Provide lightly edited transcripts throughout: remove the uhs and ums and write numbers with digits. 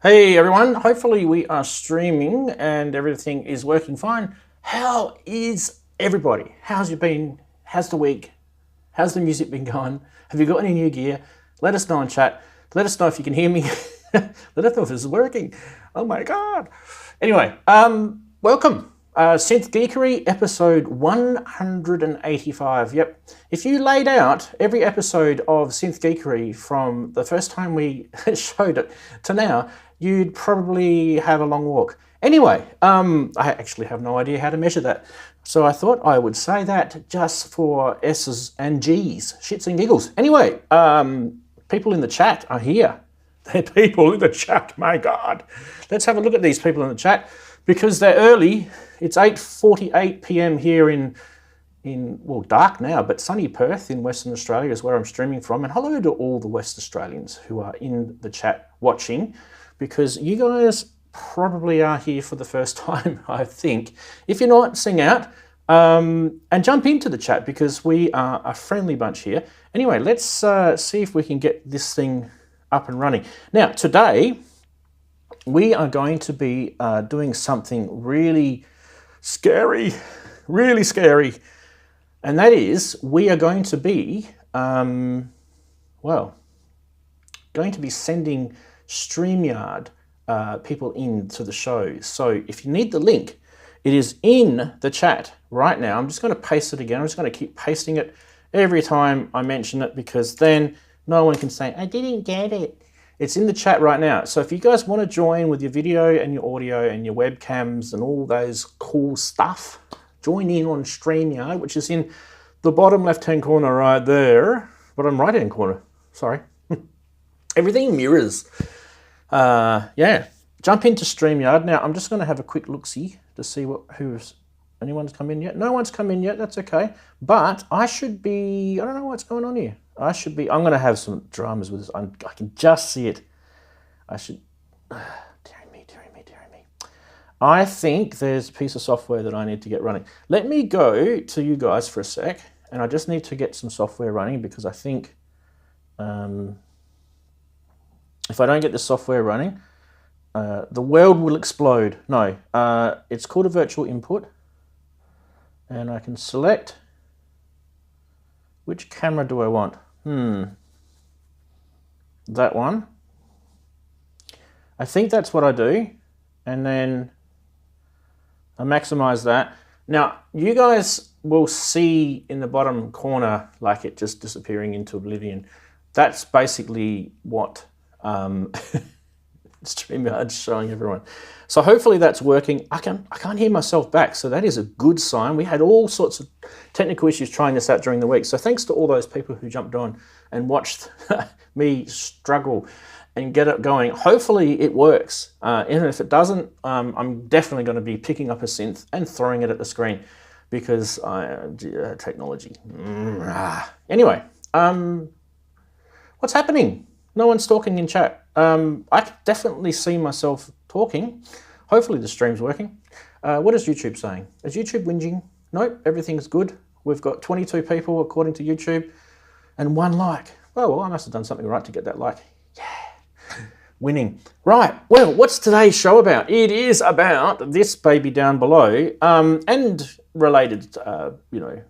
Hey everyone, hopefully we are streaming and everything is working fine. How is everybody? How's you been? How's the week? How's the music been going? Have you got any new gear? Let us know in chat. Let us know if you can hear me. Let us know if this is working. Oh my God. Anyway, welcome. Synth Geekery episode 185. Yep. If you laid out every episode of Synth Geekery from the first time we showed it to now, you'd probably have a long walk. Anyway, I actually have no idea how to measure that. So I thought I would say that just for S's and G's, shits and giggles. Anyway, people in the chat are here. They're people in the chat, my God. Let's have a look at these people in the chat because they're early. It's 8:48 p.m. here in well, dark now, but sunny Perth in Western Australia is where I'm streaming from. And hello to all the West Australians who are in the chat watching, because you guys probably are here for the first time, I think. If you're not, sing out and jump into the chat because we are a friendly bunch here. Anyway, let's see if we can get this thing up and running. Now, today we are going to be doing something really scary, and that is we are going to be, going to be sending StreamYard people into the show. So if you need the link, it is in the chat right now. I'm just going to paste it again. I'm just going to keep pasting it every time I mention it because then no one can say, I didn't get it. It's in the chat right now. So if you guys want to join with your video and your audio and your webcams and all those cool stuff, join in on StreamYard, which is in the bottom left-hand corner right there. Bottom right-hand corner, sorry. Everything mirrors. Yeah, jump into StreamYard. Now, I'm just going to have a quick look-see to see anyone's come in yet. No one's come in yet, that's okay. But I should be, I don't know what's going on here. I'm going to have some dramas with this. I can just see it. Dearie me. I think there's a piece of software that I need to get running. Let me go to you guys for a sec, and I just need to get some software running because I think if I don't get the software running, the world will explode. No, it's called a virtual input, and I can select which camera do I want. That one. I think that's what I do, and then I maximize that. Now, you guys will see in the bottom corner, like it just disappearing into oblivion. That's basically what StreamYard's showing everyone. So hopefully that's working. I can't hear myself back, so that is a good sign. We had all sorts of technical issues trying this out during the week. So thanks to all those people who jumped on and watched me struggle and get it going. Hopefully it works. And if it doesn't, I'm definitely going to be picking up a synth and throwing it at the screen because technology. Anyway, what's happening? No one's talking in chat. I can definitely see myself talking. Hopefully the stream's working. What is YouTube saying? Is YouTube whinging? Nope, everything's good. We've got 22 people according to YouTube and 1 like. Oh, well, I must have done something right to get that like. Yeah, winning. Right, well, what's today's show about? It is about this baby down below and related,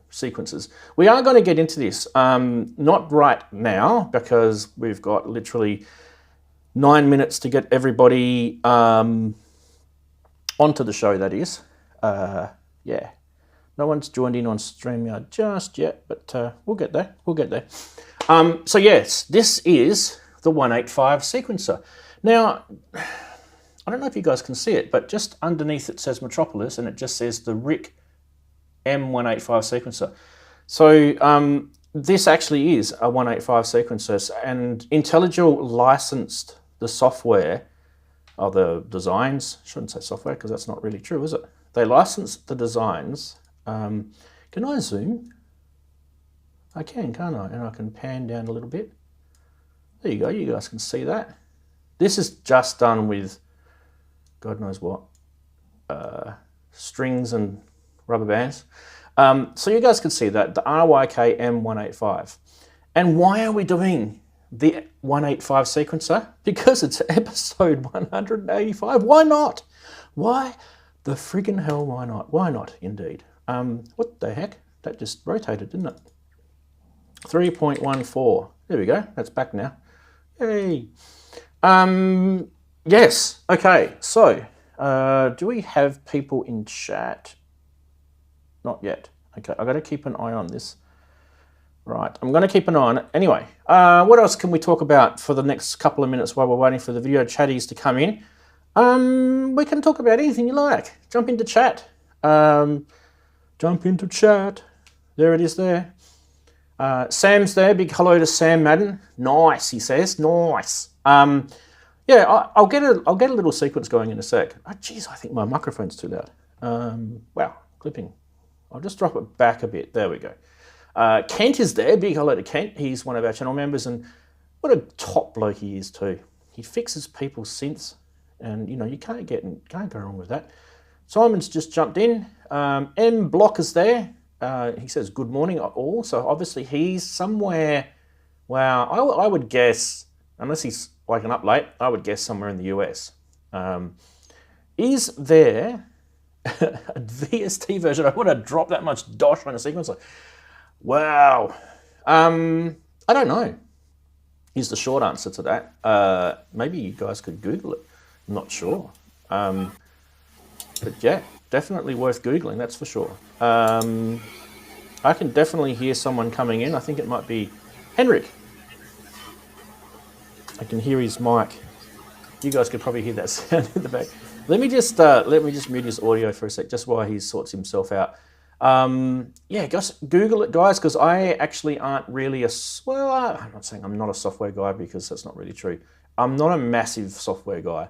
sequences. We are going to get into this, not right now because we've got literally 9 minutes to get everybody onto the show, that is. Yeah, no one's joined in on StreamYard just yet, but we'll get there. So yes, this is the 185 sequencer. Now, I don't know if you guys can see it, but just underneath it says Metropolis and it just says the RIC M185 sequencer. So this actually is a 185 sequencer, and Intellijel licensed the software, or the designs. Shouldn't say software because that's not really true, is it? They licensed the designs. Can I zoom? I can, can't I? And I can pan down a little bit. There you go, you guys can see that. This is just done with God knows what, strings and rubber bands. So you guys can see that, the RYK M185. And why are we doing the 185 sequencer because it's episode 185. Why not? Why the friggin' hell, why not? Why not, indeed. What the heck? That just rotated, didn't it? 3.14. There we go. That's back now. Yay. Yes. Okay. So, do we have people in chat? Not yet. Okay. I've got to keep an eye on this. Right. I'm going to keep an eye on it. Anyway, what else can we talk about for the next couple of minutes while we're waiting for the video chatties to come in? We can talk about anything you like. Jump into chat. Jump into chat. There it is there. Sam's there. Big hello to Sam Madden. Nice, he says. Nice. Yeah, I'll get a little sequence going in a sec. Oh, geez, I think my microphone's too loud. Wow, clipping. I'll just drop it back a bit. There we go. Kent is there. Big hello to Kent. He's one of our channel members, and what a top bloke he is too. He fixes people's synths, and you know you can't go wrong with that. Simon's just jumped in. M Block is there. He says good morning all. So obviously he's somewhere. Wow, I would guess, unless he's waking up late, I would guess somewhere in the US. Is there a VST version? I want to drop that much dosh on a sequencer. Wow. I don't know. Here's the short answer to that. Maybe you guys could Google it. I'm not sure. But yeah, definitely worth Googling, that's for sure. I can definitely hear someone coming in. I think it might be Henrik. I can hear his mic. You guys could probably hear that sound in the back. Let me just mute his audio for a sec, just while he sorts himself out. Yeah, just Google it, guys, because I actually aren't really I'm not saying I'm not a software guy because that's not really true. I'm not a massive software guy.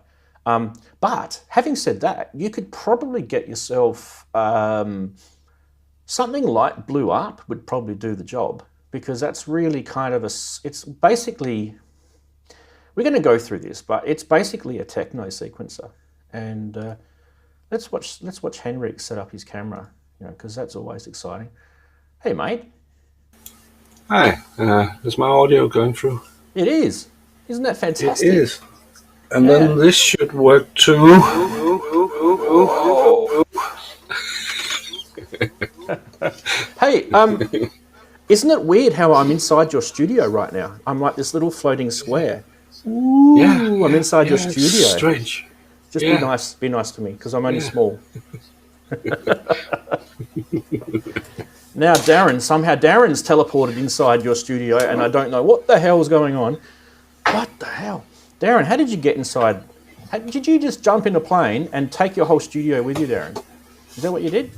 But having said that, you could probably get yourself something like Blukac would probably do the job, because that's really kind of it's basically, we're going to go through this, but it's basically a techno sequencer. And let's watch Henrik set up his camera, you know, because that's always exciting. Hey, mate. Hi. Is my audio going through? It is. Isn't that fantastic? It is. And then this should work too. Hey, isn't it weird how I'm inside your studio right now? I'm like this little floating square. Ooh, yeah, I'm inside your studio. It's strange. Just be nice to me, because I'm only small. Now Darren's teleported inside your studio, and I don't know what the hell is going on. What the hell? Darren, how did you get inside? Did you just jump in a plane and take your whole studio with you, Darren? Is that what you did?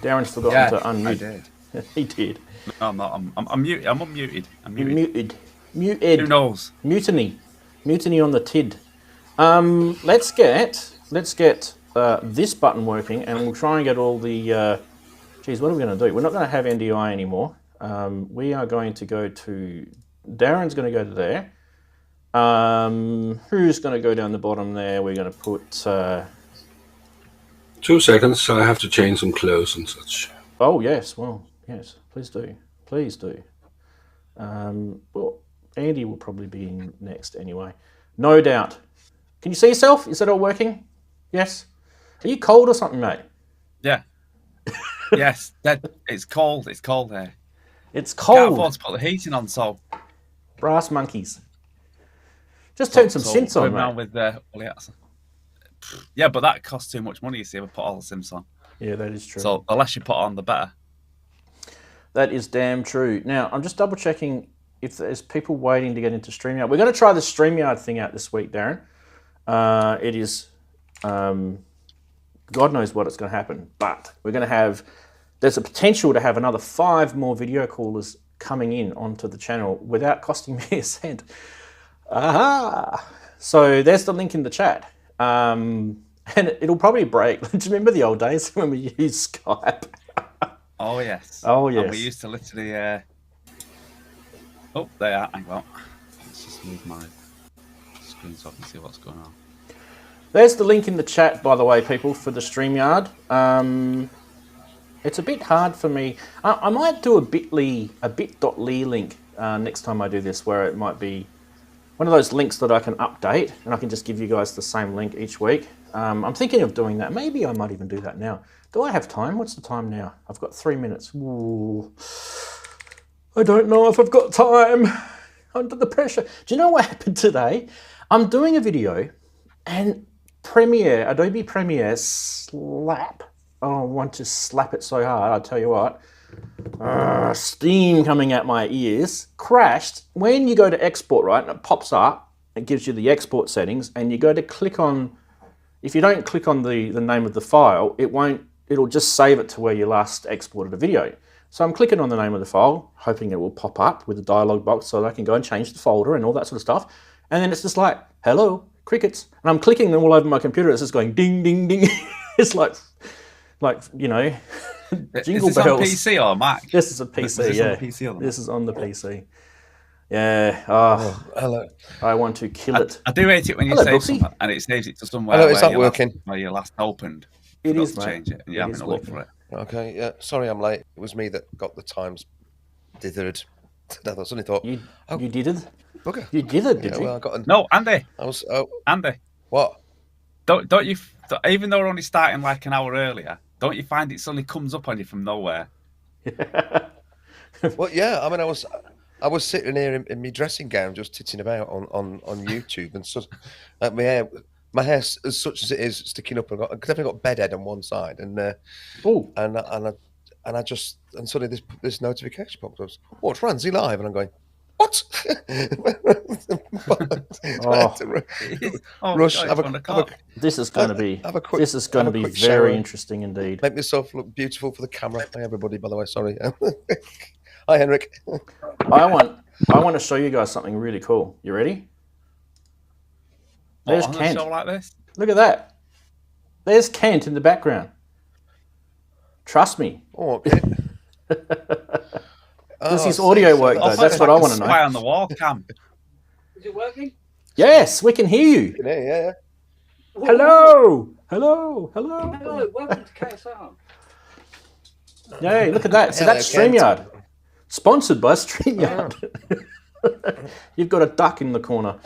Darren's forgotten to unmute. I did. He did. No, I'm not. I'm muted. I'm unmuted. I'm muted. Muted. Who knows? Mutiny on the TID. Let's get this button working, and we'll try and get all the. Geez, what are we going to do? We're not going to have NDI anymore. We are going to go to. Darren's going to go to there. Who's going to go down the bottom there? We're going to put. 2 seconds. I have to change some clothes and such. Oh yes, well yes, please do, please do. Well, Andy will probably be in next anyway, no doubt. Can you see yourself? Is that all working? Yes. Are you cold or something, mate? Yeah. Yes. It's cold. It's cold there. It's cold. Can't afford to put the heating on, so. Brass monkeys. Just turn some synths on, mate. With yeah, but that costs too much money, you see, if I put all the synths on. Yeah, that is true. So the less you put on, the better. That is damn true. Now, I'm just double checking if there's people waiting to get into StreamYard. We're going to try the StreamYard thing out this week, Darren. It is, God knows what it's going to happen, but we're going to have, there's a potential to have another 5 more video callers coming in onto the channel without costing me a cent. Aha! So there's the link in the chat. And it'll probably break. Do you remember the old days when we used Skype? Oh, yes. Oh, yes. And we used to literally... Oh, they are. Hang on. Let's just move my screen so I can see what's going on. There's the link in the chat, by the way, people, for the StreamYard. It's a bit hard for me. I might do a bit.ly link next time I do this, where it might be one of those links that I can update, and I can just give you guys the same link each week. I'm thinking of doing that. Maybe I might even do that now. Do I have time? What's the time now? I've got 3 minutes. Ooh. I don't know if I've got time. Under the pressure. Do you know what happened today? I'm doing a video and Adobe Premiere slap. Oh, I want to slap it so hard, I'll tell you what. Steam coming out my ears. Crashed. When you go to export, right, and it pops up, it gives you the export settings, and you go to click on, if you don't click on the name of the file, it'll just save it to where you last exported a video. So I'm clicking on the name of the file, hoping it will pop up with a dialog box so that I can go and change the folder and all that sort of stuff. And then it's just like, hello, crickets. And I'm clicking them all over my computer. It's just going ding, ding, ding. It's like, you know, jingle bells. Is this on PC or Mac? This is a PC, yeah. This is on the PC. Yeah. Oh, hello. I want to kill it. I do hate it when you save something and it saves it to somewhere hello, it's not working. Where you last opened. It is, to change it, and you're having a look for it. Okay, yeah. Sorry, I'm late. It was me that got the times dithered. I suddenly thought you did it. Bugger. You did it, did you? Well, I got No, Andy. Andy. What? Don't you? Even though we're only starting like an hour earlier, don't you find it suddenly comes up on you from nowhere? Well, yeah. I mean, I was sitting here in my dressing gown, just titting about on YouTube, and so my hair, as such as it is, sticking up. I've definitely got bedhead on one side, and suddenly this notification pops up. Oh, it's Ranzee live, and I'm going, what? Rush. This is going to be very interesting indeed. Make myself look beautiful for the camera. Hi everybody, by the way. Sorry. Hi Henrik. I want to show you guys something really cool. You ready? There's Kent. Like this? Look at that. There's Kent in the background. Trust me. Oh, okay. Does his audio work though? That's what I want to know. On the wall cam. Is it working? Yes, we can hear you. Yeah. Hello. Hello. Welcome to KSR. Yay, look at that. So that's StreamYard. Sponsored by StreamYard. You've got a duck in the corner.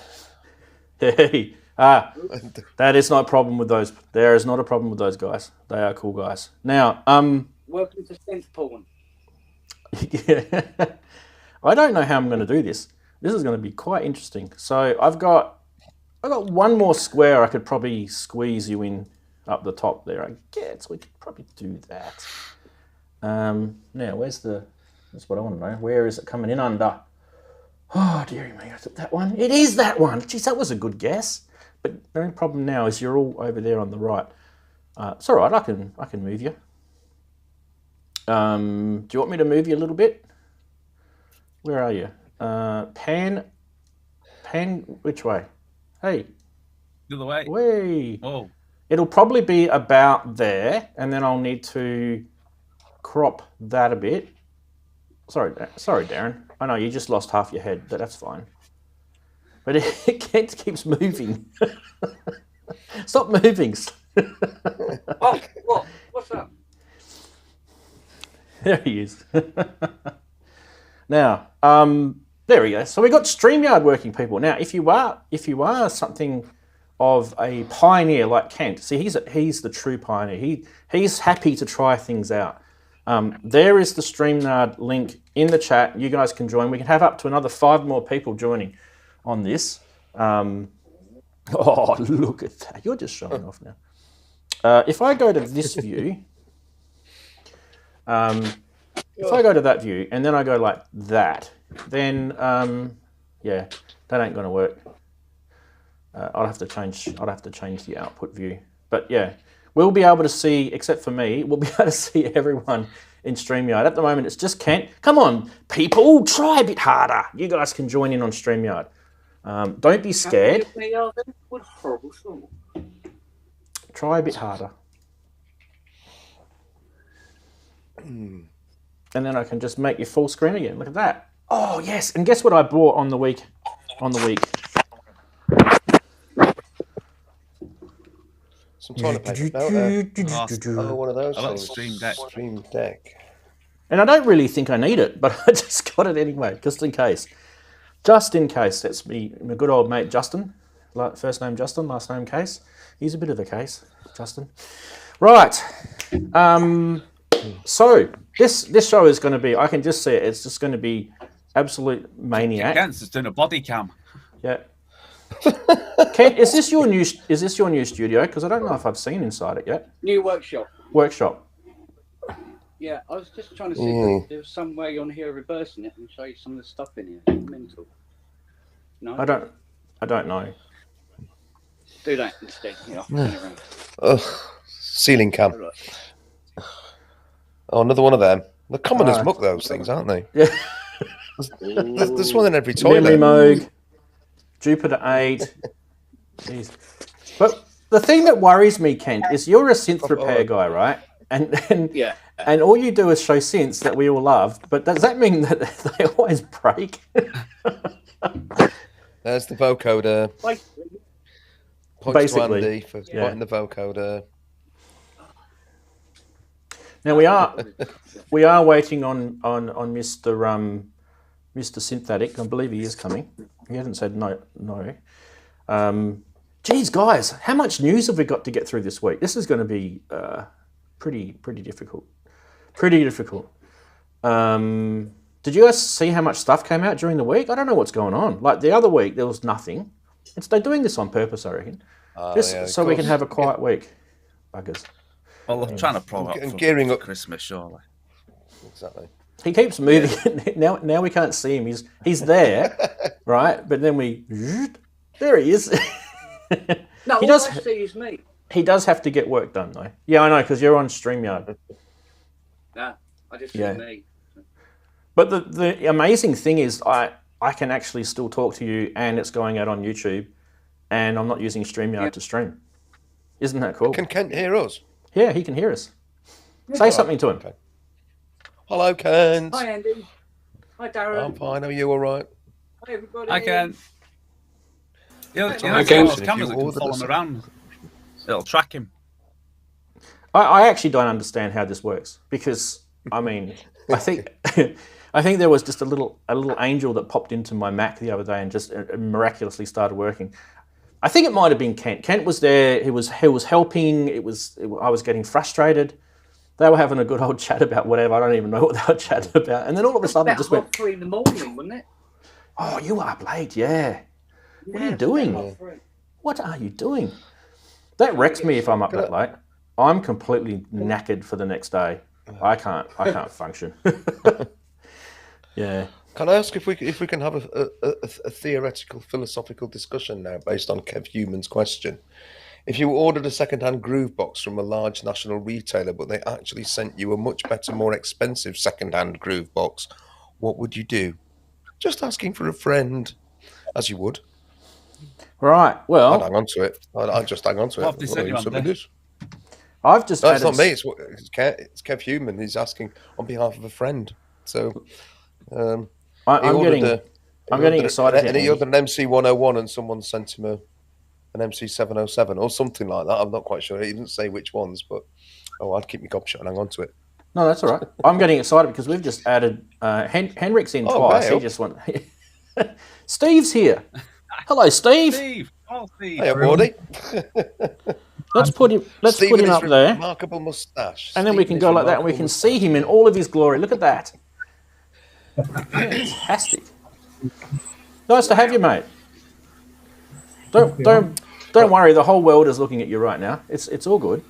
Hey. That is not a problem with those. There is not a problem with those guys. They are cool guys. Now, welcome to synth porn. Yeah. I don't know how I'm going to do this. This is going to be quite interesting. So I've got one more square I could probably squeeze you in up the top there. I guess we could probably do that. Now, that's what I want to know. Where is it coming in under? Oh, dearie me, is it that one? It is that one. Geez, that was a good guess. But the only problem now is you're all over there on the right. It's all right. I can move you. Do you want me to move you a little bit? Where are you? Pan, which way? Hey. The other way. Way. Whoa. It'll probably be about there, and then I'll need to crop that a bit. Sorry, Darren. I know you just lost half your head, but that's fine. But it keeps moving. Stop moving. Oh, what? What's that? There he is. Now, there we go. So we got StreamYard working, people. Now, if you are something of a pioneer like Kent, see, he's the true pioneer. He's happy to try things out. There is the StreamYard link in the chat. You guys can join. We can have up to another 5 more people joining on this. Oh, look at that. You're just showing off now. If I go to this view, if I go to that view and then I go like that, then yeah, that ain't going to work. I'll have to change the output view. But yeah, we'll be able to see, except for me, we'll be able to see everyone in StreamYard. At the moment, it's just Kent. Come on, people, try a bit harder. You guys can join in on StreamYard. Don't be scared. What horrible song. Try a bit harder. And then I can just make you full screen again. Look at that. Oh, yes. And guess what I bought on the week? Some toilet paper. Oh, one of those I love things. Stream Deck. Stream Deck. And I don't really think I need it, but I just got it anyway, just in case. Just in case. That's my good old mate Justin. First name Justin, last name Case. He's a bit of a case, Justin. Right. So this show is going to be, I can just see it, it's just going to be absolute maniac. Kent's just doing a body cam. Yeah. Kent, is this your new studio? Because I don't know if I've seen inside it yet. New workshop. Workshop. Yeah, I was just trying to see if there was some way on here reversing it and show you some of the stuff in here. It's mental. No, I don't know. do that instead. You know, Ceiling cam. Oh, another one of them. They're common as muck, those things, aren't they? Yeah. There's one in every toilet. Memory Moog, Jupiter 8. Jeez. But the thing that worries me, Kent, is you're a synth repair guy, right? And Yeah. and all you do is show synths that we all love. But does that mean that they always break? There's the vocoder. Points Basically. to Andy for pointing the vocoder. Now we are waiting on Mr. Synthetic. I believe he is coming. He hasn't said no. Geez, guys, how much news have we got to get through this week? This is going to be pretty difficult. Pretty difficult. Did you guys see how much stuff came out during the week? I don't know what's going on. Like the other week, there was nothing. They're doing this on purpose, I reckon. Just so we can have a quiet week. Buggers. Well, they're trying to prop up for gearing up Christmas, surely. Exactly. He keeps moving. Now we can't see him. He's there, right? But then there he is. No, He all does- I see is me. He does have to get work done, though. Yeah, I know, because you're on StreamYard. Nah, I just Yeah. see me. But the amazing thing is I can actually still talk to you, and it's going out on YouTube, and I'm not using StreamYard to stream. Isn't that cool? Can Kent hear us? Yeah, he can hear us. Say something to him. Okay. Hello, Kent. Hi, Andy. Hi, Darren. I'm fine. Are you all right? Hi, everybody. I can. I Cameras can. that can follow him around. It'll track him. I actually don't understand how this works because I mean I think there was just a little angel that popped into my Mac the other day and just miraculously started working. I think it might have been Kent. Kent was there. He was helping. I was getting frustrated. They were having a good old chat about whatever. I don't even know what they were chatting about. And then all of a sudden, it About just went. 3 in the morning, wasn't it? Oh, you were up late, yeah. What are you doing? About 3. What are you doing? That wrecks me if I'm up that late. I'm completely knackered for the next day. I can't function. Yeah. Can I ask if we can have a theoretical philosophical discussion now based on Kev Human's question? If you ordered a second-hand groove box from a large national retailer, but they actually sent you a much better, more expensive second-hand groove box, what would you do? Just asking for a friend, as you would. Right. I'd Well, hang on to it. I'd just hang on to What have they sent you on Somebody there? does. I've just. No, it's added- not me. It's Kev Human. He's asking on behalf of a friend. So I'm ordered getting excited. And here, he ordered an MC101 and someone sent him an MC707 or something like that. I'm not quite sure. He didn't say which ones, but I'd keep my gob shut and hang on to it. No, that's all right. I'm getting excited because we've just added Henrik's in twice. wow. He just went. Steve's here. Hello, Steve. Steve! Oh, Steve! Hey, buddy. Let's put him. Let's Steve put and him his up there, remarkable moustache. and then we can go like that, and we can see him in all of his glory. Look at that. Fantastic. Nice to have you, mate. Don't worry. The whole world is looking at you right now. It's all good.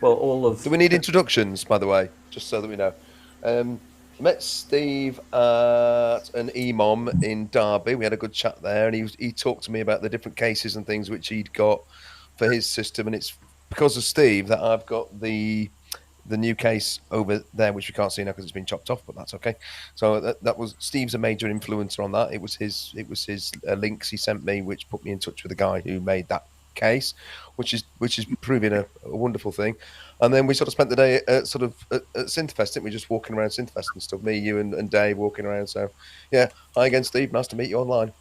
Well, all of. Do we need introductions, by the way, just so that we know? Met Steve at an EMOM in Derby. We had a good chat there, and he talked to me about the different cases and things which he'd got for his system. And it's because of Steve that I've got the new case over there, which we can't see now because it's been chopped off, but that's okay. So that was Steve's a major influencer on that. It was his links he sent me, which put me in touch with the guy who made that case, which is proving a wonderful thing. And then we sort of spent the day at Synthfest, didn't we? Just walking around Synthfest and stuff. Me, you, and Dave walking around. So, yeah. Hi again, Steve. Nice to meet you online.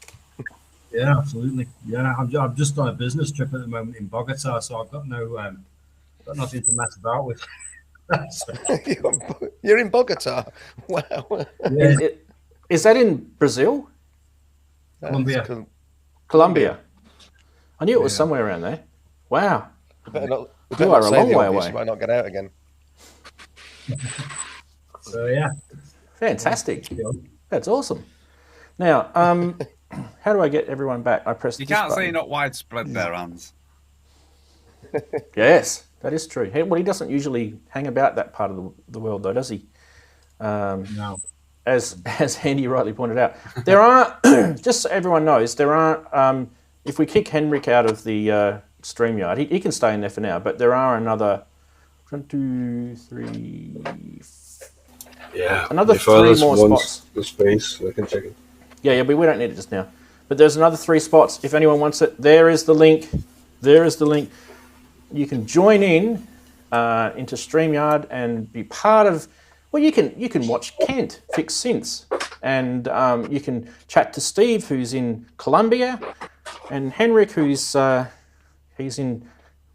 Yeah, absolutely. Yeah, I'm just on a business trip at the moment in Bogota, so I've got nothing to mess about with. You're in Bogota. Wow. Yeah, Is that in Brazil? Colombia. It's Colombia? I knew it was Yeah. somewhere around there. Wow. We better not, we You better are not a say long the way obvious, away. we might not get out again. So yeah. Fantastic. Yeah. That's awesome. Now, how do I get everyone back? I press You this can't say button. not widespread there, Hans. Yes, that is true. Well, he doesn't usually hang about that part of the world, though, does he? No. As Andy rightly pointed out, there are, just so everyone knows, there aren't, if we kick Henrik out of the StreamYard, he can stay in there for now, but there are another 1, 2, 3, Yeah. Another if others 3 more want spots. the space, I can check it. Yeah, but we don't need it just now. But there's another 3 spots. If anyone wants it, there is the link. There is the link. You can join in into StreamYard and be part of. Well, you can watch Kent fix synths, and you can chat to Steve, who's in Colombia, and Henrik, who's he's in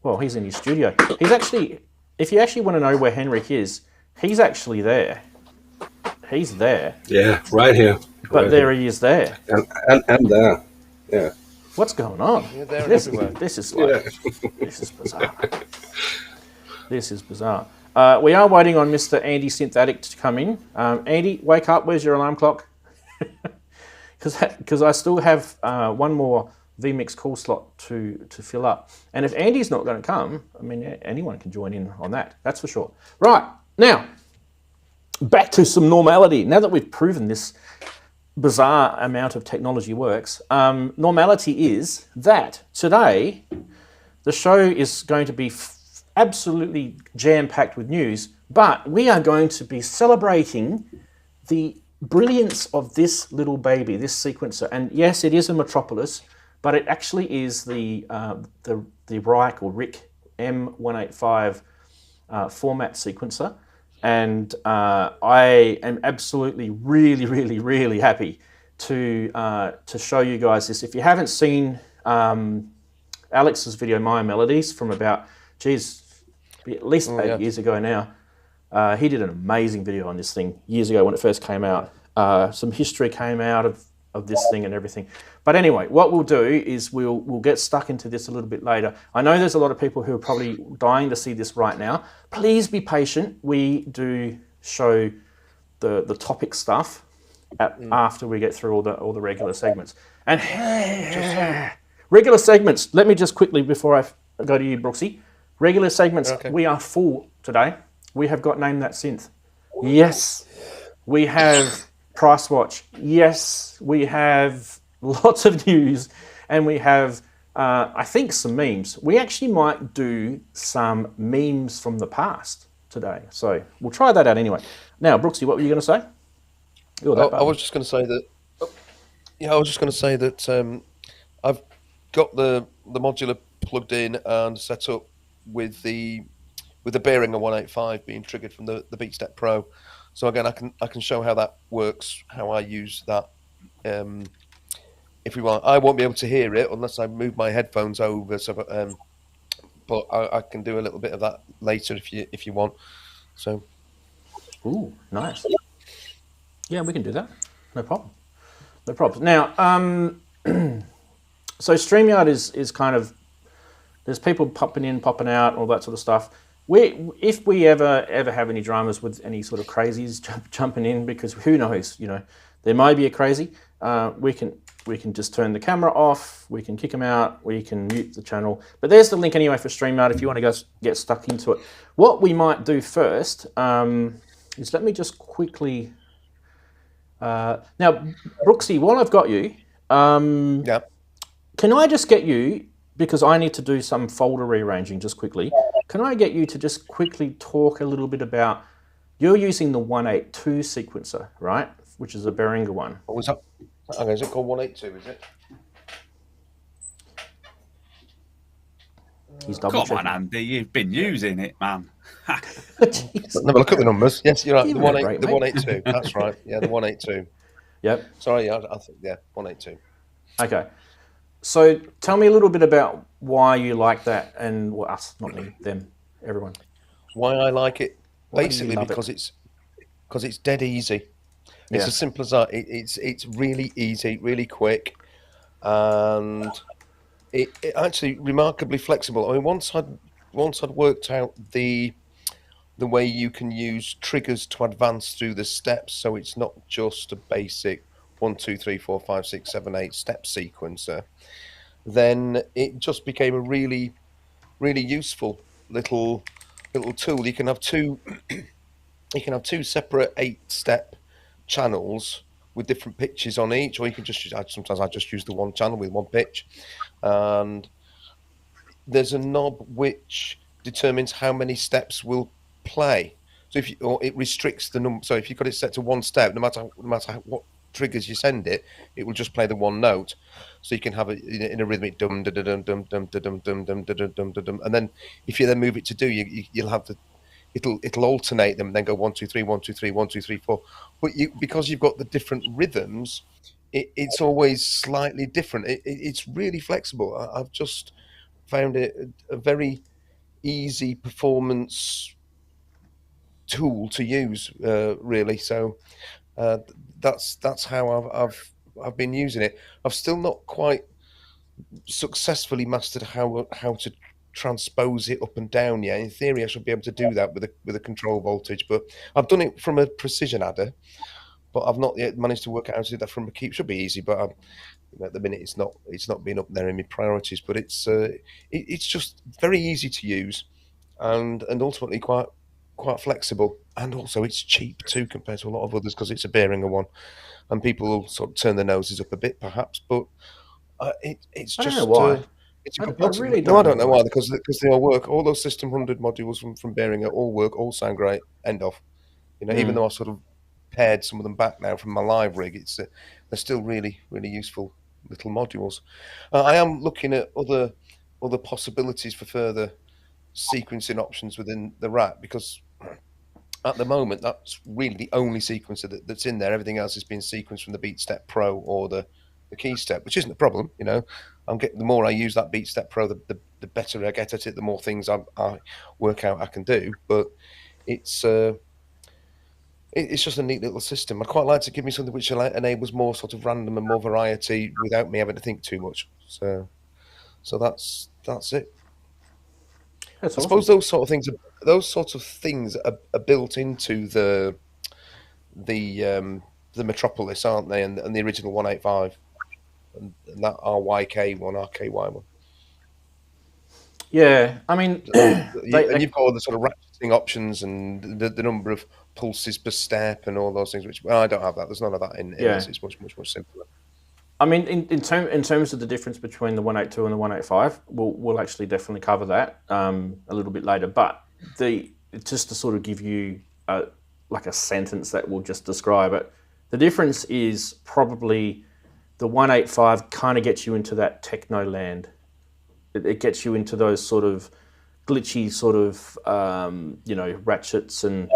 his studio. He's actually, if you actually want to know where Henrik is, he's actually there. He's there. Yeah, right here. But right there here. he is there. And there. Yeah. What's going on? You're there and This everywhere. is like, this is bizarre. This is bizarre. We are waiting on Mr. Andy Synth Addict to come in. Andy, wake up. Where's your alarm clock? Because I still have one more vMix call slot to fill up. And if Andy's not going to come, I mean, anyone can join in on that. That's for sure. Right. Now, back to some normality. Now that we've proven this bizarre amount of technology works, normality is that today the show is going to be absolutely jam-packed with news, but we are going to be celebrating the brilliance of this little baby, this sequencer. And yes, it is a Metropolis, but it actually is the RIC M185 format sequencer. And I am absolutely, really, really, really happy to show you guys this. If you haven't seen Alex's video, My Melodies, from about, at least 8 years ago now, he did an amazing video on this thing years ago when it first came out. Some history came out of this thing and everything. But anyway, what we'll do is we'll get stuck into this a little bit later. I know there's a lot of people who are probably dying to see this right now. Please be patient. We do show the topic stuff after we get through all the regular segments. And regular segments, let me just quickly, before I go to you, Brooksy, regular segments, we are full today. We have got Name That Synth. Yes. We have Price Watch. Yes. We have lots of news, and we have, I think, some memes. We actually might do some memes from the past today. So we'll try that out anyway. Now, Brooksy, what were you going to say? I was just going to say that. I was just going to say that I've got the modular plugged in and set up with the bearing of 185 being triggered from the BeatStep Pro. So again, I can show how that works, how I use that. If we want, I won't be able to hear it unless I move my headphones over. So, but I can do a little bit of that later if you want. So, ooh, nice. Yeah, we can do that. No problem. No problem. Now, so StreamYard is kind of, there's people popping in, popping out, all that sort of stuff. If we ever have any dramas with any sort of crazies jumping in, because who knows, there might be a crazy. We can just turn the camera off. We can kick them out. We can mute the channel. But there's the link anyway for StreamYard if you want to go get stuck into it. What we might do first is let me just quickly. Now, Brooksy, while I've got you, can I just get you, because I need to do some folder rearranging just quickly, can I get you to just quickly talk a little bit about, you're using the 182 sequencer, right? Which is a Behringer one. what was that? Okay, is it called 182? Is it? He's double Come on, checking. Andy, you've been using it, man. Jeez. Never look at the numbers. Yes, you're right. You The were great, 182. That's right. Yeah, the 182. Yep. Sorry, I think 182. Okay. So tell me a little bit about why you like that, and us, not me, them, everyone. Why I like it? Why do you basically love because it? it's dead easy. It's Yeah. as simple as that. It's really easy, really quick, and it actually remarkably flexible. I mean, once I'd worked out the way you can use triggers to advance through the steps, so it's not just a basic 1, 2, 3, 4, 5, 6, 7, 8 step sequencer, then it just became a really, really useful little tool. You can have two separate 8-step channels with different pitches on each, or you can just use, sometimes I just use the one channel with one pitch, and there's a knob which determines how many steps will play. So or it restricts the number. So if you've got it set to one step, no matter what triggers you send it, it will just play the one note. So you can have it in a rhythmic dum dum dum dum dum dum dum dum dum dum, and then if you then move it to do, you'll have it'll alternate them, and then go 1 2 3 1 2 3 1 2 3 4. But because you've got the different rhythms, it's always slightly different. It's really flexible. I've just found it a very easy performance tool to use, really. So that's how I've been using it. I've still not quite successfully mastered how to transpose it up and down yet. In theory, I should be able to do that with a control voltage, but I've done it from a precision adder, but I've not yet managed to work out how to do that from a key. It should be easy, but at the minute it's not been up there in my priorities. But it's just very easy to use, and ultimately quite flexible, and also it's cheap too compared to a lot of others because it's a Behringer one, and people will sort of turn their noses up a bit perhaps, but it's I don't just know why. it's I compatible. really No, I don't don't know know why, because they all work. All those System 100 modules from Behringer all work, all sound great. End of. Even though I sort of pared some of them back now from my live rig, they're still really, really useful little modules. I am looking at other possibilities for further sequencing options within the rack, because at the moment that's really the only sequencer that's in there. Everything else is being sequenced from the BeatStep Pro or the KeyStep, which isn't a problem. I'm getting, the more I use that BeatStep Pro, the better I get at it, the more things I work out I can do. But it's just a neat little system. I'd quite like to give me something which enables more sort of random and more variety without me having to think too much. So that's it. That's I awesome. suppose those sorts of things are built into the Metropolis, aren't they? And the original 185 and that RYK one, RKY one. Yeah, I mean, and you've got all the sort of ratcheting options and the number of pulses per step and all those things. Which I don't have that. There's none of that in this. It's much simpler. I mean, in terms of the difference between the 182 and the 185, we'll actually definitely cover that a little bit later. But just to sort of give you like a sentence that will just describe it, the difference is probably the 185 kind of gets you into that techno land. It gets you into those sort of glitchy sort of ratchets and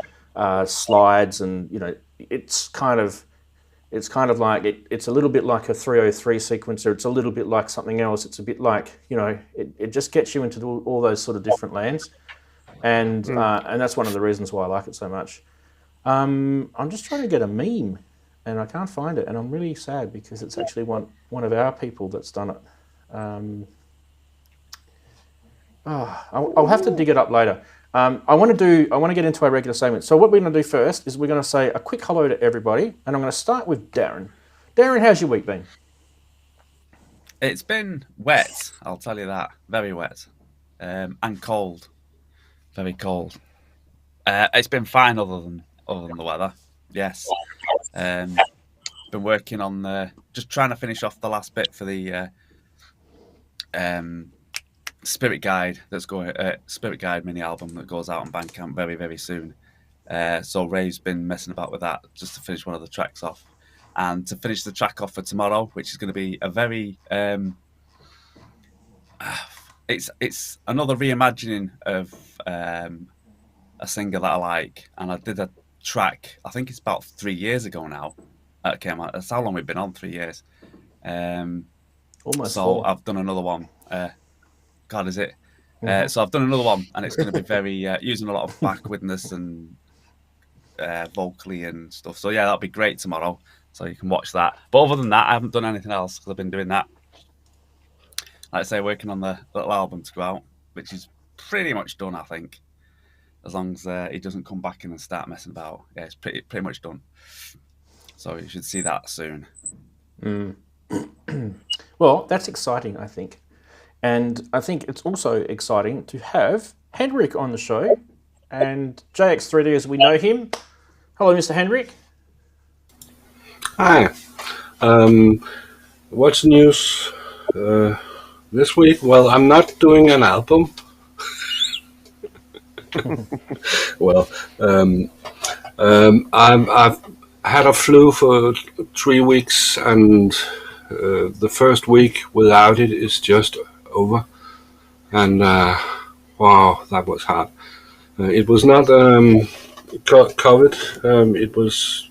slides, and it's kind of like it's a little bit like a 303 sequencer. It's a little bit like something else. It's a bit like it just gets you into all those sort of different lands, and that's one of the reasons why I like it so much. I'm just trying to get a meme, and I can't find it, and I'm really sad because it's actually one of our people that's done it. I'll have to dig it up later. I want to get into our regular segment. So what we're going to do first is we're going to say a quick hello to everybody, and I'm going to start with Darren. Darren, how's your week been? It's been wet, I'll tell you that. Very wet. And cold. Very cold. It's been fine other than the weather. Yes. Been working on just trying to finish off the last bit for the Spirit Guide Spirit Guide mini album that goes out on Bandcamp very, very soon. So Ray's been messing about with that just to finish one of the tracks off, and to finish the track off for tomorrow, which is going to be a very it's another reimagining of a singer that I like, and I did a track, I think it's about 3 years ago now. That came out. That's how long we've been on, 3 years. Almost. So 4. I've done another one. God, is it? So I've done another one, and it's going to be very using a lot of backwardness and vocally and stuff. So yeah, that'll be great tomorrow. So you can watch that. But other than that, I haven't done anything else because I've been doing that. Like I say, working on the little album to go out, which is pretty much done, I think. As long as he doesn't come back in and start messing about. Yeah, it's pretty much done. So you should see that soon. Well, that's exciting, I think. And I think it's also exciting to have Hendrik on the show. And JX3D, as we know him. Hello, Mr. Hendrik. Hi. What's the news this week? Well, I'm not doing an album. Well, I've had a flu for 3 weeks, and the first week without it is just over. And wow, that was hard. It was not COVID. It was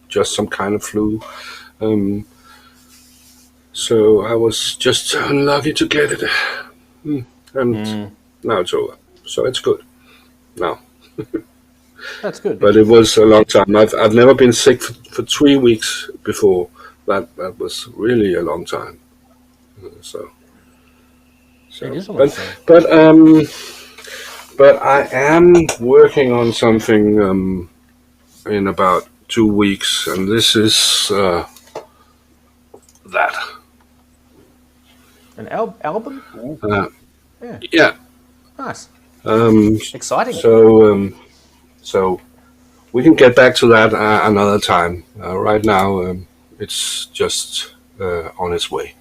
just some kind of flu. So I was just unlucky to get it. And now it's over. So it's good. Now. That's good. But it was a long time. I've never been sick for 3 weeks before. That was really a long time. So it is a long time. But I am working on something in about 2 weeks, and this is that. An album? Yeah. Nice. Exciting. So we can get back to that another time. Right now, it's just on its way.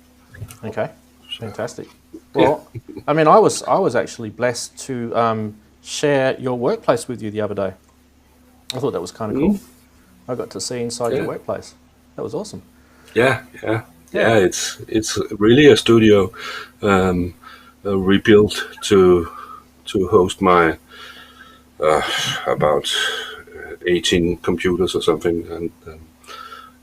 Okay, fantastic. Well, yeah. I mean, I was actually blessed to share your workplace with you the other day. I thought that was kind of cool. I got to see inside your workplace. That was awesome. Yeah. It's really a studio rebuilt to host my about 18 computers or something,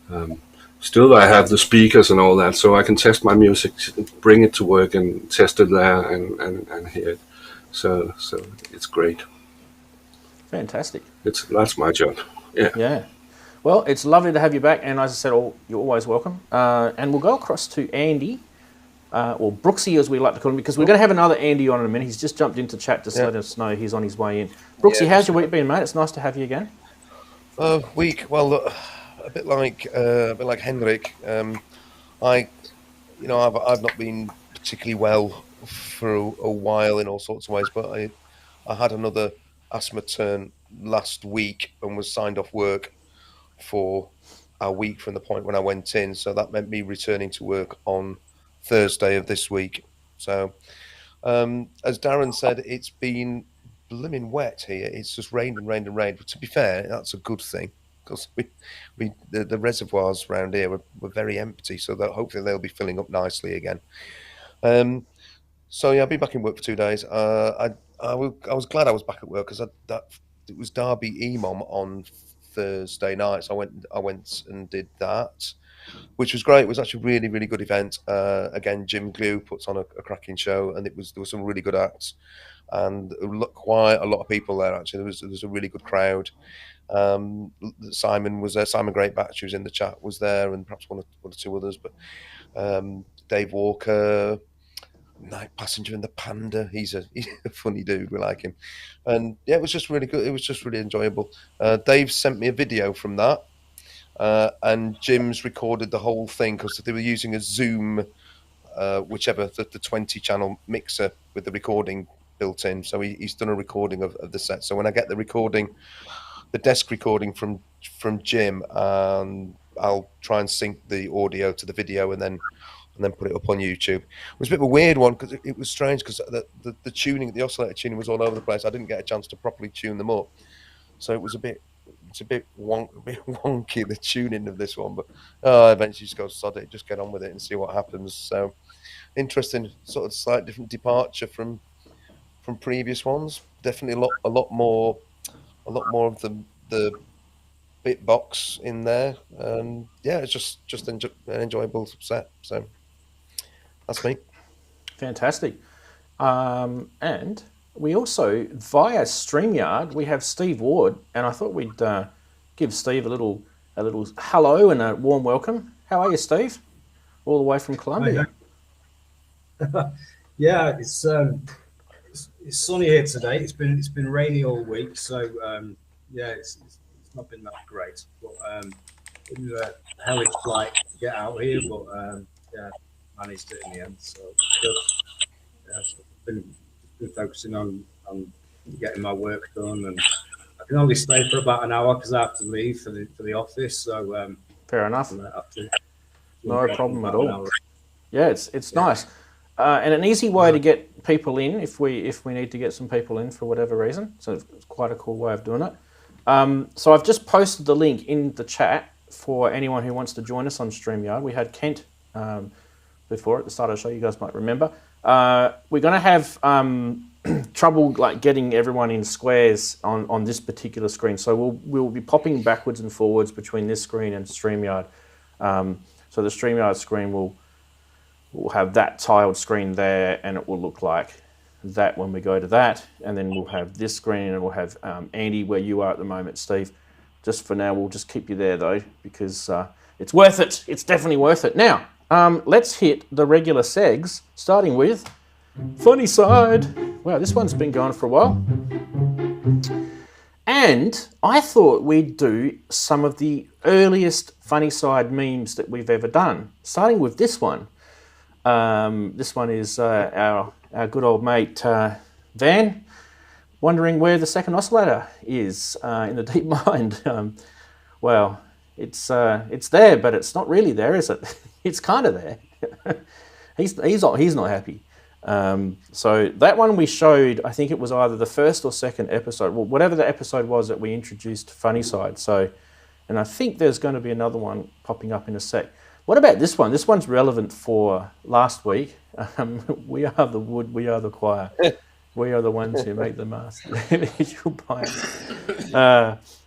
and still I have the speakers and all that, so I can test my music, bring it to work, and test it there and hear it. So it's great. Fantastic. That's my job. Yeah. Well, it's lovely to have you back, and as I said, you're always welcome. And we'll go across to Andy, or Brooksy as we like to call him, because we're going to have another Andy on in a minute. He's just jumped into chat to let us know he's on his way in. Brooksy, how's your week been, mate? It's nice to have you again. Week, well, look, a bit like Henrik. I've not been particularly well for a while in all sorts of ways, but I had another asthma turn last week and was signed off work for a week from the point when I went in. So that meant me returning to work on Thursday of this week. So as Darren said, it's been blimmin' wet here. It's just rained and rained and rained. But to be fair, that's a good thing, because the reservoirs around here were very empty, so that hopefully they'll be filling up nicely again. So yeah, I'll be back in work for 2 days. I was glad I was back at work, because it was Derby EMOM on Thursday night, so I went and did that, which was great. It was actually a really, really good event. Again, Jim Glue puts on a cracking show, and there was some really good acts, and quite a lot of people there. Actually, there was a really good crowd. Simon was there. Simon Greatbatch, who's in the chat, was there, and perhaps one or two others. But Dave Walker, Night Passenger, and the Panda. He's a funny dude. We like him, and yeah, it was just really good. It was just really enjoyable. Dave sent me a video from that, and Jim's recorded the whole thing, because they were using a Zoom, whichever, the 20-channel mixer with the recording built in. So he's done a recording of the set. So when I get the recording, the desk recording from Jim, I'll try and sync the audio to the video and then put it up on YouTube. It was a bit of a weird one, because it was strange, because the tuning, the oscillator tuning was all over the place. I didn't get a chance to properly tune them up, so it's a bit wonky, the tuning of this one. But eventually just go sod it, just get on with it and see what happens. So interesting, sort of slight different departure from previous ones. Definitely a lot more of the bitbox in there. Yeah, it's just an enjoyable set. So that's me. Fantastic. And we also, via StreamYard, we have Steve Ward, and I thought we'd give Steve a little hello and a warm welcome. How are you, Steve? All the way from Colombia. Yeah, it's sunny here today. It's been rainy all week, so yeah, it's not been that great. But it was a hellish flight to get out here, but yeah, managed it in the end. So good. Yeah, so been focusing on getting my work done, and I can only stay for about an hour because I have to leave for the office. So fair enough. No problem at all. Yeah, it's nice. And an easy way to get people in if we need to get some people in for whatever reason. So it's quite a cool way of doing it. So I've just posted the link in the chat for anyone who wants to join us on StreamYard. We had Kent before at the start of the show. You guys might remember. We're going to have trouble like getting everyone in squares on this particular screen. So we'll be popping backwards and forwards between this screen and StreamYard. So the StreamYard screen will have that tiled screen there, and it will look like that when we go to that. And then we'll have this screen, and we'll have Andy where you are at the moment, Steve. Just for now, we'll just keep you there though, because it's worth it. It's definitely worth it. Now, let's hit the regular segs, starting with Funny Side. Wow, this one's been going for a while. And I thought we'd do some of the earliest Funny Side memes that we've ever done, starting with this one. This one is our good old mate Van, wondering where the second oscillator is in the deep mind. Well, it's there, but it's not really there, is it? It's kind of there. He's not happy. So that one we showed, I think it was either the first or second episode, well, whatever the episode was that we introduced Funny Side. So, and I think there's going to be another one popping up in a sec. What about this one? This one's relevant for last week. We are the wood, we are the choir. We are the ones who make the mask.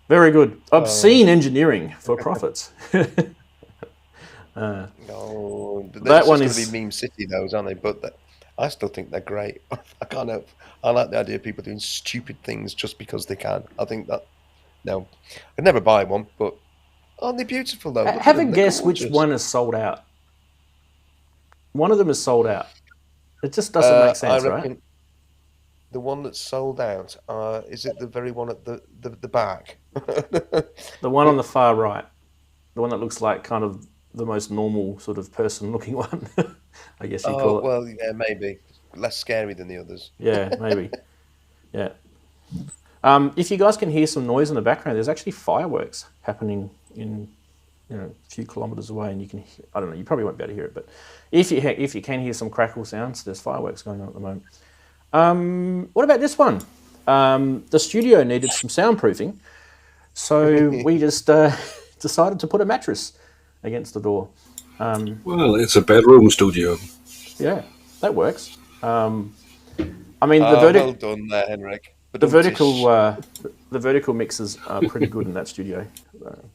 Very good. Obscene engineering for profits. No, that one is going to be meme city, those, aren't they? But I still think they're great. I can't help. I like the idea of people doing stupid things just because they can. I think that. No, I'd never buy one, but aren't they beautiful though? Have a guess which one is sold out. One of them is sold out. It just doesn't make sense, right? The one that's sold out, is it the very one at the back? The one on the far right. The one that looks like kind of the most normal sort of person-looking one, I guess you call it. Well, yeah, maybe. Less scary than the others. Yeah, maybe. Yeah. If you guys can hear some noise in the background, there's actually fireworks happening in a few kilometres away, and you can hear, I don't know, you probably won't be able to hear it, but if you can hear some crackle sounds, there's fireworks going on at the moment. What about this one? The studio needed some soundproofing, so we just decided to put a mattress against the door. Well, it's a bedroom studio. Yeah, that works. I mean, well done there, Henrik. The vertical mixes are pretty good in that studio.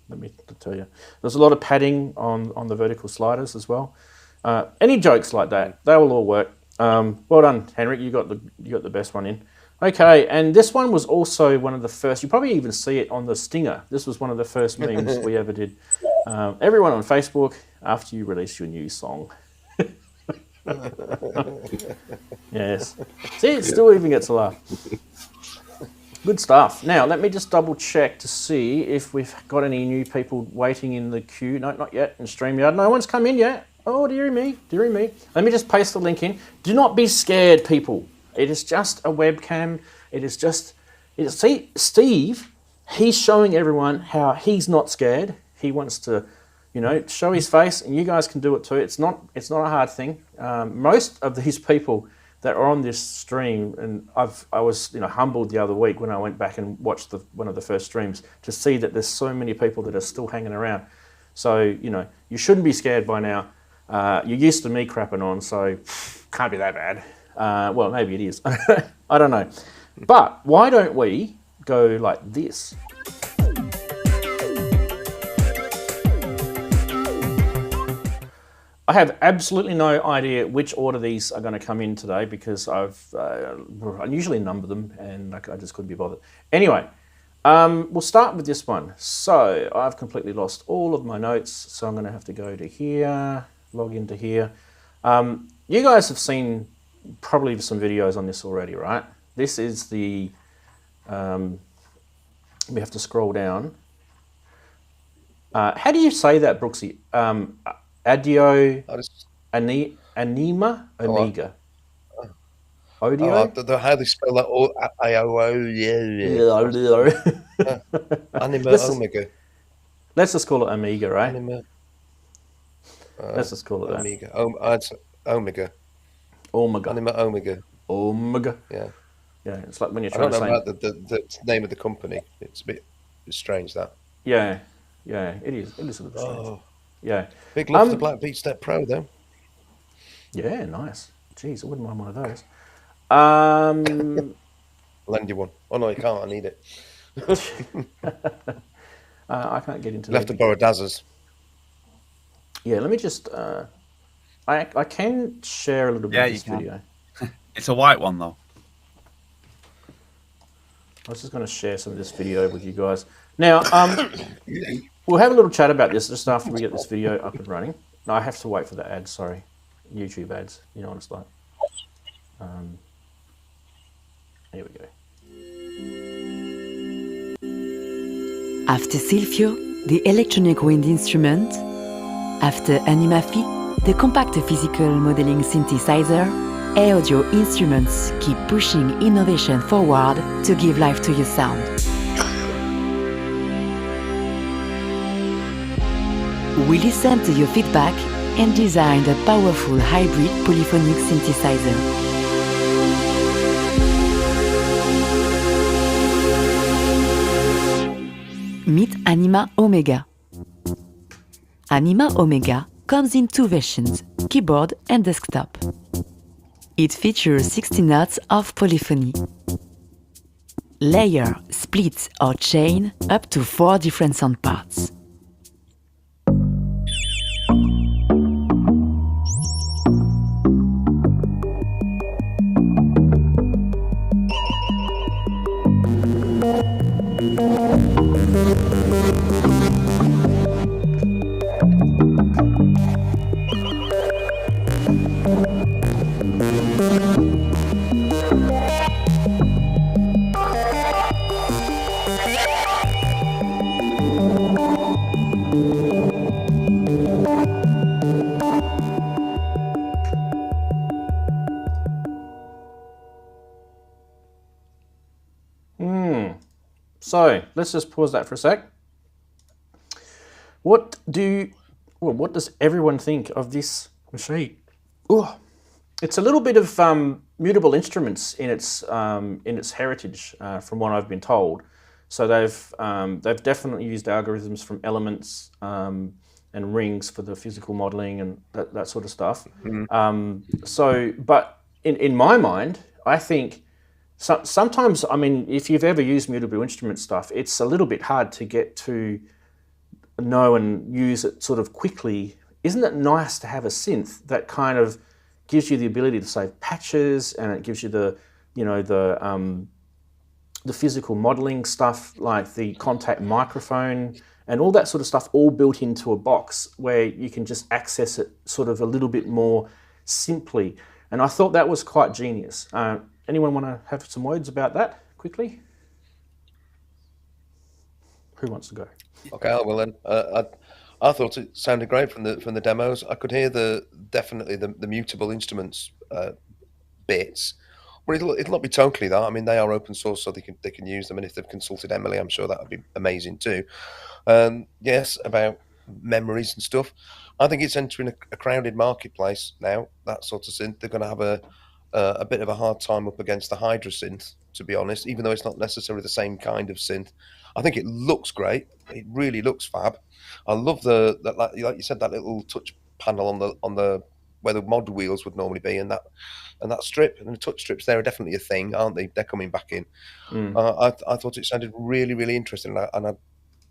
Let me tell you, there's a lot of padding on the vertical sliders as well. Any jokes like that, they will all work. Well done, Henrik. You got the best one in. Okay, and this one was also one of the first. You probably even see it on the Stinger. This was one of the first memes we ever did. Everyone on Facebook, after you release your new song. Yes. See, it still even gets a laugh. Good stuff. Now, let me just double check to see if we've got any new people waiting in the queue. No, not yet in StreamYard. No one's come in yet. Oh, dearie me, dearie me. Let me just paste the link in. Do not be scared, people. It is just a webcam. See, Steve, he's showing everyone how he's not scared. He wants to, show his face, and you guys can do it too. It's not a hard thing. Most of these people that are on this stream, and I was humbled the other week when I went back and watched one of the first streams to see that there's so many people that are still hanging around. So you shouldn't be scared by now. You're used to me crapping on, so can't be that bad. Well, maybe it is. I don't know. But why don't we go like this? I have absolutely no idea which order these are going to come in today because I usually number them and I just couldn't be bothered. Anyway, We'll start with this one. So I've completely lost all of my notes, so I'm going to have to go to here, log into here. You guys have seen probably some videos on this already, right? This is the, we have to scroll down. How do you say that, Brooksy? Aodyo, Anyma, Omega. Aodyo? How they spell that? Anyma Omega. Let's just call it Omega, right? Anyma, Let's just call it Omega. Omega. Anyma Omega. Omega. Yeah. Yeah, it's like when you're I trying don't to know say... about the name of the company. It's a bit strange, that. Yeah, it is. It is a little strange. Oh. Yeah. Big love for the Black Beat Step Pro, though. Yeah, nice. Jeez, I wouldn't mind one of those. Lend you one. Oh, no, you can't. I need it. I can't get into You'll have to borrow Daz's. Yeah, let me just... I can share a little bit of this video. It's a white one, though. I was just going to share some of this video with you guys. Now, we'll have a little chat about this just after we get this video up and running. No, I have to wait for the ads, sorry. YouTube ads, you know what it's like. Here we go. After Silphio, the electronic wind instrument. After Anyma, the compact physical modeling synthesizer, Aodyo instruments keep pushing innovation forward to give life to your sound. We listened to your feedback and designed a powerful hybrid polyphonic synthesizer. Meet Anyma Omega. Anyma Omega comes in two versions, keyboard and desktop. It features 60 notes of polyphony. Layer, split or chain up to 4 different sound parts. So let's just pause that for a sec. What does everyone think of this machine? Oh, it's a little bit of mutable instruments in its heritage, from what I've been told. So they've definitely used algorithms from Elements and rings for the physical modeling and that sort of stuff. But in my mind, I think. Sometimes, I mean, if you've ever used mutable instrument stuff, it's a little bit hard to get to know and use it sort of quickly. Isn't it nice to have a synth that kind of gives you the ability to save patches, and it gives you the physical modeling stuff like the contact microphone and all that sort of stuff, all built into a box where you can just access it sort of a little bit more simply. And I thought that was quite genius. Anyone want to have some words about that quickly? Who wants to go? Okay, well then. I thought it sounded great from the demos. I could hear definitely the mutable instruments bits, but it'll not be totally that. I mean, they are open source, so they can use them. And if they've consulted Emily, I'm sure that would be amazing too. Yes, about memories and stuff. I think it's entering a crowded marketplace now. That sort of synth, they're going to have a bit of a hard time up against the Hydra synth, to be honest, even though it's not necessarily the same kind of synth. I think it looks great. It really looks fab. I love like you said, that little touch panel on the where the mod wheels would normally be, and that strip, and the touch strips there are definitely a thing, aren't they? They're coming back in. I thought it sounded really, really interesting, and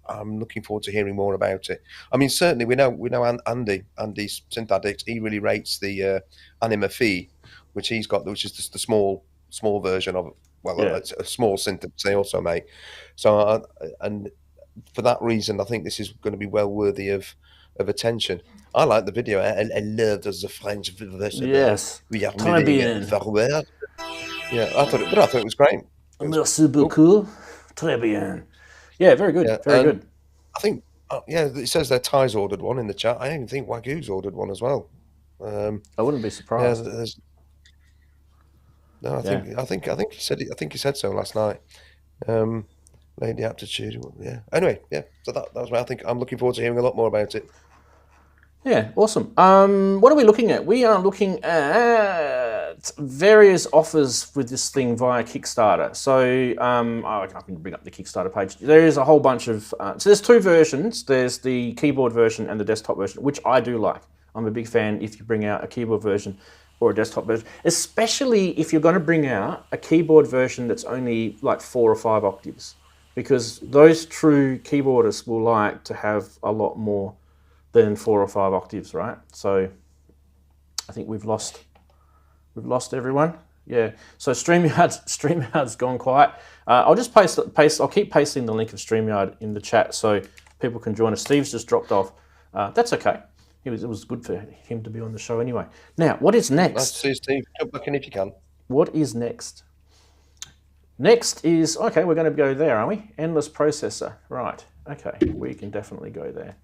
I'm looking forward to hearing more about it. I mean, certainly we know Andy's Synth Addict. He really rates the Anyma, which he's got, which is just the small version of well, it's a small synth that they also make. So, and for that reason, I think this is going to be well worthy of attention. I like the video. I love the French version. Yes. We are Très moving bien. forward. Yeah, I thought it was great. Merci beaucoup. Très bien. Yeah, very good. Very good. I think, it says that Ty's ordered one in the chat. I even think Wagyu's ordered one as well. I wouldn't be surprised. No, I think he said it. I think he said so last night. Lady Aptitude. Yeah. Anyway, yeah. So that was why I think I'm looking forward to hearing a lot more about it. Yeah, awesome. What are we looking at? We are looking at various offers with this thing via Kickstarter. So I can bring up the Kickstarter page. There is a whole bunch of... so there's two versions. There's the keyboard version and the desktop version, which I do like. I'm a big fan if you bring out a keyboard version or a desktop version, especially if you're going to bring out a keyboard version that's only like 4 or 5 octaves, because those true keyboardists will like to have a lot more than 4 or 5 octaves, right? So I think we've lost everyone. Yeah. So StreamYard's gone quiet. I'll just paste. I'll keep pasting the link of StreamYard in the chat so people can join us. Steve's just dropped off. That's okay. It was good for him to be on the show anyway. Now, what is next? Nice to see you, Steve. Jump back in if you can. What is next? Next is, okay, we're going to go there, aren't we? Endless processor. Right. Okay, we can definitely go there.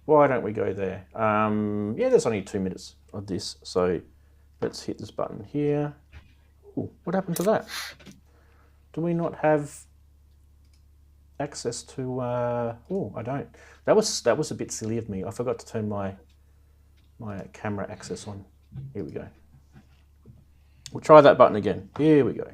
Why don't we go there? Yeah, there's only 2 minutes of this, so let's hit this button here. Ooh, what happened to that? Do we not have access to... oh, I don't. That was a bit silly of me. I forgot to turn my camera access on. Here we go. We'll try that button again. Here we go.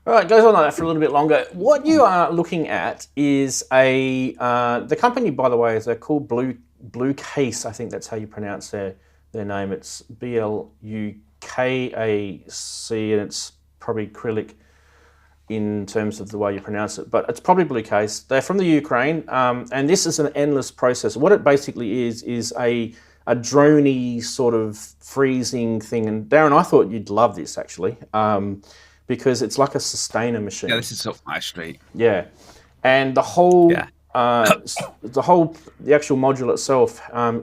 All right, goes on like that for a little bit longer. What you are looking at is the company, by the way, they're called Blukac. I think that's how you pronounce their name. It's Blukac, and it's probably Cyrillic in terms of the way you pronounce it, but it's probably Blukac. They're from the Ukraine, and this is an endless processor. What it basically is a droney sort of freezing thing. And Darren, I thought you'd love this actually. Because it's like a sustainer machine. Yeah, this is up my street. Yeah, and the whole, the actual module itself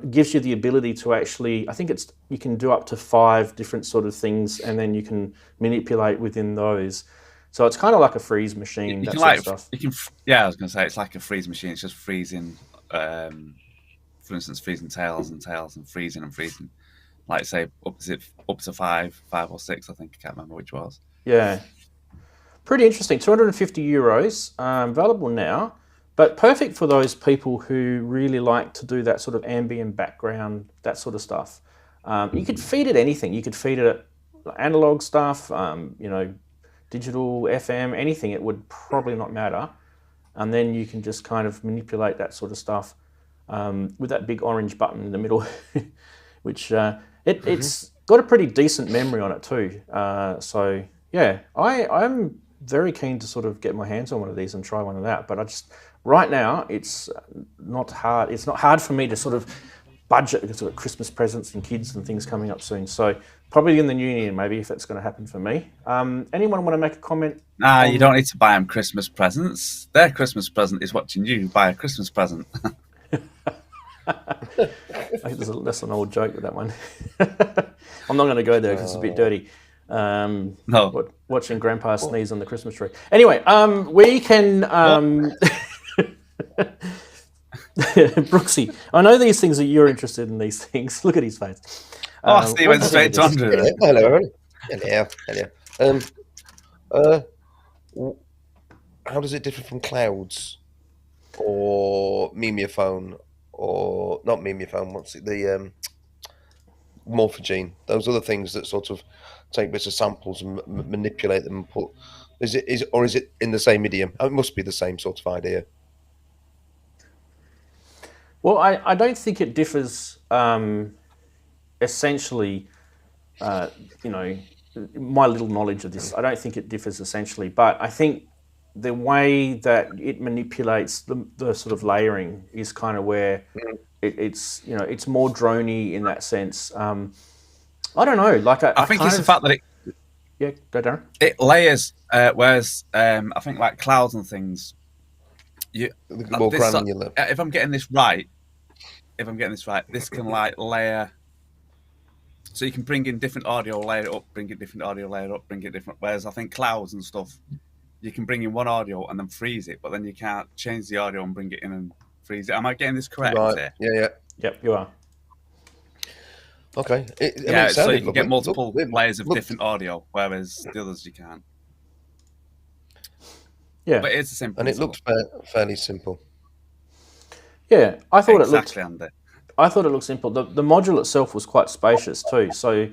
gives you the ability to actually, I think you can do up to 5 different sort of things, and then you can manipulate within those. So it's kind of like a freeze machine. That sort of stuff. Yeah, I was going to say it's like a freeze machine. It's just freezing, for instance, freezing tails and freezing and freezing. Like say up to 5 or 6. I think I can't remember which was. Yeah, pretty interesting. €250, available now, but perfect for those people who really like to do that sort of ambient background, that sort of stuff. You could feed it anything. You could feed it analog stuff, digital, FM, anything. It would probably not matter. And then you can just kind of manipulate that sort of stuff with that big orange button in the middle, which it's got a pretty decent memory on it too. So yeah, I'm very keen to sort of get my hands on one of these and try one of that. But right now it's not hard. It's not hard for me to sort of budget because we've got Christmas presents and kids and things coming up soon. So probably in the new year, maybe, if that's going to happen for me. Anyone want to make a comment? Nah, you don't need to buy them Christmas presents. Their Christmas present is watching you buy a Christmas present. I think that's an old joke with that one. I'm not going to go there because it's a bit dirty. No. Watching Grandpa sneeze on the Christmas tree. Anyway, we can... Brooksy, I know these things that you're interested in these things. Look at his face. Steve went straight to Andrew. Hello. How does it differ from clouds or Mimeophone or not Mimeophone? What's it? The Morphogene. Those other things that sort of take bits of samples and manipulate them and put. Is it in the same idiom? It must be the same sort of idea. Well, I don't think it differs essentially, my little knowledge of this, I don't think it differs essentially, but I think the way that it manipulates the sort of layering is kind of where it's more droney in that sense. I don't know. I think it's the fact that go Darren. It layers, whereas I think like clouds and things, more granular. If I'm getting this right, this can like layer. So you can bring in different audio, layer it up, bring in different audio, layer it up, bring it different. Whereas I think clouds and stuff, you can bring in one audio and then freeze it, but then you can't change the audio and bring it in and freeze it. Am I getting this correct? Right. Yeah. Yep, you are. Okay. So you can get multiple layers of different audio, whereas the others you can't. Yeah, but it's the same principle. And it looked fairly simple. Yeah, I thought exactly it looked. I thought it looked simple. The module itself was quite spacious too. So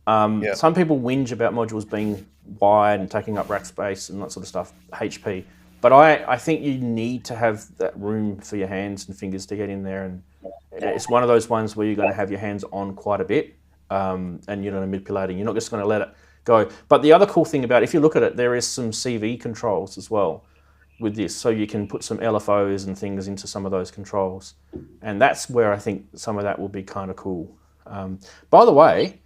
some people whinge about modules being wide and taking up rack space and that sort of stuff, HP. But I think you need to have that room for your hands and fingers to get in there. And it's one of those ones where you're going to have your hands on quite a bit and you're not manipulating. You're not just going to let it go. But the other cool thing about it, if you look at it, there is some CV controls as well with this. So you can put some LFOs and things into some of those controls. And that's where I think some of that will be kind of cool. By the way,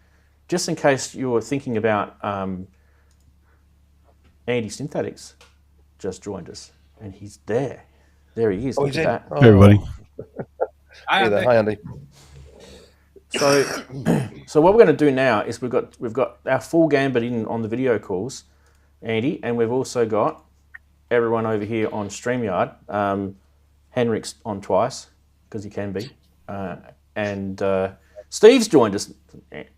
just in case you're thinking about Andy Synthetics just joined us. And he's there. There he is. Look at that. Hey, everybody. Hi, Andy. So what we're going to do now is we've got our full gambit in on the video calls, Andy, and we've also got everyone over here on StreamYard. Henrik's on twice because he can be, and Steve's joined us.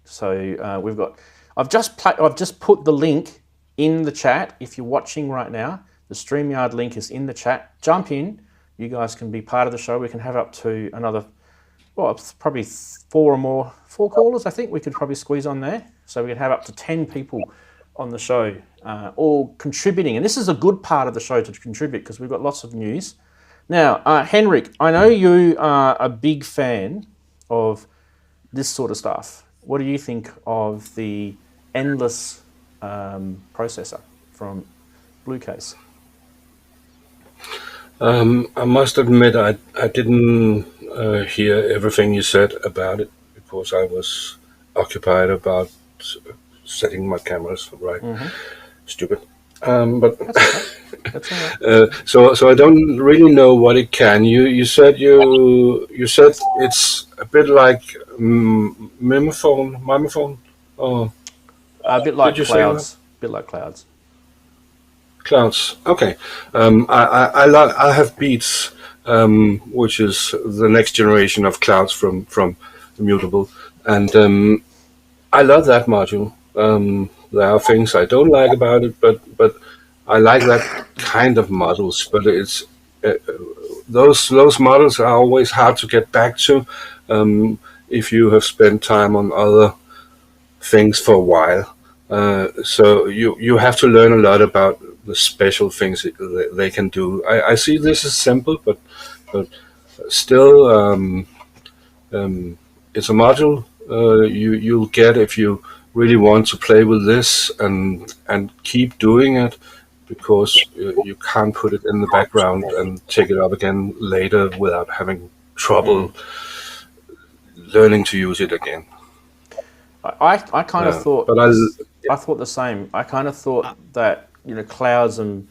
So we've got. I've just put the link in the chat. If you're watching right now, the StreamYard link is in the chat. Jump in. You guys can be part of the show. We can have up to another. Well, it's probably four callers, I think we could probably squeeze on there. So we could have up to 10 people on the show, all contributing. And this is a good part of the show to contribute because we've got lots of news. Now, Henrik, I know you are a big fan of this sort of stuff. What do you think of the Endless processor from Blukac? I must admit I didn't hear everything you said about it because I was occupied about setting my cameras right. Mm-hmm. Stupid. But that's all right. So I don't really know what it can. You said it's a bit like Mimeophone. Oh, a bit like clouds. Bit like clouds. Clouds. Okay. I have Beats, which is the next generation of clouds from Immutable, and I love that module. There are things I don't like about it, but I like that kind of models. But it's those models are always hard to get back to if you have spent time on other things for a while. So you have to learn a lot about the special things they can do. I see this as simple, but still it's a module you'll get if you really want to play with this and keep doing it, because you can't put it in the background and take it up again later without having trouble learning to use it again. I kind of thought, but I thought the same. I kind of thought that, you know, clouds and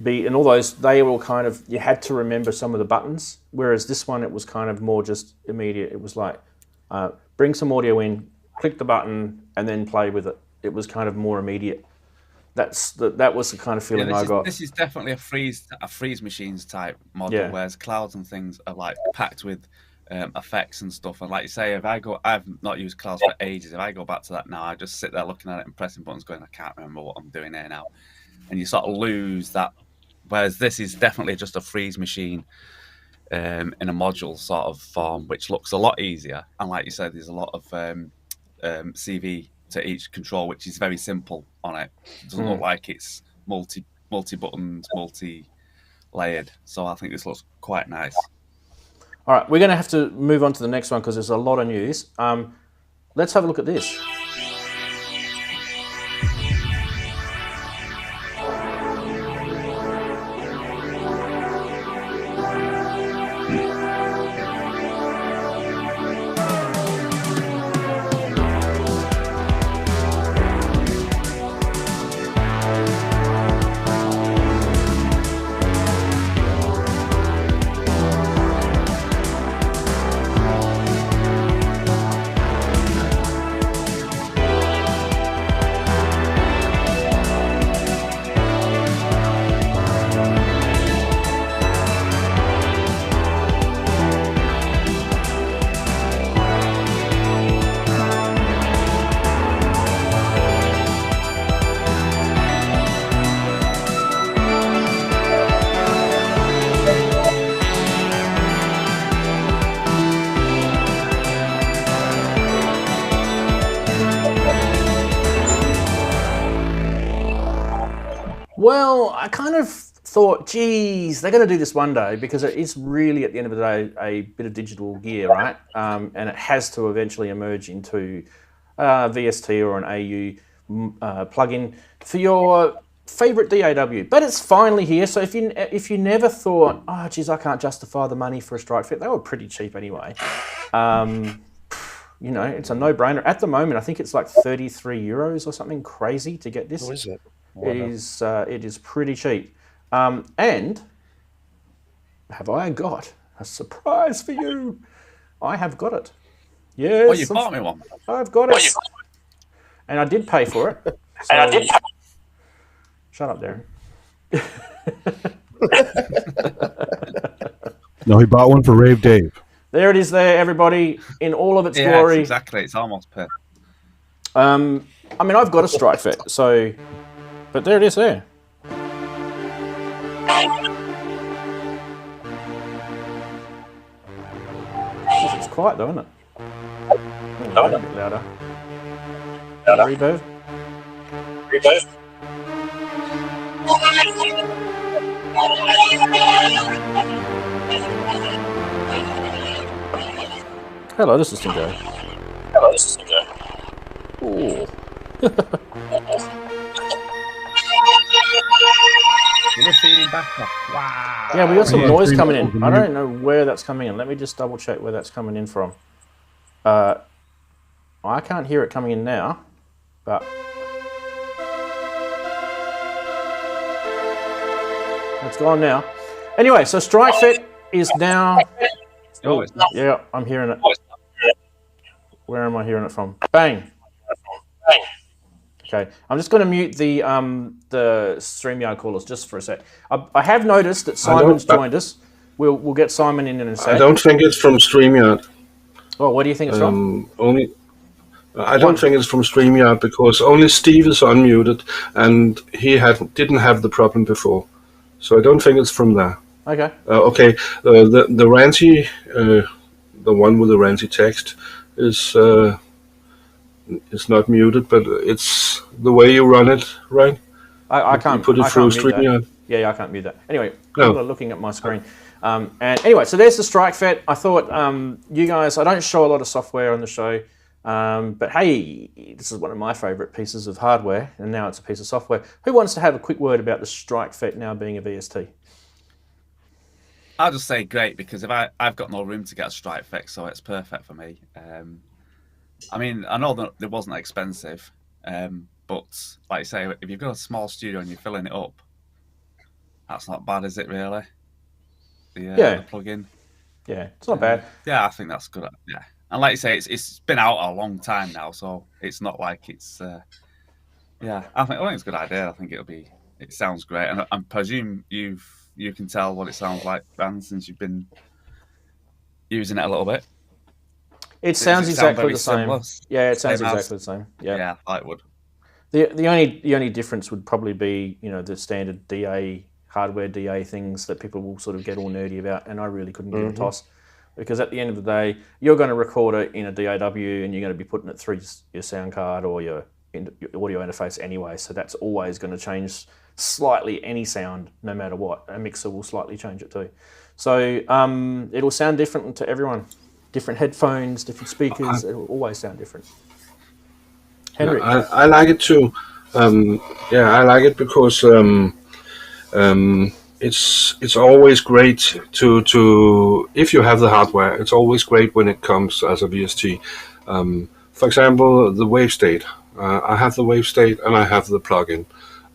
beat and all those, they were kind of, you had to remember some of the buttons, whereas this one, it was kind of more just immediate. It was like, bring some audio in, click the button, and then play with it. It was kind of more immediate. That was the kind of feeling I got. This is definitely a freeze machines type model, whereas clouds and things are like packed with effects and stuff. And like you say, I've not used clouds for ages. If I go back to that now, I just sit there looking at it and pressing buttons, going, I can't remember what I'm doing here now. And you sort of lose that. Whereas this is definitely just a freeze machine in a module sort of form, which looks a lot easier. And like you said, there's a lot of CV to each control, which is very simple on it. It doesn't look like it's multi-buttons, multi-layered. So I think this looks quite nice. All right, we're going to have to move on to the next one because there's a lot of news. Let's have a look at this. Well, I kind of thought, geez, they're going to do this one day because it is really, at the end of the day, a bit of digital gear, right? And it has to eventually emerge into VST or an AU plugin for your favorite DAW. But it's finally here. So if you never thought, oh, geez, I can't justify the money for a Streichfett, they were pretty cheap anyway. You know, it's a no-brainer. At the moment, I think it's like 33 euros or something crazy to get this. What is it? It is pretty cheap. And have I got a surprise for you? I have got it. Yes. Oh, you bought me one. I've got it. And I did pay for it. So... Shut up, Darren. No, he bought one for Rave Dave. There it is there, everybody, in all of its Yeah, glory. exactly. It's almost perfect. I mean, I've got a Streichfett, so... But there it is there. It's quiet though, isn't it? Oh, a bit louder. Reverb. Hello, this is Tingo. Ooh. We're feeding back up. Wow. Yeah, we got some noise coming in. I don't know where that's coming in. Let me just double check where that's coming in from. I can't hear it coming in now, but it's gone now. Anyway, so Streichfett is now. Oh, it's not. Yeah, I'm hearing it. Where am I hearing it from? Bang. Okay, I'm just going to mute the StreamYard callers just for a sec. I have noticed that Simon's joined us. We'll get Simon in a sec. I don't think it's from StreamYard. Oh, what do you think it's from? I don't think it's from StreamYard because only Steve is unmuted and he didn't have the problem before. So I don't think it's from there. Okay. The Ranzee, the one with the Ranzee text is not muted, but it's the way you run it, right? I can't put it through StreamYard. Yeah, I can't mute that. Anyway, people are looking at my screen. And anyway, so there's the Streichfett. I thought you guys, I don't show a lot of software on the show, but hey, this is one of my favorite pieces of hardware, and now it's a piece of software. Who wants to have a quick word about the Streichfett now being a VST? I'll just say great, because if I've got no room to get a Streichfett, so it's perfect for me. I mean, I know that it wasn't expensive, but like you say, if you've got a small studio and you're filling it up, that's not bad, is it, really? The plug-in. Yeah, it's not bad. Yeah, I think that's good. Yeah, and like you say, it's been out a long time now, so it's not like it's. Yeah, I think it's a good idea. I think it sounds great, and I presume you can tell what it sounds like, Rant, since you've been using it a little bit. It sounds exactly the same. Yeah, it sounds exactly the same. Yeah, I would. The only difference would probably be, the standard DA hardware DA things that people will sort of get all nerdy about, and I really couldn't give a toss, because at the end of the day, you're going to record it in a DAW and you're going to be putting it through your sound card or your audio interface anyway, so that's always going to change slightly any sound, no matter what. A mixer will slightly change it too. So it'll sound different to everyone. Different headphones, different speakers, it will always sound different. Henry? I like it too. I like it because it's always great to if you have the hardware, it's always great when it comes as a VST. For example, the wave state. I have the wave state and I have the plugin,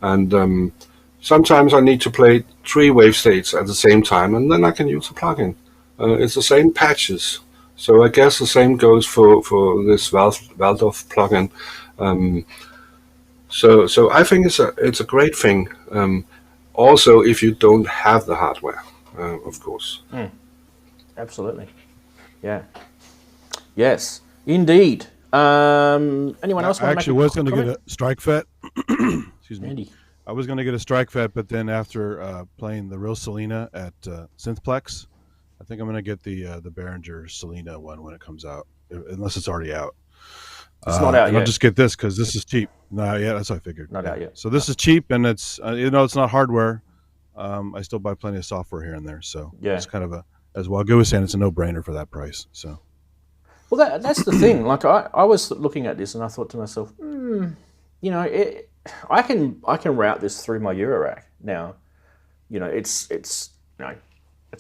and sometimes I need to play 3 wave states at the same time, and then I can use the plugin. It's the same patches, so I guess the same goes for this Waldorf plugin. So I think it's a great thing. Also, if you don't have the hardware, of course. Absolutely. Yeah. Yes, indeed. Anyone else? I actually was going to get a Streichfett. Excuse me. Andy. I was going to get a Streichfett, but then after playing the real Selena at Synthplex, I think I'm going to get the Behringer Selena one when it comes out, unless it's already out. It's not out yet. I'll just get this because this is cheap. No, yeah, that's what I figured. Not out yet. So this is cheap, and it's it's not hardware. I still buy plenty of software here and there, so it's kind of as Wagyu was saying, it's a no-brainer for that price. So. Well, that's the thing. Like I was looking at this and I thought to myself, I can route this through my Eurorack now. It's a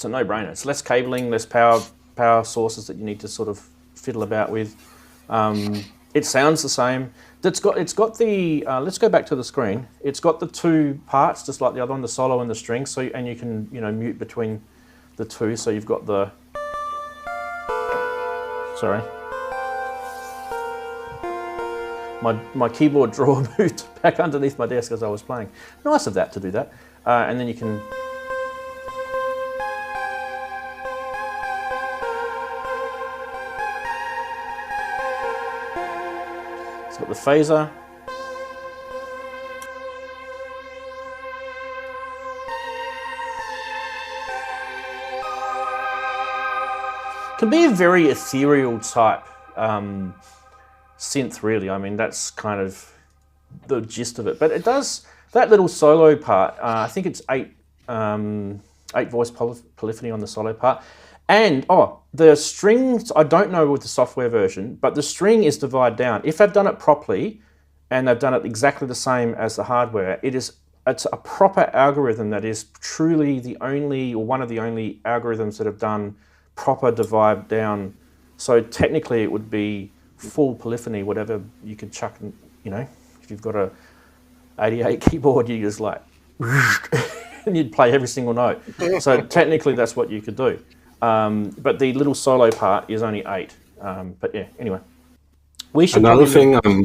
no-brainer. It's less cabling, less power sources that you need to sort of fiddle about with. It sounds the same. It's got the let's go back to the screen. It's got the 2 parts, just like the other one, the solo and the string. So and you can mute between the 2. So you've got the sorry. My keyboard drawer moved back underneath my desk as I was playing. Nice of that to do that. And then you can. It's got the phaser. Can be a very ethereal type synth, really. I mean, that's kind of the gist of it. But it does that little solo part. I think it's 8 voice polyphony on the solo part, and the strings. I don't know with the software version, but the string is divided down. If they've done it properly, and they've done it exactly the same as the hardware, it's a proper algorithm that is truly the only or one of the only algorithms that have done proper divide down. So technically it would be full polyphony, whatever you could chuck, if you've got a 88 keyboard, you just like and you'd play every single note. So technically that's what you could do. But the little solo part is only 8. But yeah, anyway. We should another thing I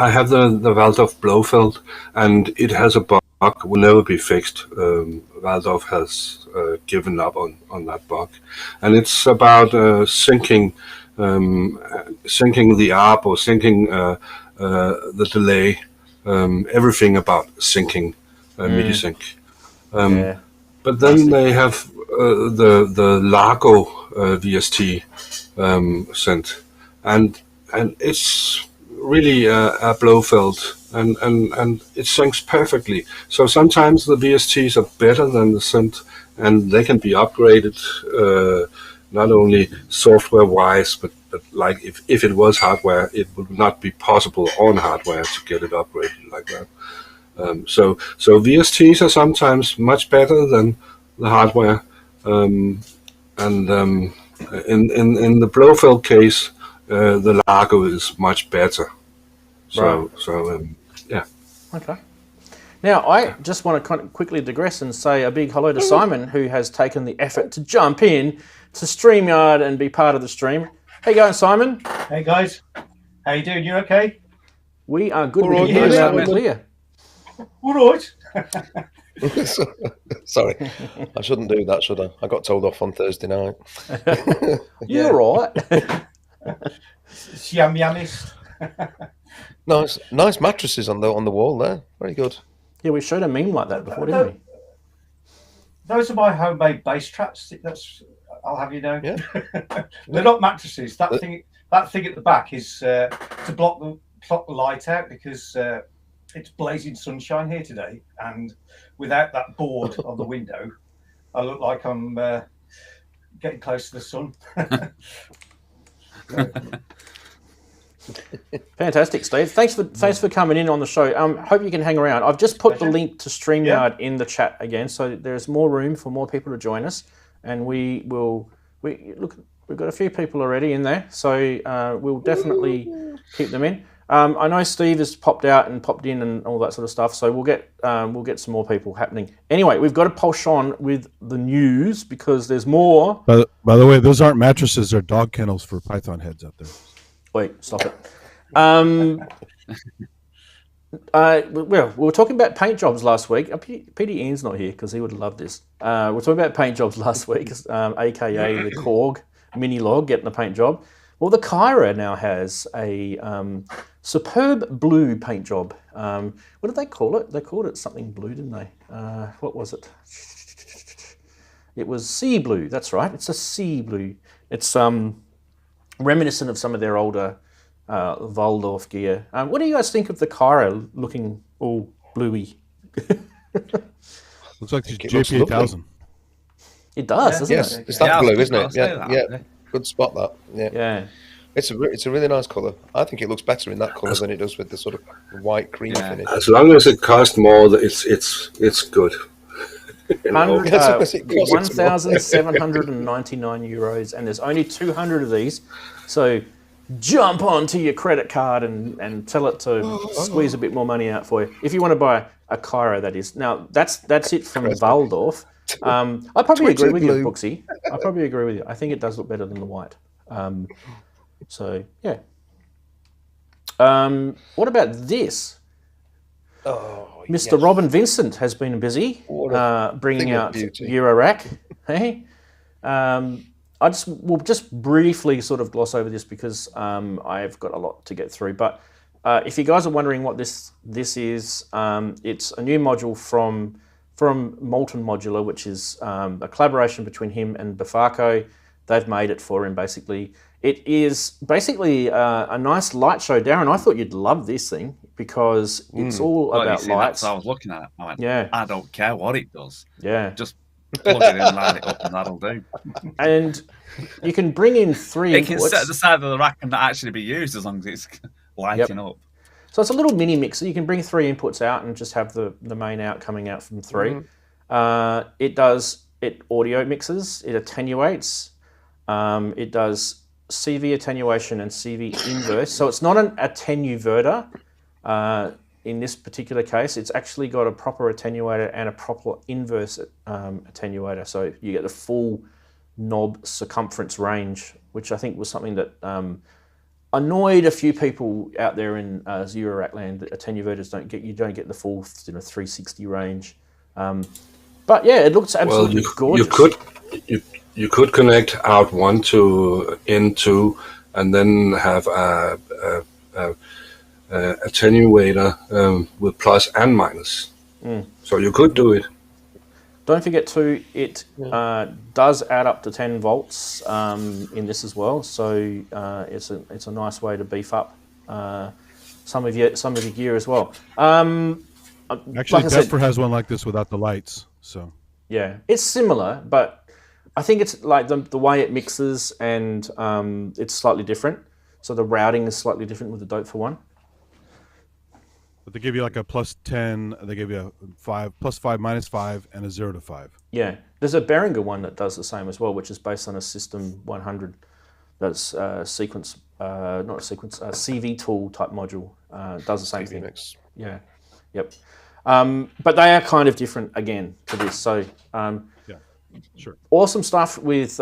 have the Waldorf Blofeld, and it has a bug, will never be fixed. Waldorf has given up on that bug, and it's about syncing the ARP or syncing the delay, everything about syncing MIDI sync. But then they have the Largo VST synth, and it's really a Blofeld, and it syncs perfectly. So sometimes the VSTs are better than the synth, and they can be upgraded not only software-wise, but like if it was hardware, it would not be possible on hardware to get it upgraded like that. So VSTs are sometimes much better than hardware, and in the Blofeld case, the Largo is much better. So yeah. Okay. Now, I just want to kind of quickly digress and say a big hello to Simon, who has taken the effort to jump in to StreamYard and be part of the stream. How you going, Simon? Hey guys, how you doing? You okay? We are good. All We right, can hear you yeah, loud and Simon. clear. All right. Sorry, I shouldn't do that, should I? I got told off on Thursday night. You're right. Yum yummist. Nice mattresses on the wall there. Very good. Yeah, we showed a meme like that before, didn't we? Those are my homemade bass traps. That's, I'll have you know. Yeah. They're not mattresses. That thing at the back is to block the light out because it's blazing sunshine here today, and without that board on the window, I look like I'm getting close to the sun. Fantastic, Steve. Thanks for coming in on the show. Hope you can hang around. I've just put the link to StreamYard in the chat again, so there's more room for more people to join us, and we've got a few people already in there, so we'll definitely keep them in. I know Steve has popped out and popped in and all that sort of stuff, so we'll get some more people happening. Anyway, we've got to push on with the news because there's more. By the way, those aren't mattresses; they're dog kennels for python heads out there. Wait, stop it. Well, we were talking about paint jobs last week. Peter Ian's not here because he would love this. We're talking about paint jobs last week, aka the Korg mini log getting a paint job. Well, the Kyra now has a superb blue paint job. What did they call it? They called it something blue, didn't they? What was it? It was sea blue. That's right. It's a sea blue. It's reminiscent of some of their older Waldorf gear. What do you guys think of the Kyra looking all bluey? Looks like the JP8000. It does, doesn't it? It's that blue, isn't it? Yeah. Good spot that. Yeah. It's a really nice colour. I think it looks better in that colour than it does with the sort of white cream finish. As long as it costs more, it's good. 1,799 euros, and there's only 200 of these. So jump onto your credit card and tell it to squeeze a bit more money out for you. If you want to buy a Kyra, that is. Now, that's it from Waldorf. I probably agree with you, Brooksy. I probably agree with you. I think it does look better than the white. So, yeah. What about this? Mr. Robin Vincent has been busy bringing out eurorack. Hey, we'll just briefly sort of gloss over this because I've got a lot to get through. But if you guys are wondering what this is, it's a new module from Molten Modular, which is a collaboration between him and Befaco. They've made it for him, basically. It is basically a nice light show. Darren, I thought you'd love this thing because it's all about lights. I was looking at it. I went, yeah. I don't care what it does. Yeah. Just plug it in and light it up and that'll do. And you can bring in three It inputs. can sit at the side of the rack and not actually be used as long as it's lighting up. So it's a little mini mixer. You can bring three inputs out and just have the main out coming out from three. It audio mixes, it attenuates, it does CV attenuation and CV inverse. So it's not an attenuverter in this particular case. It's actually got a proper attenuator and a proper inverse attenuator. So you get the full knob circumference range, which I think was something that annoyed a few people out there in eurorack land. That attenuverters don't get the full 360 range. But yeah, it looks absolutely gorgeous. You could connect out 1 to in2 and then have a attenuator with plus and minus. So you could do it. Don't forget too, it does add up to 10 volts in this as well. So it's a nice way to beef up some of your gear as well. Actually, Desper has one like this without the lights. So yeah, it's similar, but I think it's like the way it mixes and it's slightly different. So the routing is slightly different with the Dope for One. But they give you like a +10. They give you a 5, +5, -5, and a 0 to 5. Yeah, there's a Behringer one that does the same as well, which is based on a System 100. That's sequence, not a sequence, CV tool type module. Does the same thing. Mix. Yeah, yep. But they are kind of different again to this. So Yeah, sure. awesome stuff with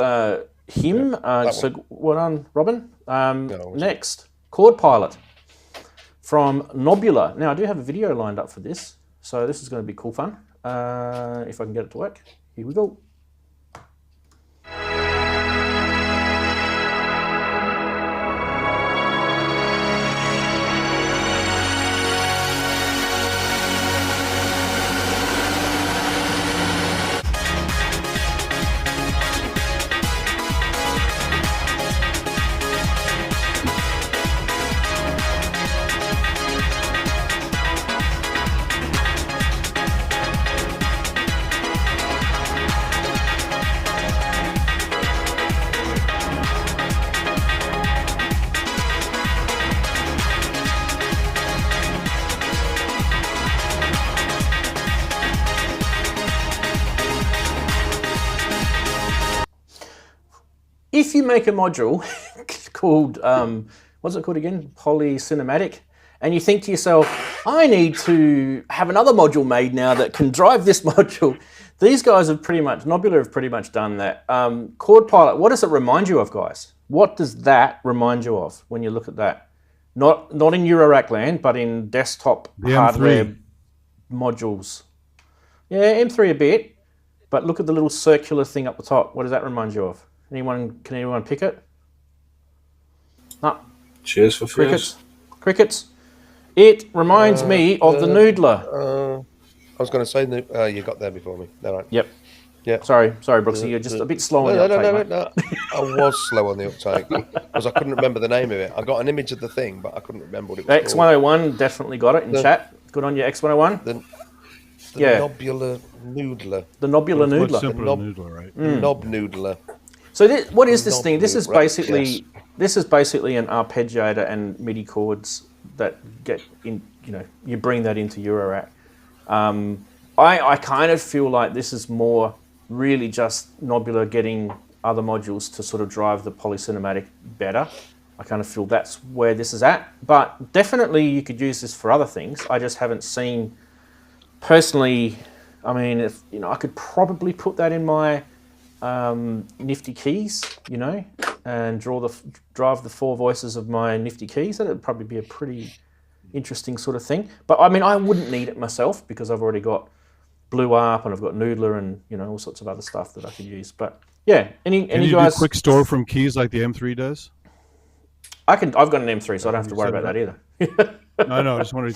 him. So well done, Robin. Next, Chord Pilot from Knobula. Now I do have a video lined up for this, so this is going to be cool fun. If I can get it to work. Here we go. If you make a module called, what's it called again? Polycinematic, and you think to yourself, I need to have another module made now that can drive this module. These guys have pretty much, Knobula have pretty much done that. Chord Pilot, what does it remind you of, guys? What does that remind you of when you look at that? Not in Eurorack land, but in desktop hardware modules. Yeah, M3 a bit, but look at the little circular thing up the top. What does that remind you of? Can anyone pick it? No. Cheers for fears. Crickets. It reminds me of the Noodler. I was going to say, you got there before me. All right. Yep. Yeah. Sorry, Brooksy, you're just a bit slow on the uptake. No. I was slow on the uptake because I couldn't remember the name of it. I got an image of the thing, but I couldn't remember what it was X101 definitely got it in chat. Good on you, X101. The Knobula Noodler. The Knobula Noodler. Noodler, right? Knob Noodler. So what is this thing? This is basically an arpeggiator and MIDI chords that get in. You bring that into Eurorack. I kind of feel like this is more really just Knobula getting other modules to sort of drive the polycinematic better. I kind of feel that's where this is at. But definitely you could use this for other things. I just haven't seen personally. I mean, if I could probably put that in my nifty keys, and drive the 4 voices of my nifty keys. That would probably be a pretty interesting sort of thing. But I mean, I wouldn't need it myself because I've already got Blue Arp and I've got Noodler and all sorts of other stuff that I could use. But yeah, any guys? Do quick store from keys like the M3 does? I've got an M3, so I don't have to worry about that either. No, I just wondering,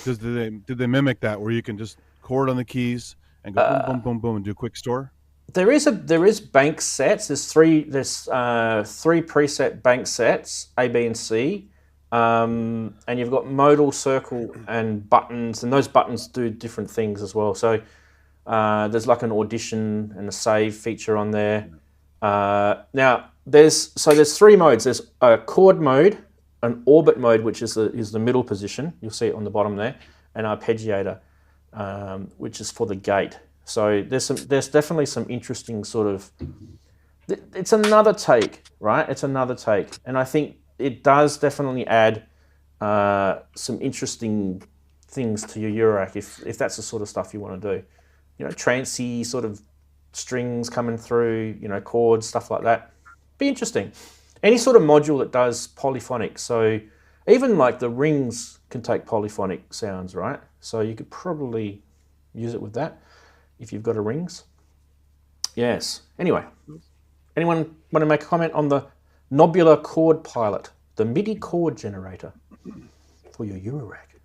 did they mimic that where you can just chord on the keys and go boom, boom, boom, boom, and do quick store? There is bank sets. There's three preset bank sets, A, B, and C, and you've got modal, circle, and buttons, and those buttons do different things as well. So there's like an audition and a save feature on there. Now there's 3 modes. There's a chord mode, an orbit mode, which is the middle position. You'll see it on the bottom there, and arpeggiator, which is for the gate. So there's definitely some interesting sort of. It's another take, right? It's another take, and I think it does definitely add some interesting things to your Eurorack if that's the sort of stuff you want to do. Trancey sort of strings coming through, chords, stuff like that. Be interesting. Any sort of module that does polyphonic. So even like the rings can take polyphonic sounds, right? So you could probably use it with that if you've got a rings. Yes. Anyway, anyone want to make a comment on the Knobula Chord Pilot, the MIDI chord generator for your Eurorack?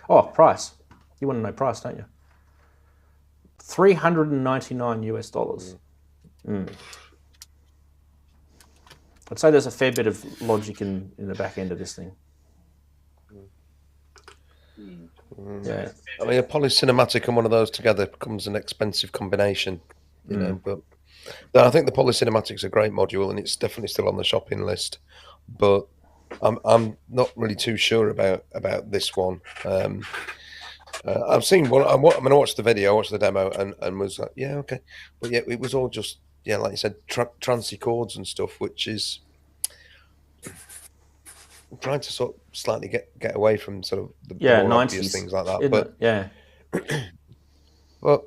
Oh, price. You want to know price, don't you? $399 US. I'd say there's a fair bit of logic in the back end of this thing. Yeah. I mean, a polycinematic and one of those together becomes an expensive combination, but I think the polycinematic's a great module and it's definitely still on the shopping list, but I'm not really too sure about this one. I've seen one. I watched the video, I watched the demo, and was like, yeah, okay. But yeah, it was all just, yeah, like you said, trancey chords and stuff, which is I'm trying to sort of slightly get away from sort of the more 90s, obvious things like that. But yeah. Well,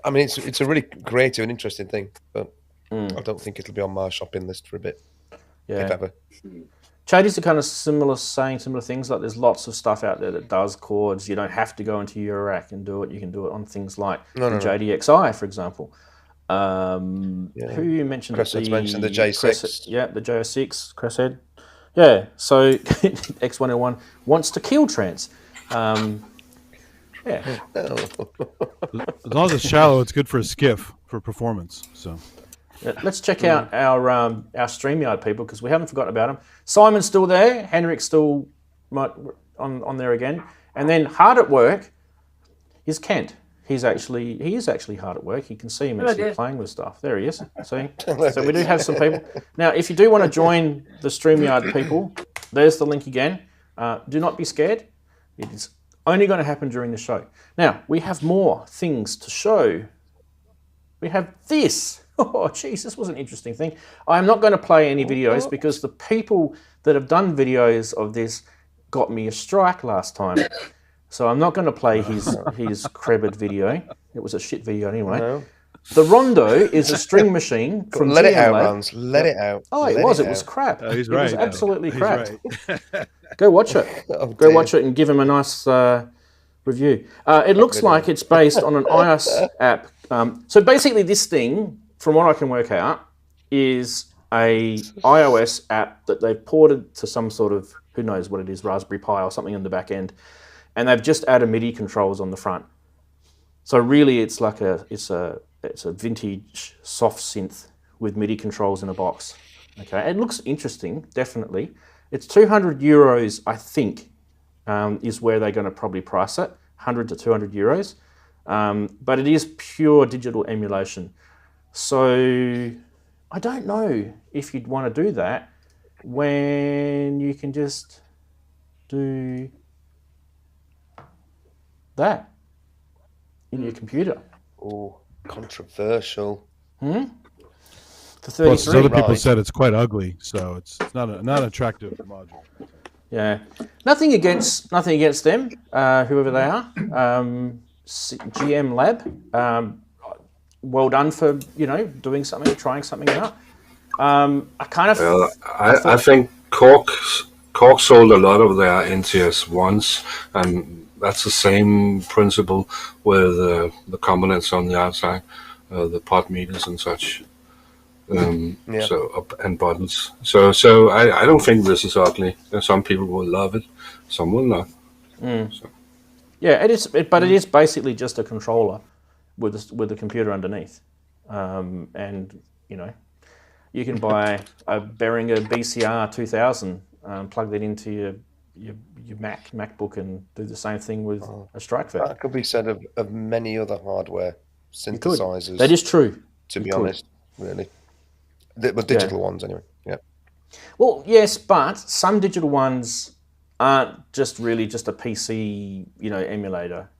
I mean, it's a really creative and interesting thing, but I don't think it'll be on my shopping list for a bit, if ever. Chatties are kind of saying similar things. Like there's lots of stuff out there that does chords. You don't have to go into eurorack and do it. You can do it on things like the JDXi, for example. Who you mentioned? Cresshead's mentioned the J6. The J6, Cresshead. Yeah, so X1L1 wants to kill trance. Yeah. As long as it's shallow, it's good for a skiff for performance. So let's check out our StreamYard people, because we haven't forgotten about them. Simon's still there. Henrik's still on there again. And then hard at work is Kent. He is actually hard at work. You can see him actually playing with stuff. There he is. See? So we do have some people. Now, if you do want to join the StreamYard people, there's the link again. Do not be scared. It is only going to happen during the show. Now, we have more things to show. We have this. Oh, geez, this was an interesting thing. I'm not going to play any videos because the people that have done videos of this got me a strike last time. So I'm not going to play his Krebid video. It was a shit video anyway. No. The Rondo is a string machine from Let it out, Rans. Let it out. Oh, it was crap. Oh, he's it right. was absolutely crap. Right. Go watch it. Go watch it and give him a nice review. It looks like it's based on an iOS app. So basically this thing, from what I can work out, is a iOS app that they've ported to some sort of, who knows what it is, Raspberry Pi or something in the back end. And they've just added MIDI controls on the front. So really it's like it's a vintage soft synth with MIDI controls in a box. Okay, it looks interesting, definitely. It's 200 euros, I think, is where they're going to probably price it, 100 to 200 euros. But it is pure digital emulation. So I don't know if you'd want to do that when you can just do that in your computer. Oh, controversial. For 33. Well, other people said it's quite ugly, so it's not an attractive module. Yeah, nothing against them, whoever they are. GM Lab, well done for doing something, trying something out. I think Cork sold a lot of their NTS once, and that's the same principle with the components on the outside, the pot meters and such. So and buttons. So I don't think this is ugly. Some people will love it, some will not. So. Yeah, it is. But it is basically just a controller with a computer underneath, and you can buy a Behringer BCR 2000, plug that into your MacBook and do the same thing with a Streichfett. That could be said of many other hardware synthesizers. That is true. To be honest, really. But digital ones anyway. Yeah. Well, yes, but some digital ones aren't just really just a PC, emulator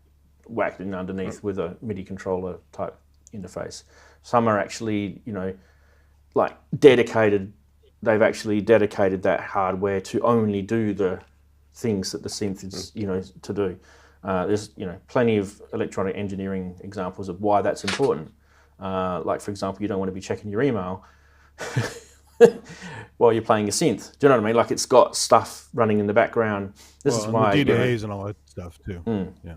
whacked in underneath with a MIDI controller type interface. Some are actually, like dedicated. They've actually dedicated that hardware to only do the things that the synth is, to do. There's, plenty of electronic engineering examples of why that's important. Like, for example, you don't want to be checking your email while you're playing a synth. Do you know what I mean? Like, it's got stuff running in the background. This is why DDAs and all that stuff too. Yeah.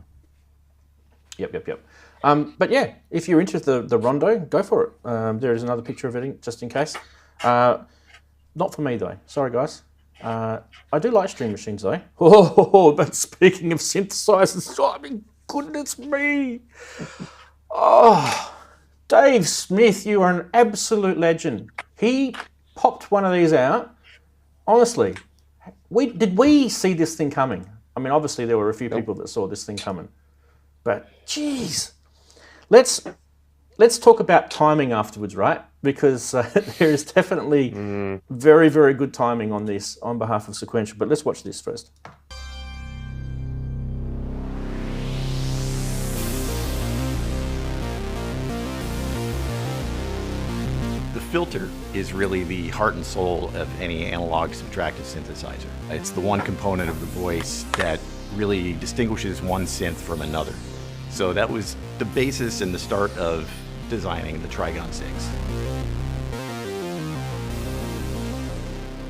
Yep. But yeah, if you're into the Rondo, go for it. There is another picture of it just in case. Not for me though. Sorry guys. I do like string machines though. Oh, but speaking of synthesizers, I mean, goodness me. Oh, Dave Smith, you are an absolute legend. He popped one of these out. Honestly, did we see this thing coming? I mean, obviously there were a few people that saw this thing coming, but geez, let's talk about timing afterwards, right? Because there is definitely very, very good timing on this on behalf of Sequential. But let's watch this first. filter is really the heart and soul of any analog subtractive synthesizer. It's the one component of the voice that really distinguishes one synth from another. So that was the basis and the start of designing the Trigon 6.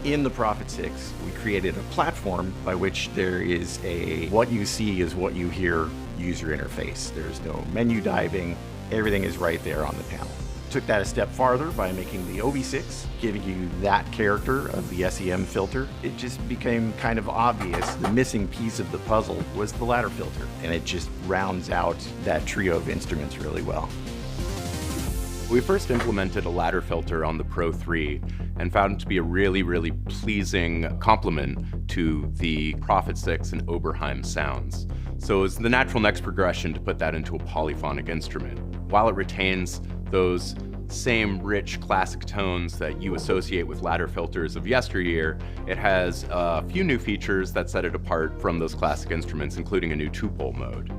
In the Prophet 6, we created a platform by which there is a what you see is what you hear user interface. There's no menu diving, everything is right there on the panel. Took that a step farther by making the OB6, giving you that character of the SEM filter. It just became kind of obvious the missing piece of the puzzle was the ladder filter, and it just rounds out that trio of instruments really well. We first implemented a ladder filter on the Pro 3 and found it to be a really, really pleasing complement to the Prophet 6 and Oberheim sounds. So it was the natural next progression to put that into a polyphonic instrument. While it retains those same rich classic tones that you associate with ladder filters of yesteryear, it has a few new features that set it apart from those classic instruments, including a new two-pole mode.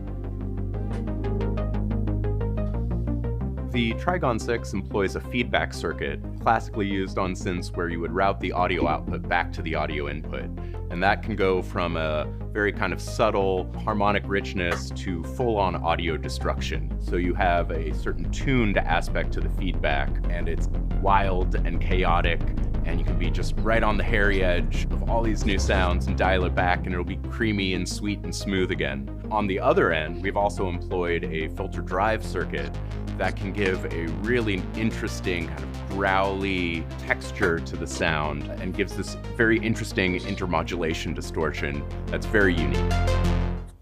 The Trigon 6 employs a feedback circuit, classically used on synths where you would route the audio output back to the audio input. And that can go from a very kind of subtle harmonic richness to full-on audio destruction. So you have a certain tuned aspect to the feedback, and it's wild and chaotic, and you can be just right on the hairy edge of all these new sounds and dial it back, and it'll be creamy and sweet and smooth again. On the other end, we've also employed a filter drive circuit that can give a really interesting kind of growly texture to the sound and gives this very interesting intermodulation distortion that's very unique.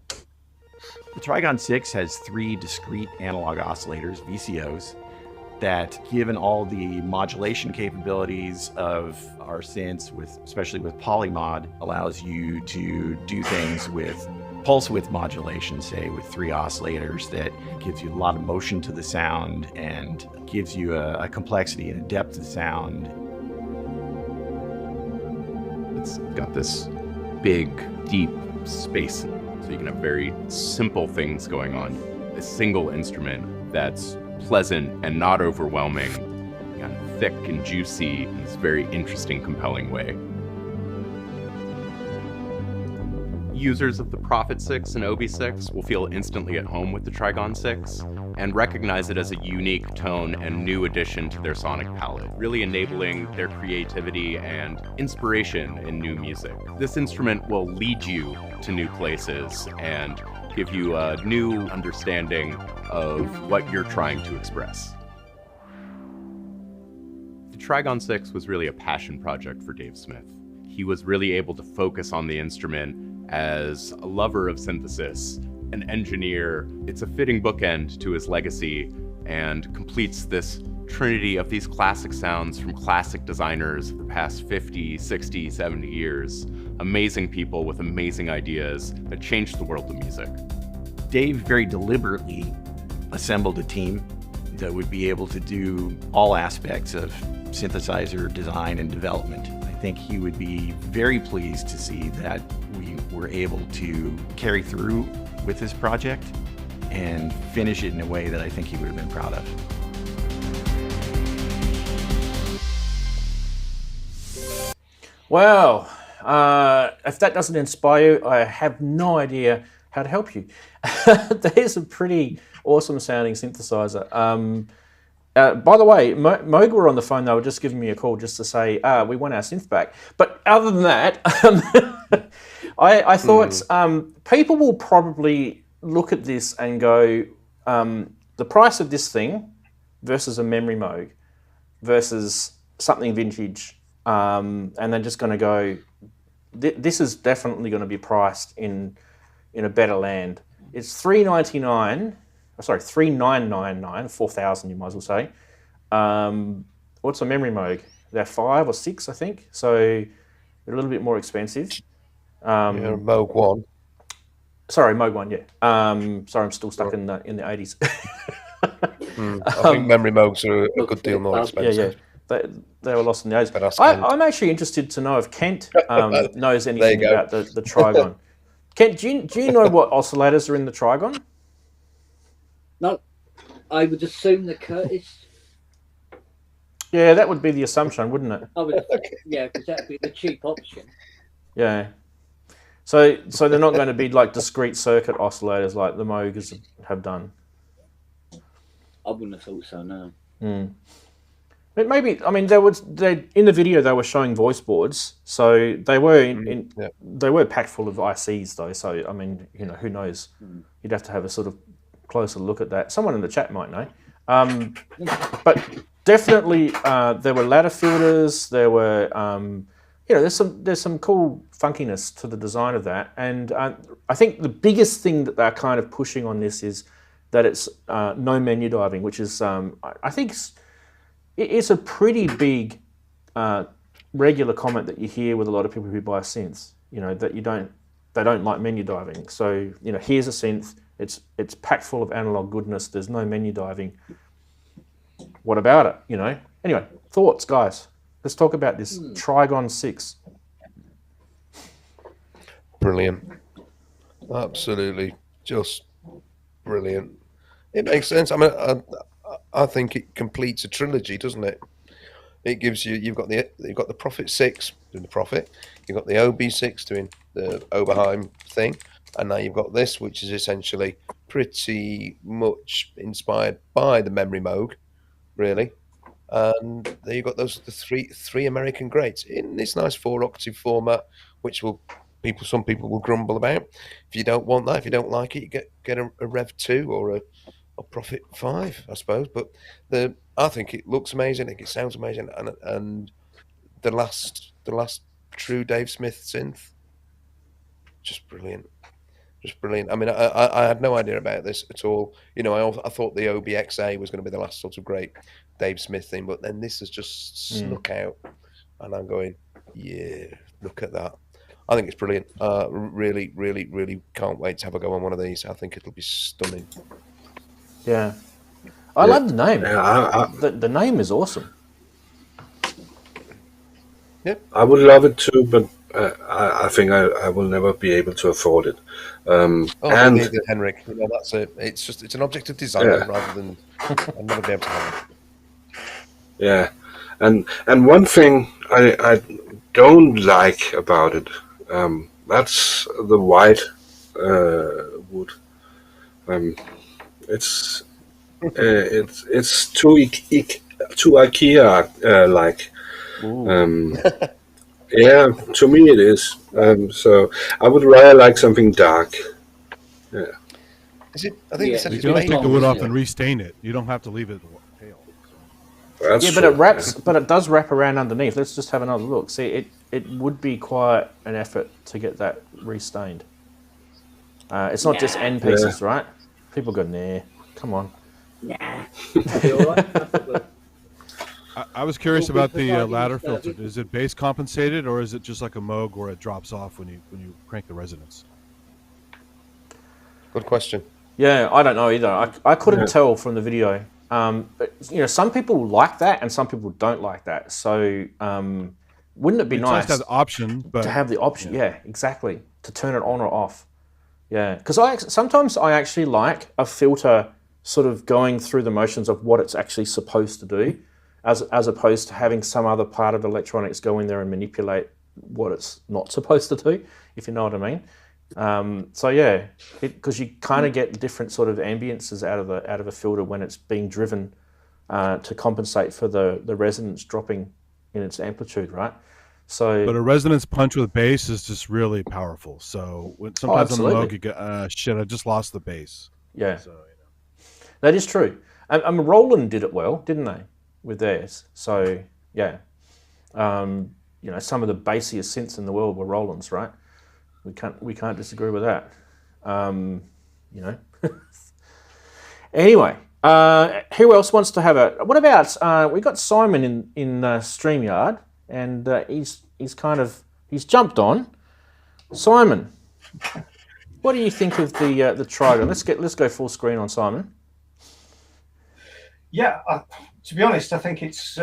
The Trigon 6 has 3 discrete analog oscillators, VCOs, that, given all the modulation capabilities of our synths, especially with polymod, allows you to do things with pulse width modulation, say with 3 oscillators, that gives you a lot of motion to the sound and gives you a complexity and a depth of sound. It's got this big, deep space, so you can have very simple things going on. A single instrument that's pleasant and not overwhelming, kind of thick and juicy in this very interesting, compelling way. Users of the Prophet 6 and OB6 will feel instantly at home with the Trigon 6 and recognize it as a unique tone and new addition to their sonic palette, really enabling their creativity and inspiration in new music. This instrument will lead you to new places and give you a new understanding of what you're trying to express. The Trigon 6 was really a passion project for Dave Smith. He was really able to focus on the instrument as a lover of synthesis, an engineer. It's a fitting bookend to his legacy and completes this trinity of these classic sounds from classic designers of the past 50, 60, 70 years. Amazing people with amazing ideas that changed the world of music. Dave very deliberately assembled a team that would be able to do all aspects of synthesizer design and development. I think he would be very pleased to see that we were able to carry through with this project and finish it in a way that I think he would have been proud of. Wow. If that doesn't inspire you, I have no idea how to help you. That is a pretty awesome sounding synthesizer. By the way, Moog were on the phone. They were just giving me a call just to say, we want our synth back. But other than that, I thought people will probably look at this and go, the price of this thing versus a memory Moog versus something vintage, and they're just going to go, this is definitely going to be priced in a better land. It's $399. Sorry, $3,999, 4,000 you might as well say. What's a memory Moog? They're 5 or 6, I think. So they're a little bit more expensive. Moog 1. Sorry, Moog 1, yeah. Sorry, I'm still stuck in the 80s. I think memory Moogs are a good deal more expensive. Yeah. They were lost in the 80s. I'm actually interested to know if Kent knows anything about the Trigon. Kent, do you know what oscillators are in the Trigon? No, I would assume the Curtis. Yeah, that would be the assumption, wouldn't it? Yeah, because that'd be the cheap option. Yeah. So they're not going to be like discrete circuit oscillators like the Moogers have done. I wouldn't have thought so, no. But maybe, I mean, in the video they were showing voice boards, so they were they were packed full of ICs though. So I mean, you know, who knows? You'd have to have a sort of closer look at that. Someone in the chat might know. But definitely, there were ladder filters. There were, you know, there's some cool funkiness to the design of that. And I think the biggest thing that they're kind of pushing on this is that it's no menu diving, which is I think it's a pretty big regular comment that you hear with a lot of people who buy synths. You know, that they don't like menu diving. So you know, here's a synth. It's packed full of analog goodness. There's no menu diving. What about it? You know. Anyway, thoughts, guys. Let's talk about this Trigon 6. Brilliant. Absolutely, just brilliant. It makes sense. I mean, I think it completes a trilogy, doesn't it? It gives you've got the Prophet 6 doing the Prophet, you've got the OB6 doing the Oberheim thing, and now you've got this, which is essentially pretty much inspired by the Memory Moog, really. And there you've got the three American greats in this nice 4-octave format, which some people will grumble about. If you don't want that, if you don't like it, you get a Rev 2 or a Prophet 5, I suppose. But I think it looks amazing. I think it sounds amazing, and the last true Dave Smith synth, just brilliant. Just brilliant. I mean, I had no idea about this at all. You know, I thought the OBXA was going to be the last sort of great Dave Smith thing, but then this has just snuck out, and I'm going, yeah, look at that. I think it's brilliant. Really, really, really can't wait to have a go on one of these. I think it'll be stunning. Yeah. I love the name. Yeah, the name is awesome. Yeah. I would love it too, but I think I will never be able to afford it. And neither, Henrik, you know, that's it. It's an object of desire rather than I'll never be able to have it. Yeah, and one thing I don't like about it, that's the white wood. It's too IKEA like. Yeah, to me it is. So I would rather like something dark. Yeah. Is it? I think you can always take the wood off and restain it. You don't have to leave it pale. That's but it wraps. But it does wrap around underneath. Let's just have another look. See, it would be quite an effort to get that restained. It's not just end pieces, right? People go, nah, come on. Nah. I was curious about the ladder filter. Is it bass compensated, or is it just like a Moog where it drops off when you crank the resonance? Good question. Yeah, I don't know either. I couldn't tell from the video. But, you know, some people like that and some people don't like that. So wouldn't it be nice to have the option, to have the option? Yeah, exactly. To turn it on or off. Yeah, because sometimes I actually like a filter sort of going through the motions of what it's actually supposed to do, as opposed to having some other part of electronics go in there and manipulate what it's not supposed to do, if you know what I mean. So yeah, because you kind of get different sort of ambiences out of a filter when it's being driven to compensate for the resonance dropping in its amplitude, right? So, but a resonance punch with bass is just really powerful. So sometimes on the Moog you get, shit, I just lost the bass. Yeah, so, you know. That is true. And Roland did it well, didn't they, with theirs? So yeah, you know, some of the bassiest synths in the world were Rolands, right? We can't disagree with that. You know. Anyway, who else wants to have a? What about we got Simon in StreamYard, and he's jumped on. Simon, what do you think of the Trigon? Let's go full screen on Simon. Yeah, to be honest, I think it's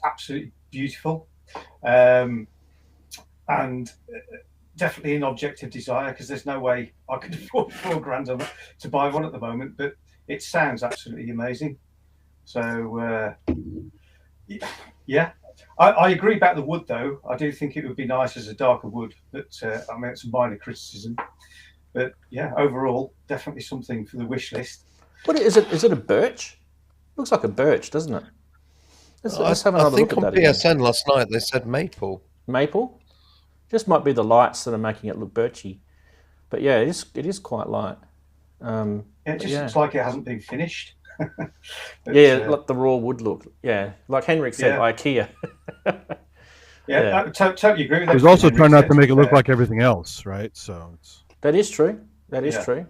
absolutely beautiful, and definitely an object of desire, because there's no way I could afford $4,000 to buy one at the moment, but it sounds absolutely amazing. So Yeah. I agree about the wood, though. I do think it would be nice as a darker wood, but I mean, it's a minor criticism. But yeah, overall, definitely something for the wish list. What is it? Is it a birch? Looks like a birch, doesn't it? Let's have another look at that again. I think on PSN last night they said maple. Maple? Just might be the lights that are making it look birchy. But yeah, it is quite light. It just looks like it hasn't been finished. Like the raw wood look. Yeah, like Henrik said, IKEA. I totally agree with that. He's also trying not to make it look like everything else, right? So that is true. That is true.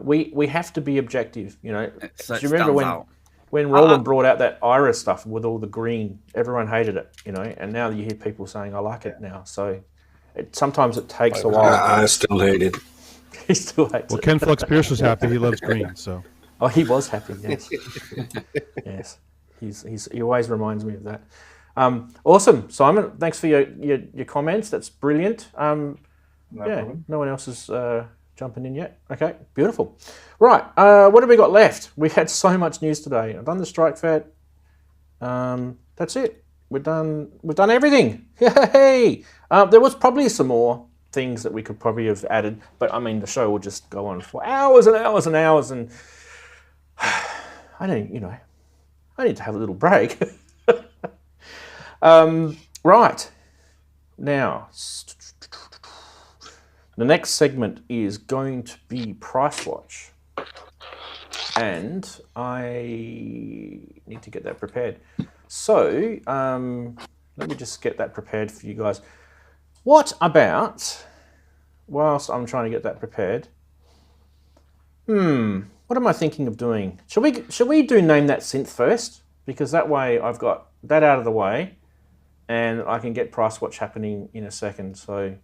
We have to be objective, you know. So do you remember when Roland brought out that Iris stuff with all the green? Everyone hated it, you know, and now you hear people saying, "I like it now." So sometimes it takes a while. I still hate it. He still hates it. Well, Ken Flux Pierce was happy. He loves green, so. Oh, he was happy. Yes, yes. He always reminds me of that. Awesome, Simon. Thanks for your comments. That's brilliant. No problem. No one else is jumping in yet. Okay, beautiful. Right, what have we got left? We had so much news today. I've done the Streichfett. That's it. We've done everything. Yay! There was probably some more things that we could probably have added, but I mean the show will just go on for hours and hours and hours, and I need to have a little break. Right now, the next segment is going to be Price Watch, and I need to get that prepared. So let me just get that prepared for you guys. What about, whilst I'm trying to get that prepared, what am I thinking of doing? Shall we do Name That Synth first? Because that way I've got that out of the way and I can get Price Watch happening in a second. So,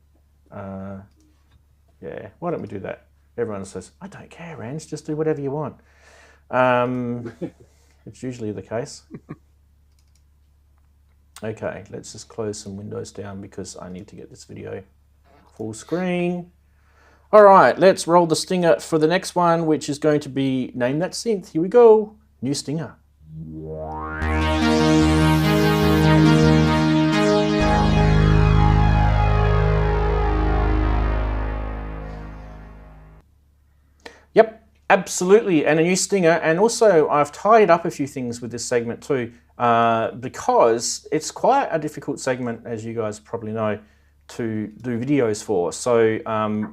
yeah, why don't we do that? Everyone says, I don't care, Rance, just do whatever you want. It's usually the case. Okay, let's just close some windows down because I need to get this video full screen. All right, let's roll the stinger for the next one, which is going to be Name That Synth. Here we go. New stinger. Yep, absolutely, and a new stinger. And also, I've tied up a few things with this segment too, because it's quite a difficult segment, as you guys probably know, to do videos for. So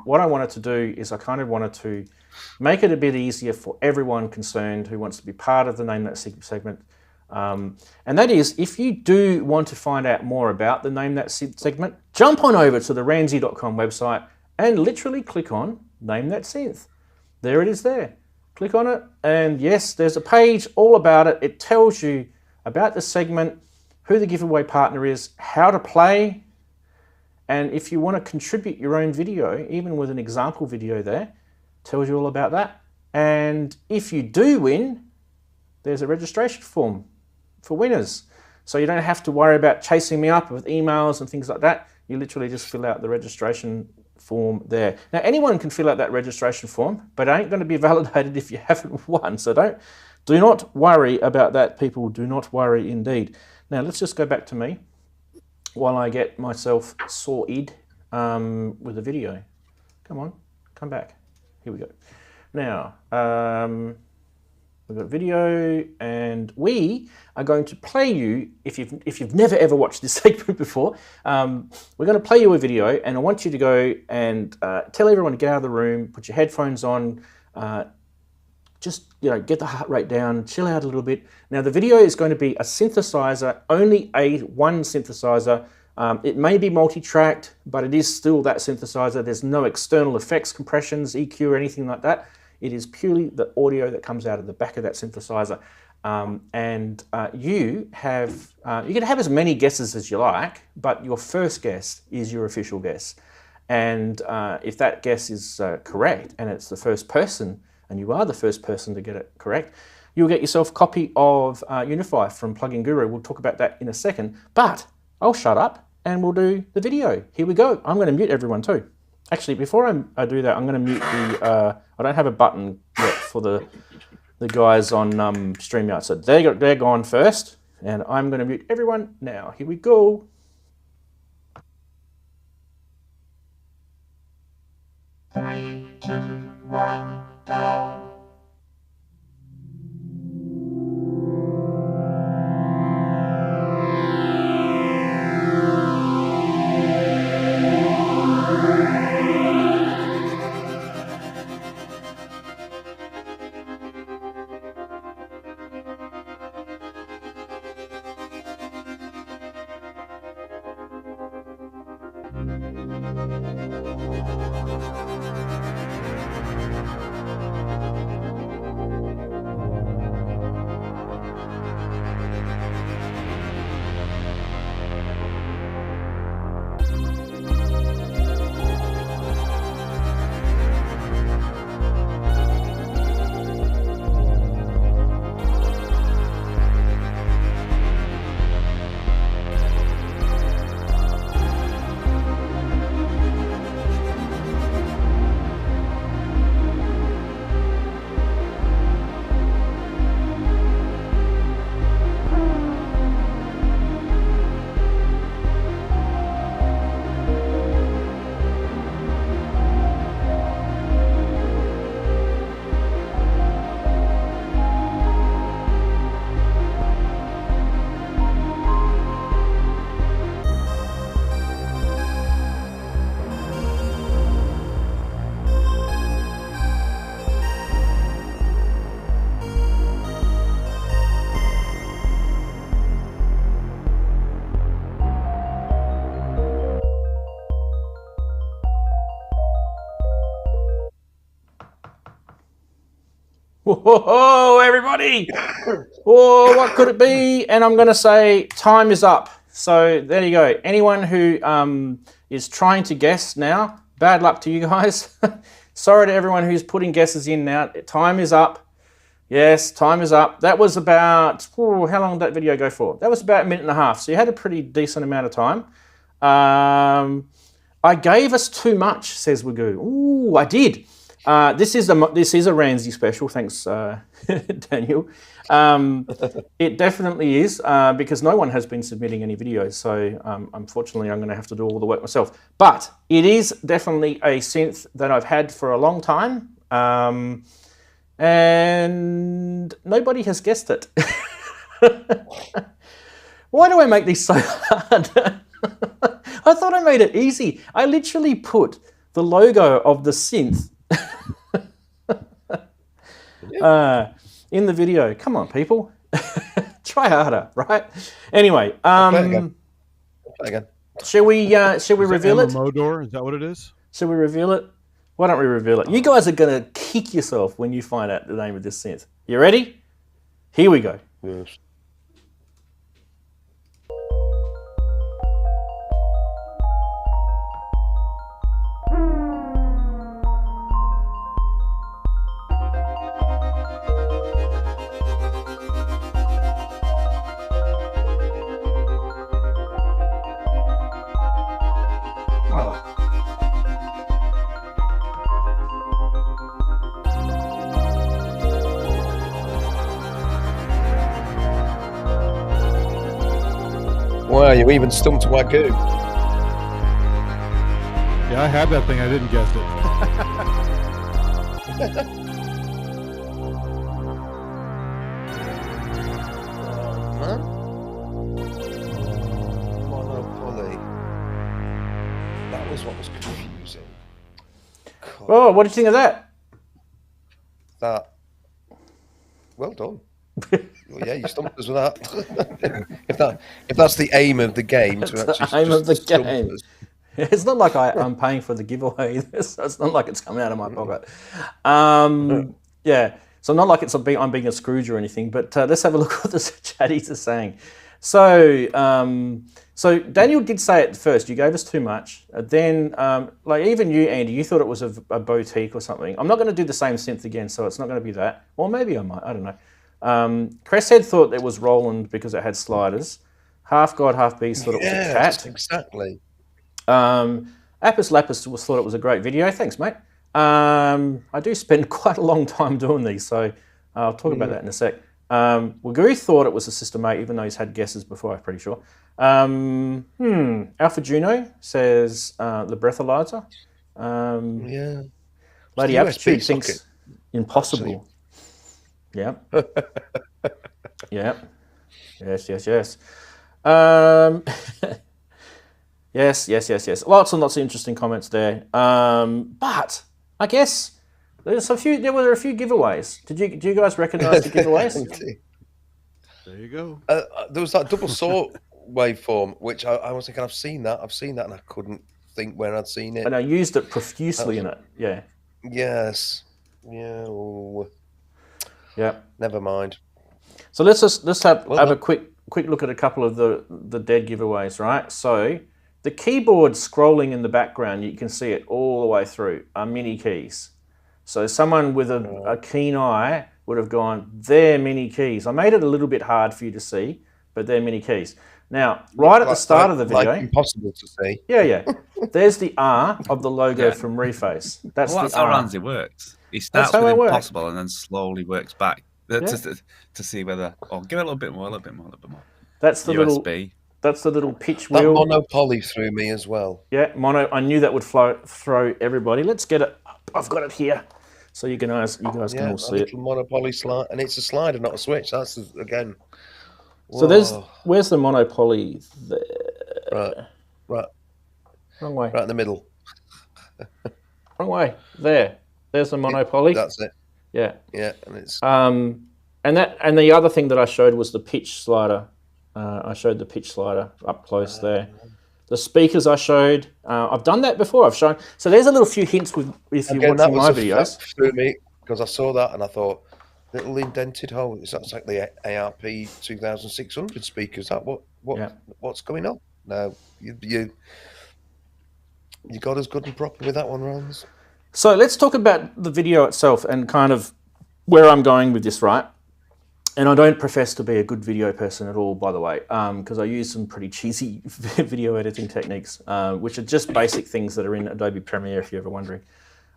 what I wanted to do is I kind of wanted to make it a bit easier for everyone concerned who wants to be part of the Name That segment. And that is, if you do want to find out more about the Name That segment, jump on over to the Ranzee.com website and literally click on Name That Synth. There it is there. Click on it, and yes, there's a page all about it. It tells you about the segment, who the giveaway partner is, how to play, and if you want to contribute your own video, even with an example video there, tells you all about that. And if you do win, there's a registration form for winners. So you don't have to worry about chasing me up with emails and things like that. You literally just fill out the registration form there. Now, anyone can fill out that registration form, but it ain't going to be validated if you haven't won. So do not worry about that, people. Do not worry indeed. Now, let's just go back to me while I get myself sorted with the video. Come on, come back. Here we go. Now, we've got video, and we are going to play you, if you've never ever watched this segment before, we're going to play you a video, and I want you to go and tell everyone to get out of the room, put your headphones on, just get the heart rate down, chill out a little bit. Now the video is going to be a synthesizer, only one synthesizer. It may be multi-tracked, but it is still that synthesizer. There's no external effects, compressions, EQ, or anything like that. It is purely the audio that comes out of the back of that synthesizer. You can have as many guesses as you like, but your first guess is your official guess. And if that guess is correct, and it's the first person, and you are the first person to get it correct, you'll get yourself a copy of Unify from Plugin Guru. We'll talk about that in a second, but I'll shut up and we'll do the video. Here we go. I'm going to mute everyone too. Actually, before I do that, I'm going to mute the, I don't have a button yet for the guys on StreamYard. So they're gone first, And I'm going to mute everyone now. Here we go. Three, two, one, go. Whoa, everybody! Oh, what could it be? And I'm going to say time is up. So there you go. Anyone who is trying to guess now, bad luck to you guys. Sorry to everyone who's putting guesses in now. Time is up. Yes, time is up. That was about, how long did that video go for? That was about 1.5 minutes. So you had a pretty decent amount of time. I gave us too much, says Wagoo. Ooh, I did. This is a Ranzee special, thanks, Daniel. It definitely is, because no one has been submitting any videos, so unfortunately I'm going to have to do all the work myself. But it is definitely a synth that I've had for a long time, and nobody has guessed it. Why do I make these so hard? I thought I made it easy. I literally put the logo of the synth in the video. Come on, people. Try harder, right? Anyway, again. Shall we reveal it? Modular, is that what it is? Shall we reveal it? Why don't we reveal it? You guys are going to kick yourself when you find out the name of this synth. You ready? Here we go. Yes. Wow, you even stumped Wagoo. Yeah, I had that thing. I didn't guess it. Monopoly. That was what was confusing. God. Oh, what did you think of that? That. Well done. Well, yeah, you stumped us with that. if that's the aim of the game, to That's actually the aim of the stump game. us. It's not like I'm paying for the giveaway. So it's not like it's coming out of my pocket. Yeah, so not like I'm being a Scrooge or anything. But let's have a look at what the chatties are saying. So, so Daniel did say it first. You gave us too much. Then, like even you, Andy, you thought it was a boutique or something. I'm not going to do the same synth again, so it's not going to be that. Or maybe I might. I don't know. Cresshead thought it was Roland because it had sliders. Half God, Half Beast thought it was a cat. Exactly. Apis Lapis thought it was a great video. Thanks, mate. I do spend quite a long time doing these, so I'll talk about that in a sec. Waguri thought it was a System 8, even though he's had guesses before, I'm pretty sure. Alpha Juno says the breathalyzer. Yeah. Lady USB Aptitude socket. thinks impossible. Yeah. Yeah. Yes. Yes. Lots and lots of interesting comments there. But I guess there were a few giveaways. Do you guys recognise the giveaways? There you go. There was that double saw waveform, which I was thinking I've seen that, and I couldn't think where I'd seen it. And I used it profusely in it. Yeah. Yes. Yeah. Oh. Yeah. Never mind. So let's have a quick look at a couple of the dead giveaways, right? So the keyboard scrolling in the background, you can see it all the way through, are mini keys. So someone with a keen eye would have gone, they're mini keys. I made it a little bit hard for you to see, but they're mini keys. Now, right at the start of the video... impossible to see. Yeah. There's the R of the logo from Reface. That's how Ranzee works. He starts with impossible and then slowly works back to see whether... Oh, give it a little bit more. That's the USB. That's the little pitch wheel. That mono poly threw me as well. Yeah, mono. I knew that would throw everybody. Let's get it. I've got it here, so you guys can all see it. Mono poly slide, and it's a slider, not a switch. That's again. So where's the mono poly? There. Right. Wrong way. Right in the middle. Wrong way. There's the mono poly. That's it. Yeah. Yeah, and it's. And the other thing that I showed was the pitch slider. I showed the pitch slider up close there. The speakers I showed, I've done that before. I've shown. So there's a little few hints if you're watching my videos. Through me because I saw that and I thought, little indented hole. That's like the ARP 2600 speakers. That what's going on? No, you got us good and proper with that one, Ranz. So let's talk about the video itself and kind of where I'm going with this, right? And I don't profess to be a good video person at all, by the way, because I use some pretty cheesy video editing techniques, which are just basic things that are in Adobe Premiere, if you're ever wondering.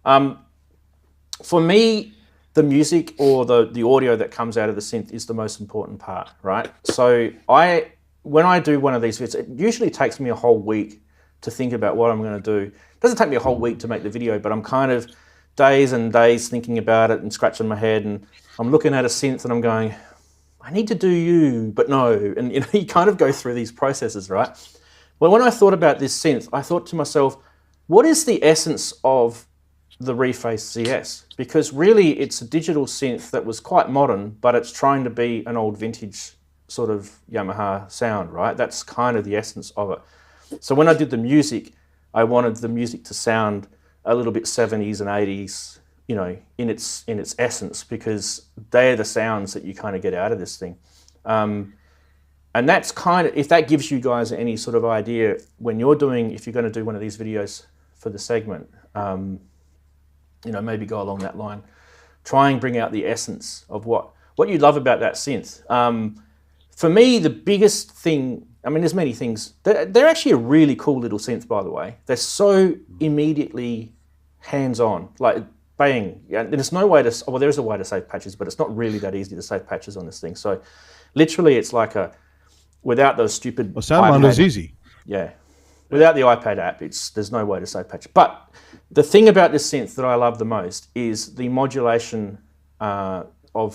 For me, the music or the audio that comes out of the synth is the most important part, right? So when I do one of these videos, it usually takes me a whole week to think about what I'm going to do. It doesn't take me a whole week to make the video, but I'm kind of days and days thinking about it and scratching my head, and I'm looking at a synth and I'm going, I need to do you, but no. And you kind of go through these processes, right? Well, when I thought about this synth, I thought to myself, what is the essence of the Reface CS? Because really it's a digital synth that was quite modern, but it's trying to be an old vintage sort of Yamaha sound, right? That's kind of the essence of it. So when I did the music, I wanted the music to sound a little bit 70s and 80s, in its essence, because they're the sounds that you kind of get out of this thing. And that's kind of, if that gives you guys any sort of idea when you're doing, if you're going to do one of these videos for the segment, maybe go along that line. Try and bring out the essence of what you love about that synth. For me, the biggest thing, there's many things. They're actually a really cool little synth, by the way. They're so immediately hands-on, like bang. And there's no way to, well, there is a way to save patches, but it's not really that easy to save patches on this thing. So literally it's like without those stupid SoundMondo's easy. Yeah. Without the iPad app, there's no way to save patches. But the thing about this synth that I love the most is the modulation of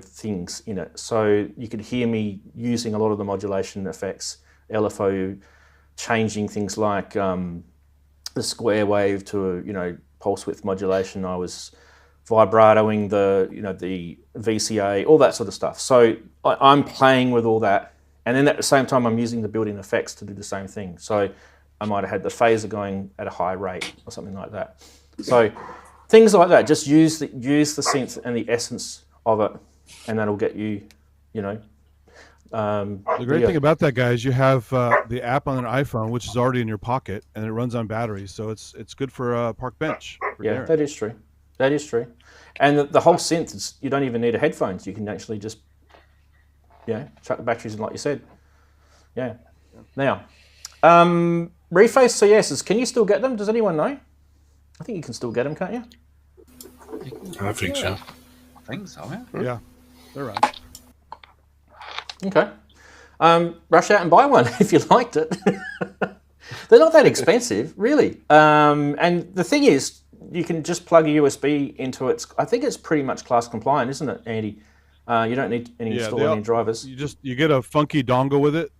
things in it. So you could hear me using a lot of the modulation effects, LFO, changing things like the square wave to pulse width modulation. I was vibratoing the VCA, all that sort of stuff. So I'm playing with all that, and then at the same time I'm using the built-in effects to do the same thing. So I might have had the phaser going at a high rate or something like that. So things like that. Just use the synth and the essence of it, and that'll get you, the great thing about that, guy, is you have the app on an iPhone, which is already in your pocket, and it runs on batteries, so it's good for park bench. Yeah, that is true. That is true. And the whole synth, you don't even need headphones. You can actually just, chuck the batteries in, like you said. Yeah. Now, Reface CSs, can you still get them? Does anyone know? I think you can still get them, can't you? I think so. I think so, yeah. Yeah, they're right. Okay. Rush out and buy one if you liked it. They're not that expensive, really. And the thing is, you can just plug a USB into it. I think it's pretty much class compliant, isn't it, Andy? You don't need install any drivers. You get a funky dongle with it.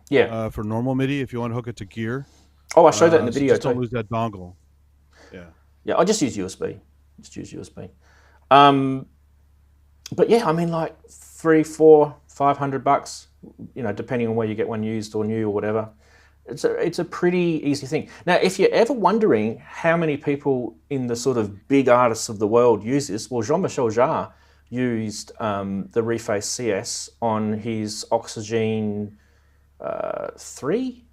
Yeah. For normal MIDI, if you want to hook it to gear. Oh, I showed that in the video just don't lose that dongle. Yeah. Yeah, I just use USB. But yeah, I mean, like $300, $400, $500, you know, depending on where you get one used or new or whatever. It's a pretty easy thing. Now, if you're ever wondering how many people in the sort of big artists of the world use this, well, Jean-Michel Jarre used the Reface CS on his Oxygen 3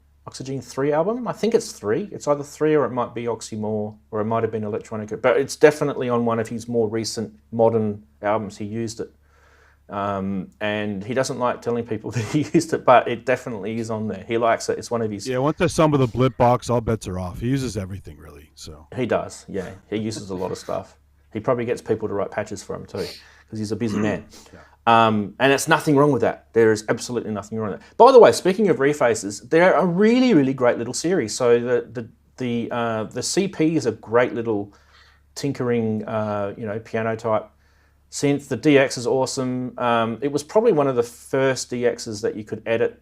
album. I think it's 3. It's either 3 or it might be Oxymore, or it might have been Electronica. But it's definitely on one of his more recent modern albums. He used it. And he doesn't like telling people that he used it, but it definitely is on there. He likes it. It's one of his... Yeah, once I stumble the blip box, all bets are off. He uses everything, really. So He does, yeah. He uses a lot of stuff. He probably gets people to write patches for him too, because he's a busy man. And it's nothing wrong with that. There is absolutely nothing wrong with that. By the way, speaking of refaces, they're a really, really great little series. So the CP is a great little tinkering, piano type synth. The DX is awesome. It was probably one of the first DXs that you could edit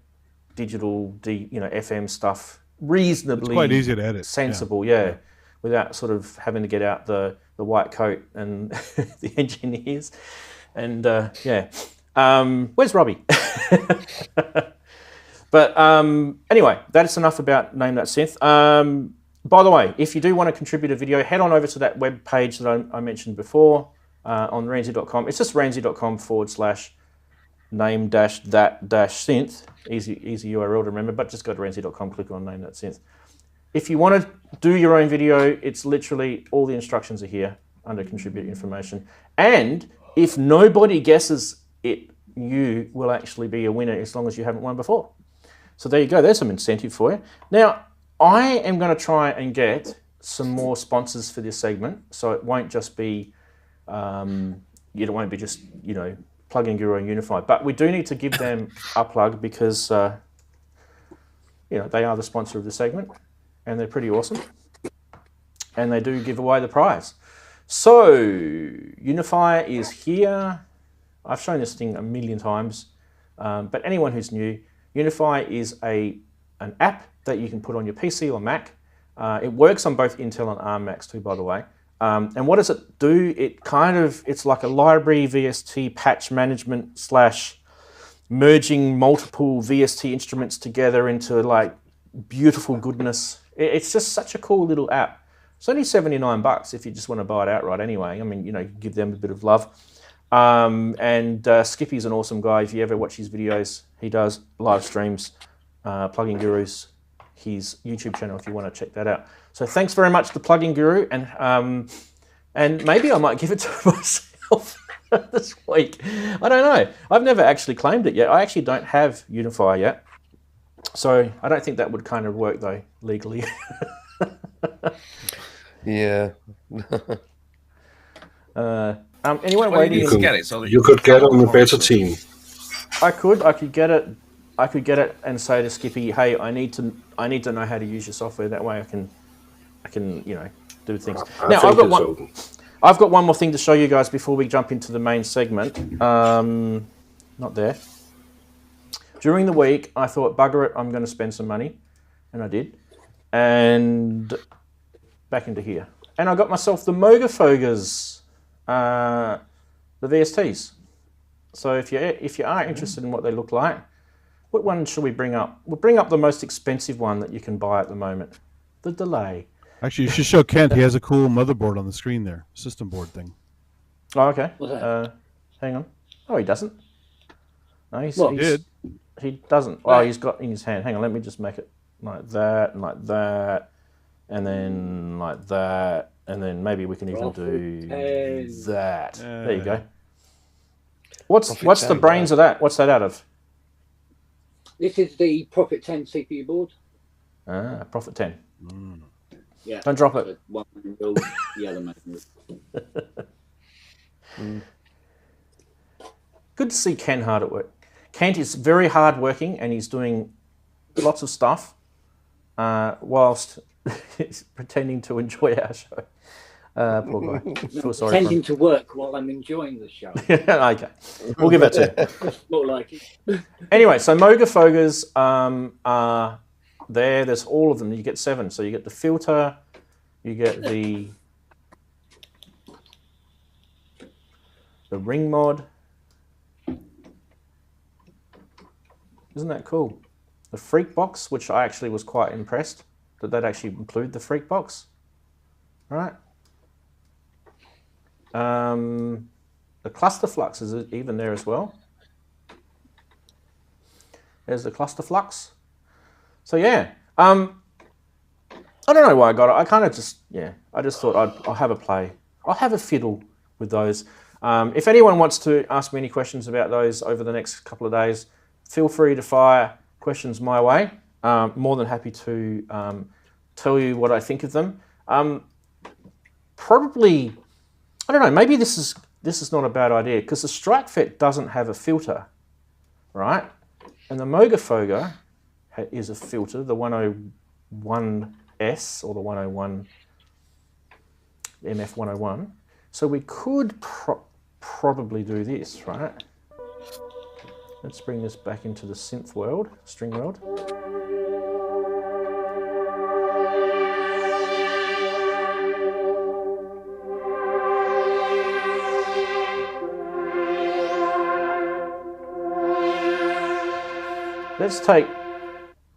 digital, FM stuff reasonably. It's quite easy to edit. Sensible, yeah, without sort of having to get out the white coat and the engineers. And where's Robbie? But anyway, that's enough about Name That Synth. By the way, if you do want to contribute a video, head on over to that web page that I mentioned before on ranzee.com. It's just ranzee.com/name-that-synth. Easy URL to remember, but just go to ranzee.com, click on Name That Synth. If you want to do your own video, it's literally all the instructions are here under contribute information. And if nobody guesses it, you will actually be a winner as long as you haven't won before. So there you go. There's some incentive for you. Now, I am going to try and get some more sponsors for this segment, so it won't just be, it won't be just, Plugin Guru and Unify. But we do need to give them a plug because, they are the sponsor of the segment, and they're pretty awesome. And they do give away the prize. So, Unify is here. I've shown this thing a million times, but anyone who's new, Unify is an app that you can put on your PC or Mac. It works on both Intel and ARM Macs too, by the way. And what does it do? It's like a library VST patch management / merging multiple VST instruments together into like beautiful goodness. It's just such a cool little app. It's only $79 if you just want to buy it outright anyway. I mean, give them a bit of love. And Skippy's an awesome guy. If you ever watch his videos, he does live streams, Plugin Gurus, his YouTube channel if you want to check that out. So thanks very much to Plugin Guru, and maybe I might give it to myself this week. I don't know. I've never actually claimed it yet. I actually don't have Unify yet. So I don't think that would kind of work though, legally. Yeah. Anyone waiting? You could get on the better team. I could get it. I could get it and say to Skippy, "Hey, I need to know how to use your software. That way, I can do things." Now, I've got one more thing to show you guys before we jump into the main segment. Not there. During the week, I thought, bugger it, I'm going to spend some money, and I did. And back into here, and I got myself the Mogafogas, the VSTs. So if you are interested in what they look like, what one should we bring up? We'll bring up the most expensive one that you can buy at the moment, the Delay. Actually, you should show Kent. He has a cool motherboard on the screen there, system board thing. Oh, okay. Hang on. Oh, he doesn't. No, he did. He doesn't. Oh, he's got in his hand. Hang on, let me just make it like that, and like that, and then like that, and then maybe we can even do that. There you go. What's the brains of that? What's that out of? This is the Prophet 10 CPU board. Ah, Prophet 10. Yeah. Don't drop it. One yellow magnet. Good to see Ken hard at work. Kent is very hard working and he's doing lots of stuff whilst he's pretending to enjoy our show. Poor guy. Feel sorry Pretending to work while I'm enjoying the show. Okay, we'll give that to him. More like it. Anyway, so Moga Fogas are there. There's all of them. You get 7. So you get the filter, you get the ring mod. Isn't that cool? The freak box, which I actually was quite impressed that they'd actually include the freak box. All right. The cluster flux is even there as well. There's the cluster flux. So yeah, I don't know why I got it. I kind of just, yeah, I just thought I'll have a play. I'll have a fiddle with those. If anyone wants to ask me any questions about those over the next couple of days, feel free to fire questions my way. More than happy to tell you what I think of them. Probably, I don't know, maybe this is not a bad idea because the Streichfett doesn't have a filter, right? And the Moga Foga is a filter, the 101S or the 101 MF101. So we could probably do this, right? Let's bring this back into the synth world, string world. Let's take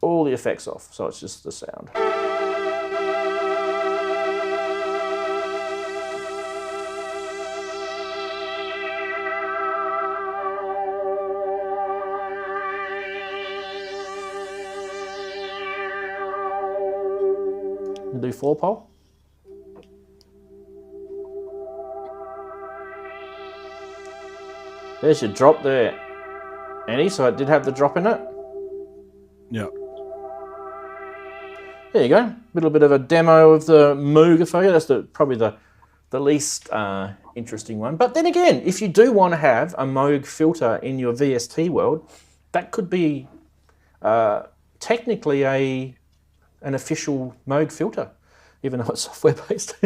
all the effects off, so it's just the sound. We'll do 4-pole. There's your drop there, Annie, so it did have the drop in it. Yeah. There you go. A little bit of a demo of the Moga Foga. That's probably the least interesting one. But then again, if you do want to have a Moog filter in your VST world, that could be technically an official Moog filter, even though it's software based.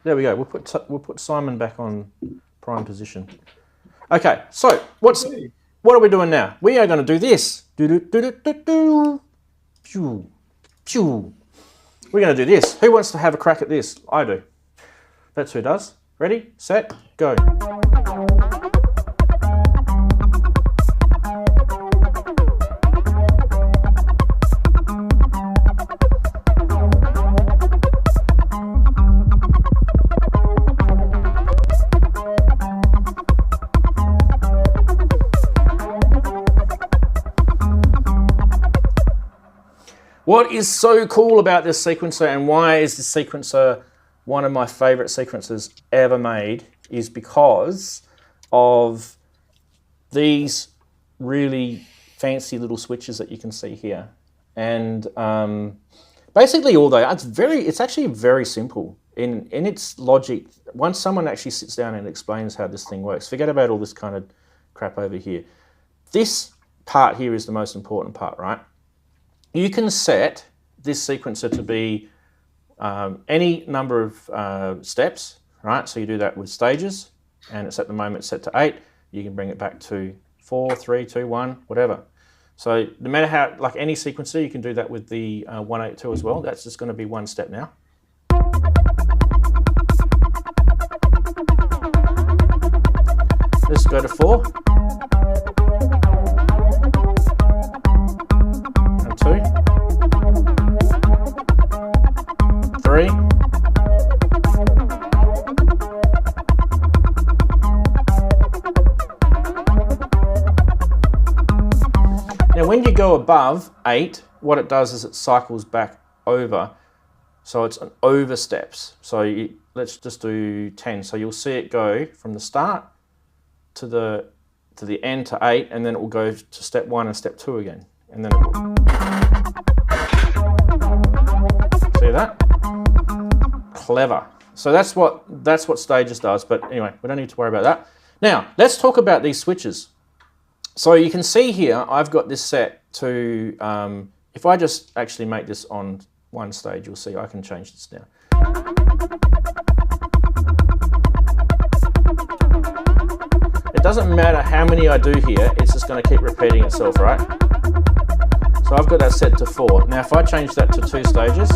There we go. We'll put Simon back on prime position. Okay, so what are we doing now? We are going to do this. We're going to do this. Who wants to have a crack at this? I do. That's who does. Ready, set, go. What is so cool about this sequencer and why is this sequencer one of my favorite sequencers ever made is because of these really fancy little switches that you can see here. And basically all they are, it's actually very simple in its logic. Once someone actually sits down and explains how this thing works, forget about all this kind of crap over here. This part here is the most important part, right? You can set this sequencer to be any number of steps, right? So you do that with stages, and it's at the moment set to 8. You can bring it back to 4, 3, 2, 1, whatever. So no matter how, like any sequencer, you can do that with the 182 as well. That's just going to be one step now. Let's go to 4. 2, 3, now when you go above 8, what it does is it cycles back over, so it's an over steps. So let's just do 10. So you'll see it go from the start to the end to 8, and then it will go to step 1 and step 2 again, and then it will. See that? Clever. So that's what Stages does. But anyway, we don't need to worry about that. Now let's talk about these switches. So you can see here, I've got this set to. If I just actually make this on one stage, you'll see I can change this now. It doesn't matter how many I do here, it's just going to keep repeating itself, right? So I've got that set to 4. Now if I change that to 2 stages,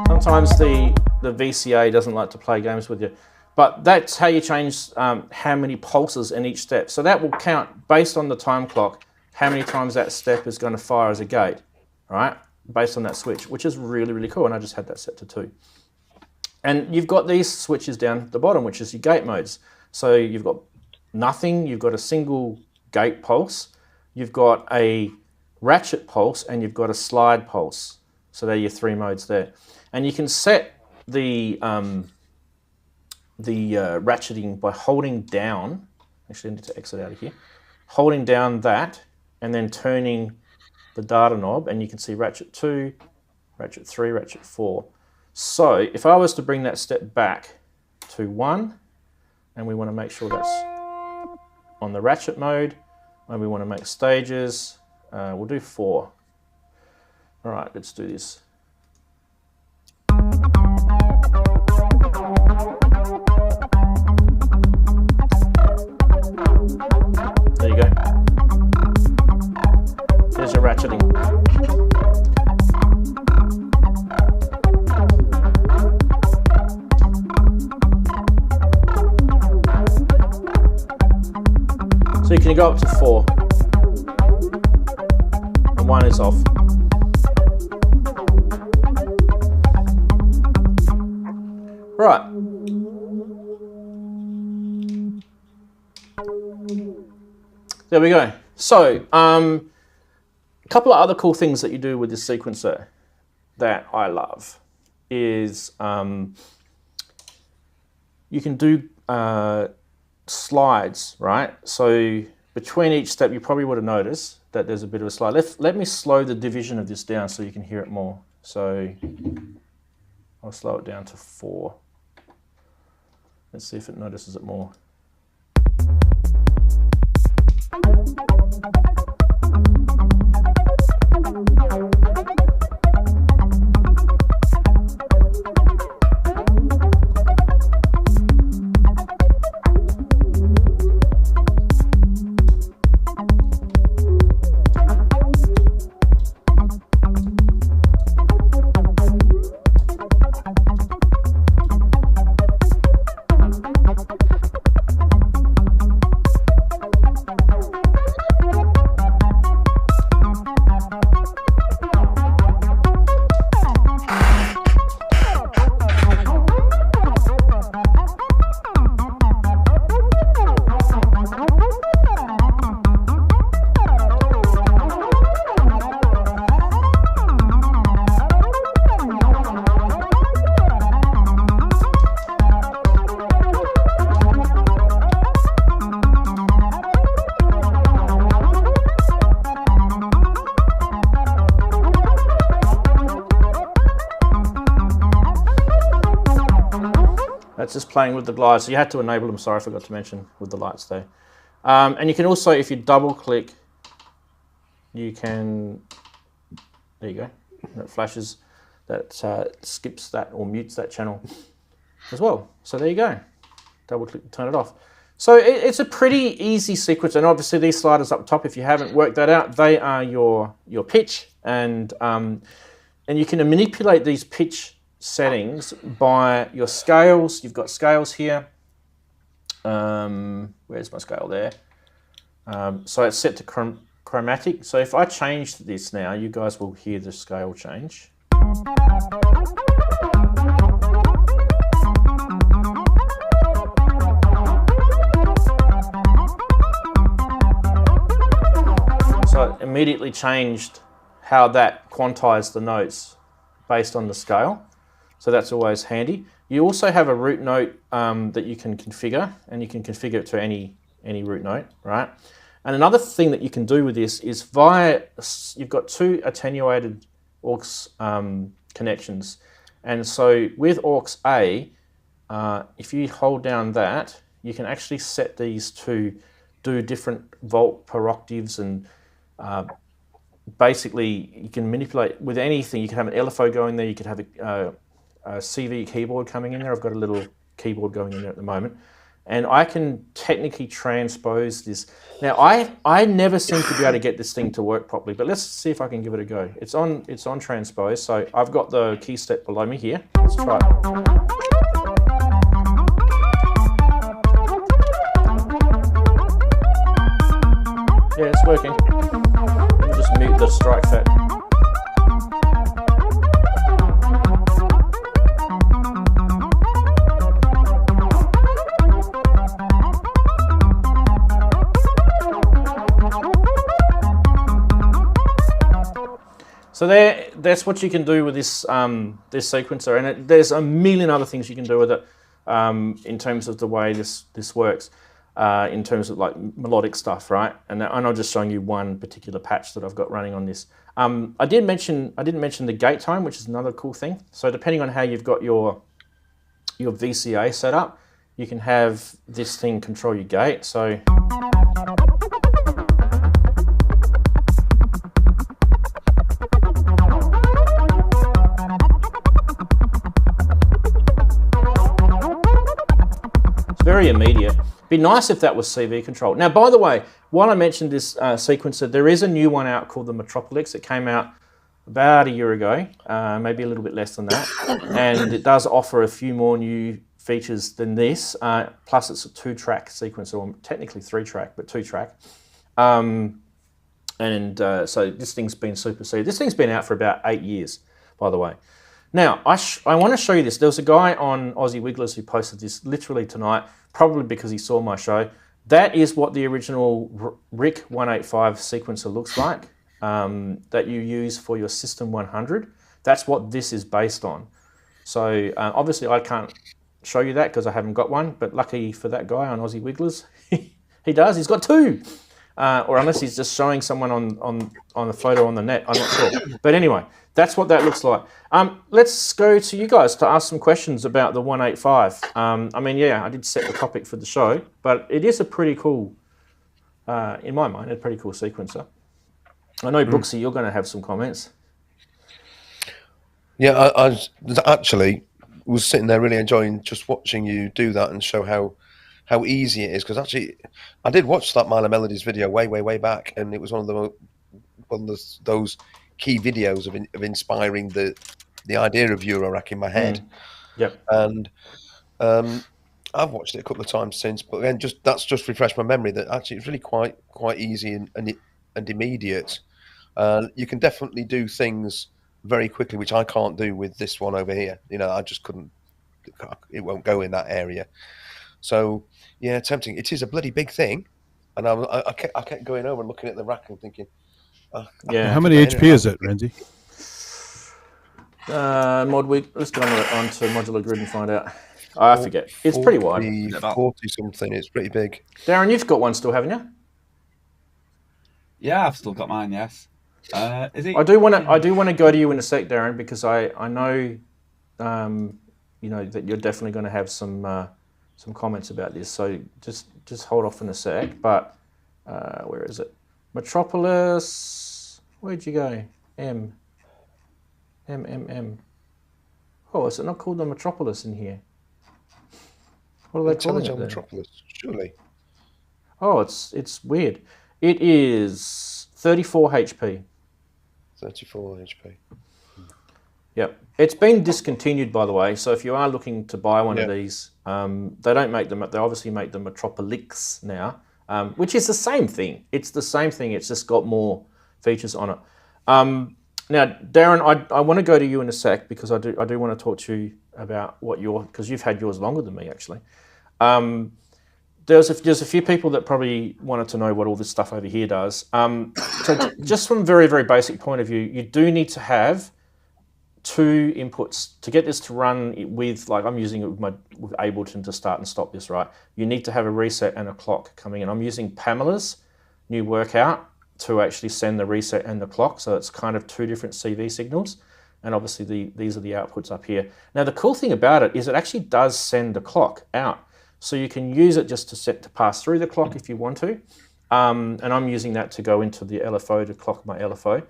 sometimes the VCA doesn't like to play games with you, but that's how you change how many pulses in each step. So that will count based on the time clock, how many times that step is going to fire as a gate, right? Based on that switch, which is really, really cool. And I just had that set to 2. And you've got these switches down at the bottom, which is your gate modes. So you've got nothing, you've got a single gate pulse, you've got a ratchet pulse, and you've got a slide pulse. So they're your 3 modes there. And you can set the ratcheting by holding down. Actually, I need to exit out of here. Holding down that and then turning the data knob, and you can see ratchet 2, ratchet 3, ratchet 4. So if I was to bring that step back to 1, and we want to make sure that's on the ratchet mode, and we want to make stages, we'll do 4. All right, let's do this. There you go. There's your ratcheting. So you can go up to 4. And 1 is off. Right. There we go. So, a couple of other cool things that you do with this sequencer that I love is you can do slides, right? So between each step, you probably would have noticed that there's a bit of a slide. Let me slow the division of this down so you can hear it more. So I'll slow it down to 4. Let's see if it notices it more. That's just playing with the glides. So you had to enable them, sorry, I forgot to mention, with the lights there. And you can also, if you double click, you can, there you go, and it flashes, that skips that or mutes that channel as well. So there you go, double click to turn it off. So it's a pretty easy sequence, and obviously these sliders up top, if you haven't worked that out, they are your pitch, and you can manipulate these pitch settings by your scales. You've got scales here. Where's my scale there? So it's set to chromatic. So if I change this now, you guys will hear the scale change. immediately changed how that quantized the notes based on the scale. So that's always handy. You also have a root note that you can configure, and you can configure it to any root note, right? And another thing that you can do with this is you've got two attenuated aux connections. And so with aux A, if you hold down that, you can actually set these to do different volt per octaves, and basically you can manipulate with anything. You can have an LFO going there, you could have a CV keyboard coming in there. I've got a little keyboard going in there at the moment. And I can technically transpose this. Now, I never seem to be able to get this thing to work properly, but let's see if I can give it a go. It's on transpose, so I've got the key step below me here. Let's try it. Yeah, it's working. Let me just mute the Streichfett. So that's what you can do with this this sequencer, and there's a million other things you can do with it in terms of the way this works, in terms of like melodic stuff, right? And I'm just showing you one particular patch that I've got running on this. I didn't mention the gate time, which is another cool thing. So depending on how you've got your VCA set up, you can have this thing control your gate. So very immediate. Be nice if that was CV controlled. Now, by the way, while I mentioned this sequencer, there is a new one out called the Metropolis. It came out about a year ago, maybe a little bit less than that. And it does offer a few more new features than this. Plus, it's a 2-track sequencer, or technically 3-track, but 2-track. So this thing's been superseded. This thing's been out for about 8 years, by the way. Now, I want to show you this. There was a guy on Aussie Wigglers who posted this literally tonight, probably because he saw my show. That is what the original RIC 185 sequencer looks like, that you use for your System 100. That's what this is based on. So obviously I can't show you that because I haven't got one, but lucky for that guy on Aussie Wigglers, he does. He's got 2. Or unless he's just showing someone on the photo on the net, I'm not sure. But anyway, that's what that looks like. Let's go to you guys to ask some questions about the 185. I mean, yeah, I did set the topic for the show, but it is a pretty cool, in my mind, a pretty cool sequencer. I know, Brooksy, you're going to have some comments. Yeah, I actually was sitting there really enjoying just watching you do that and show how easy it is, because actually I did watch that Mile of Melodies video way back, and it was one of those key videos of inspiring the idea of eurorack in my head. Yep. And I've watched it a couple of times since, but again, that's just refreshed my memory that actually it's really quite easy and immediate. You can definitely do things very quickly, which I can't do with this one over here. You know, I just couldn't. It won't go in that area. So yeah, tempting. It is a bloody big thing, and I kept going over and looking at the rack and thinking, yeah. How many HP is it, Ranzee? Let's go on to Modular Grid and find out. I forget. It's pretty wide. 40 something. It's pretty big. Darren, you've got one still, haven't you? Yeah, I've still got mine. Yes. Is it? I do want to go to you in a sec, Darren, because I know, you know, that you're definitely going to have some comments about this. So just hold off in a sec. But where is it? Metropolis. Where'd you go? M. Oh, is it not called the Metropolis in here? What are they calling it? Metropolis, surely. Oh, it's weird. It is 34 HP. 34 HP. Yep. It's been discontinued, by the way. So if you are looking to buy one of these, they don't make them. They obviously make the Metropolis now, which is the same thing. It's the same thing. It's just got more features on it. Now, Darren, I want to go to you in a sec because I do want to talk to you about what because you've had yours longer than me, actually. there's a few people that probably wanted to know what all this stuff over here does. So just from a very, very basic point of view, you do need to have 2 inputs to get this to run with, like I'm using it with Ableton to start and stop this, right? You need to have a reset and a clock coming in. I'm using Pamela's new workout to actually send the reset and the clock. So it's kind of 2 different CV signals. And obviously these are the outputs up here. Now the cool thing about it is it actually does send a clock out. So you can use it just to pass through the clock if you want to. And I'm using that to go into the LFO to clock my LFO.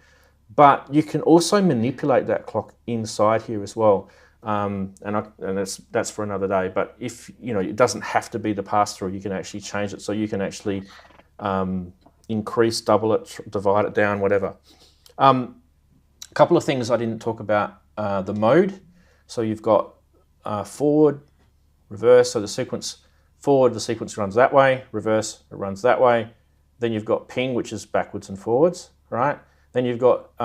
But you can also manipulate that clock inside here as well. And that's for another day. But if, it doesn't have to be the pass-through, you can actually change it. So you can actually increase, double it, divide it down, whatever. A couple of things I didn't talk about, the mode. So you've got forward, reverse. So the sequence forward, the sequence runs that way. Reverse, it runs that way. Then you've got ping, which is backwards and forwards, right? Then you've got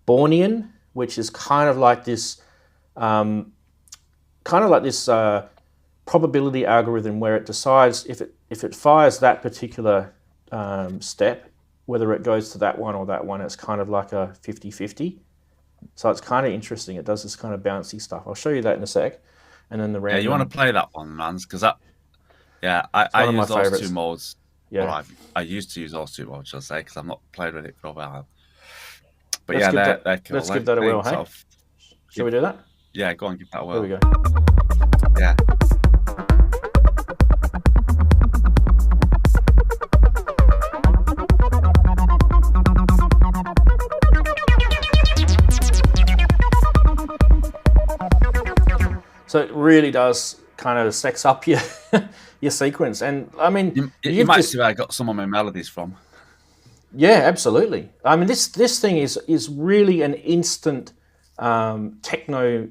Bornean, which is kind of like this, probability algorithm where it decides if it fires that particular step, whether it goes to that one or that one. It's kind of like a 50-50. So it's kind of interesting. It does this kind of bouncy stuff. I'll show you that in a sec. And then the random. Yeah, you want to play that one, Ranz, because I use those 2 modes. Yeah, well, I used to use those 2 modes, I'll say, because I've not played with it for a while. But they're cool. Let's give that a whirl, hey? Shall we do that? Yeah, go on, give that a whirl. Here we go. Yeah. So it really does kind of sex up your sequence. And I mean, you might see where I got some of my melodies from. Yeah, absolutely. I mean, this thing is really an instant techno,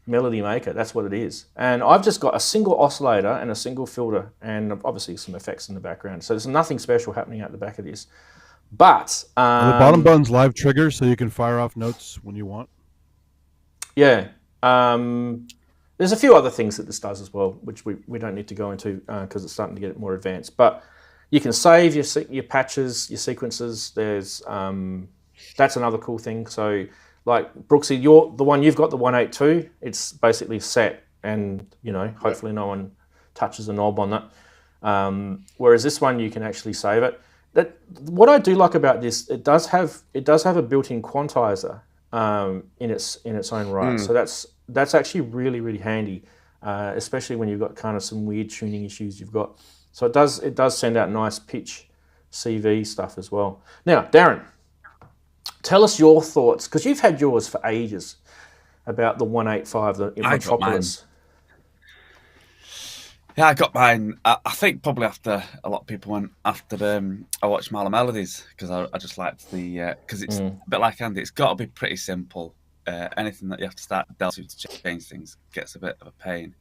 melody maker. That's what it is. And I've just got a single oscillator and a single filter, and obviously some effects in the background. So there's nothing special happening out the back of this. But the bottom button's live trigger, so you can fire off notes when you want. Yeah. There's a few other things that this does as well, which we don't need to go into because it's starting to get more advanced. But you can save your patches, your sequences. There's that's another cool thing. So, like Brooksy, the one you've got, the 182. It's basically set, and hopefully no one touches a knob on that. Whereas this one, you can actually save it. What I do like about this, it does have a built-in quantizer in its own right. So that's actually really, really handy, especially when you've got kind of some weird tuning issues you've got. So it does send out nice pitch CV stuff as well. Now, Darren, tell us your thoughts, because you've had yours for ages, about the 185, the Metropolis. Yeah, I got mine. I think probably after a lot of people went after I watched Marla Melodies, because I just liked the because it's a bit like Andy. It's got to be pretty simple. Anything that you have to start delving to change things gets a bit of a pain,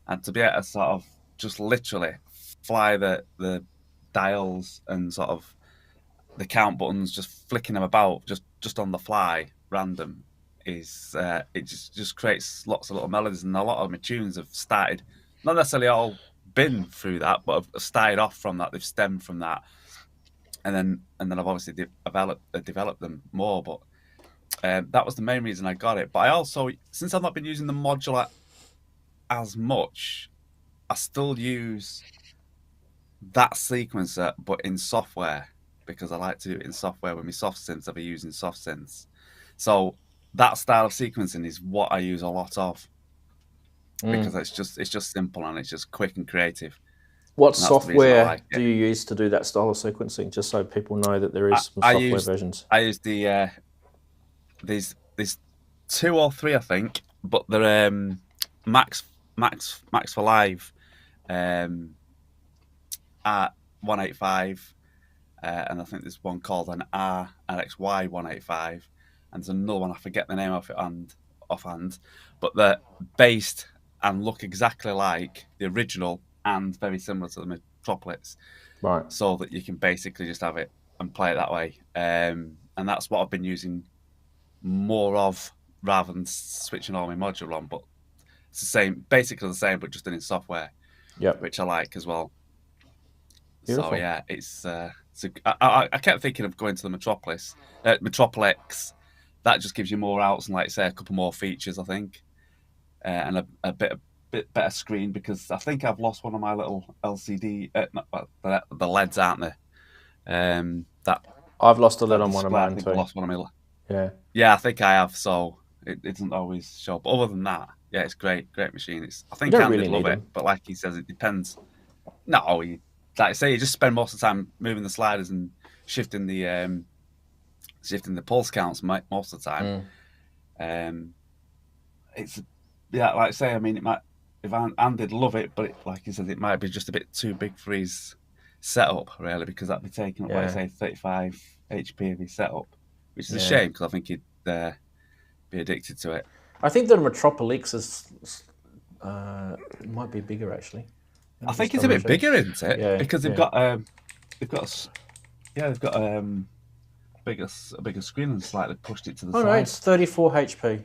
and to be able to sort of just literally fly the dials and sort of the count buttons, just flicking them about just on the fly, random, is it just creates lots of little melodies, and a lot of my tunes have started. Not necessarily all been through that, but I've started off from that. They've stemmed from that, and then I've obviously developed them more. But that was the main reason I got it. But I also, since I've not been using the modular as much, I still use that sequencer, but in software, because I like to do it in software with my soft synths. I'll be using soft synths, so that style of sequencing is what I use a lot of. Because it's just simple and it's just quick and creative. What software do you use to do that style of sequencing? Just so people know that there is some software versions. I use the there's 2 or 3 I think, but they're Max for Live at 185, and I think there's one called an RXY 185, and there's another one I forget the name of it offhand, but they're based and look exactly like the original and very similar to the Metropolis. Right. So that you can basically just have it and play it that way. And that's what I've been using more of, rather than switching all my modular on. But it's the same, basically the same, but just in software. which I like as well. Beautiful. So yeah, I kept thinking of going to the Metropolis. That just gives you more outs and, like say, a couple more features, I think, and a bit better screen, because I think I've lost one of my little LCD. The LEDs, aren't they? That I've lost a LED on one of mine I think too. I lost one of my. Yeah, I think I have. So it doesn't always show. But other than that, yeah, it's great machine. I think don't Andy really would love need it, them. but like he says, it depends. No, like I say, you just spend most of the time moving the sliders and shifting the pulse counts most of the time. It's like I say, I mean, it might, if Andy'd love it, but like he said, it might be just a bit too big for his setup, really, because that'd be taking up, like I say, 35 HP of his setup, which is a shame, because I think he'd be addicted to it. I think the Metropolis might be bigger, actually. I think it's a bit bigger, isn't it? Yeah, because they've got a bigger screen and slightly pushed it to the side. Oh no, it's 34 HP.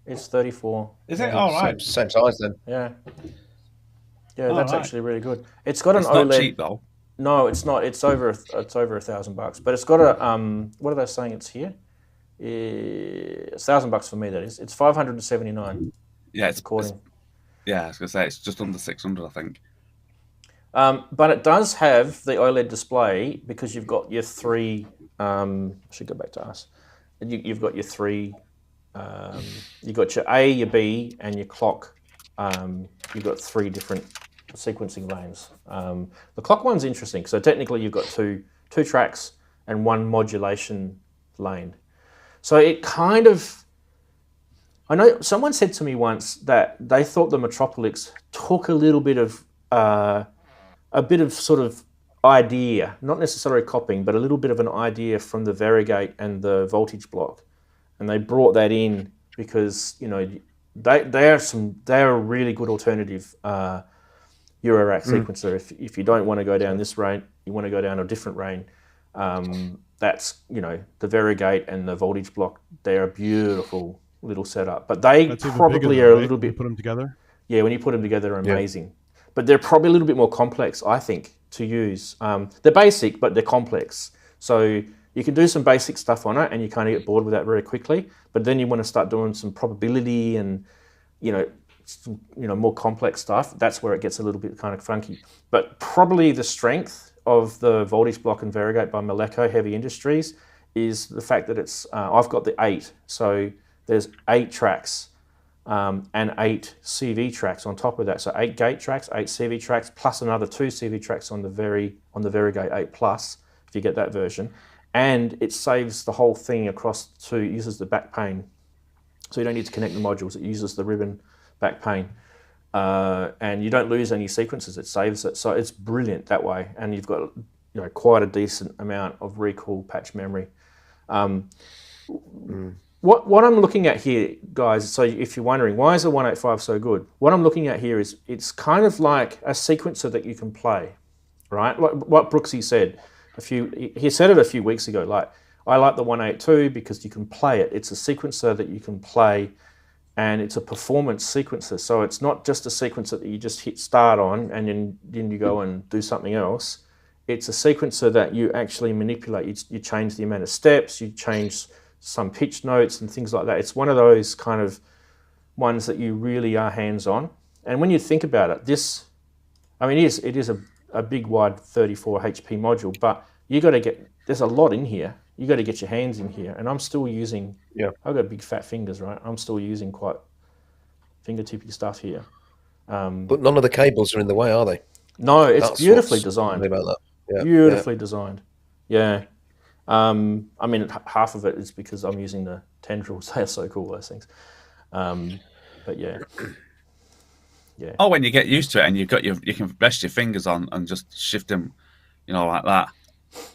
It's 34. Is it? All right. Same size then. Yeah. Yeah, that's actually really good. It's got an OLED. OLED. Not cheap though. No, it's not. It's over $1,000, but it's got a What are they saying? It's here. It's $1,000 for me. That is. It's 579. Yeah, it's recording. I was gonna say it's just under 600, I think. But it does have the OLED display, because you've got your three. I should go back to us. You've got your three. You've got your A, your B, and your clock. You've got three different sequencing lanes. The clock one's interesting. So technically, you've got two tracks and one modulation lane. So it kind of. I know someone said to me once that they thought the Metropolis took a little bit of sort of idea, not necessarily copying, but a little bit of an idea from the variegate and the voltage block, and they brought that in because they're a really good alternative eurorack sequencer. If you don't want to go down this range, you want to go down a different range. That's the variegate and the voltage block. They're a beautiful little setup, but they probably are a little bit. When you put them together. Yeah, when you put them together, they're amazing. But they're probably a little bit more complex, I think, to use. They're basic, but they're complex. So you can do some basic stuff on it, and you kind of get bored with that very quickly. But then you want to start doing some probability and, more complex stuff. That's where it gets a little bit kind of funky. But probably the strength of the voltage block and variegate by Moleco Heavy Industries is the fact that it's. I've got the 8, so there's 8 tracks. And 8 CV tracks on top of that. So 8 gate tracks, 8 CV tracks, plus another 2 CV tracks on the Variegate 8 Plus, if you get that version. And it saves the whole thing across uses the back pane. So you don't need to connect the modules, it uses the ribbon back pane. And you don't lose any sequences, it saves it. So it's brilliant that way. And you've got quite a decent amount of recall patch memory. What I'm looking at here, guys, so if you're wondering, why is the 185 so good? What I'm looking at here is it's kind of like a sequencer that you can play, right? Like what Brooksy said, he said it a few weeks ago, like, I like the 182 because you can play it. It's a sequencer that you can play, and it's a performance sequencer. So it's not just a sequencer that you just hit start on and then you go and do something else. It's a sequencer that you actually manipulate. You change the amount of steps, you change some pitch notes and things like that. It's one of those kind of ones that you really are hands-on. And when you think about it, it is a big, wide 34 HP module, but there's a lot in here. You got to get your hands in here. And I'm still using, I've got big fat fingers, right? I'm still using quite fingertippy stuff here. But none of the cables are in the way, are they? No, it's beautifully designed. About that. Yeah. Beautifully designed. Yeah. Half of it is because I'm using the tendrils. They're so cool, those things. But yeah. Yeah. Oh, when you get used to it and you can rest your fingers on and just shift them, like that,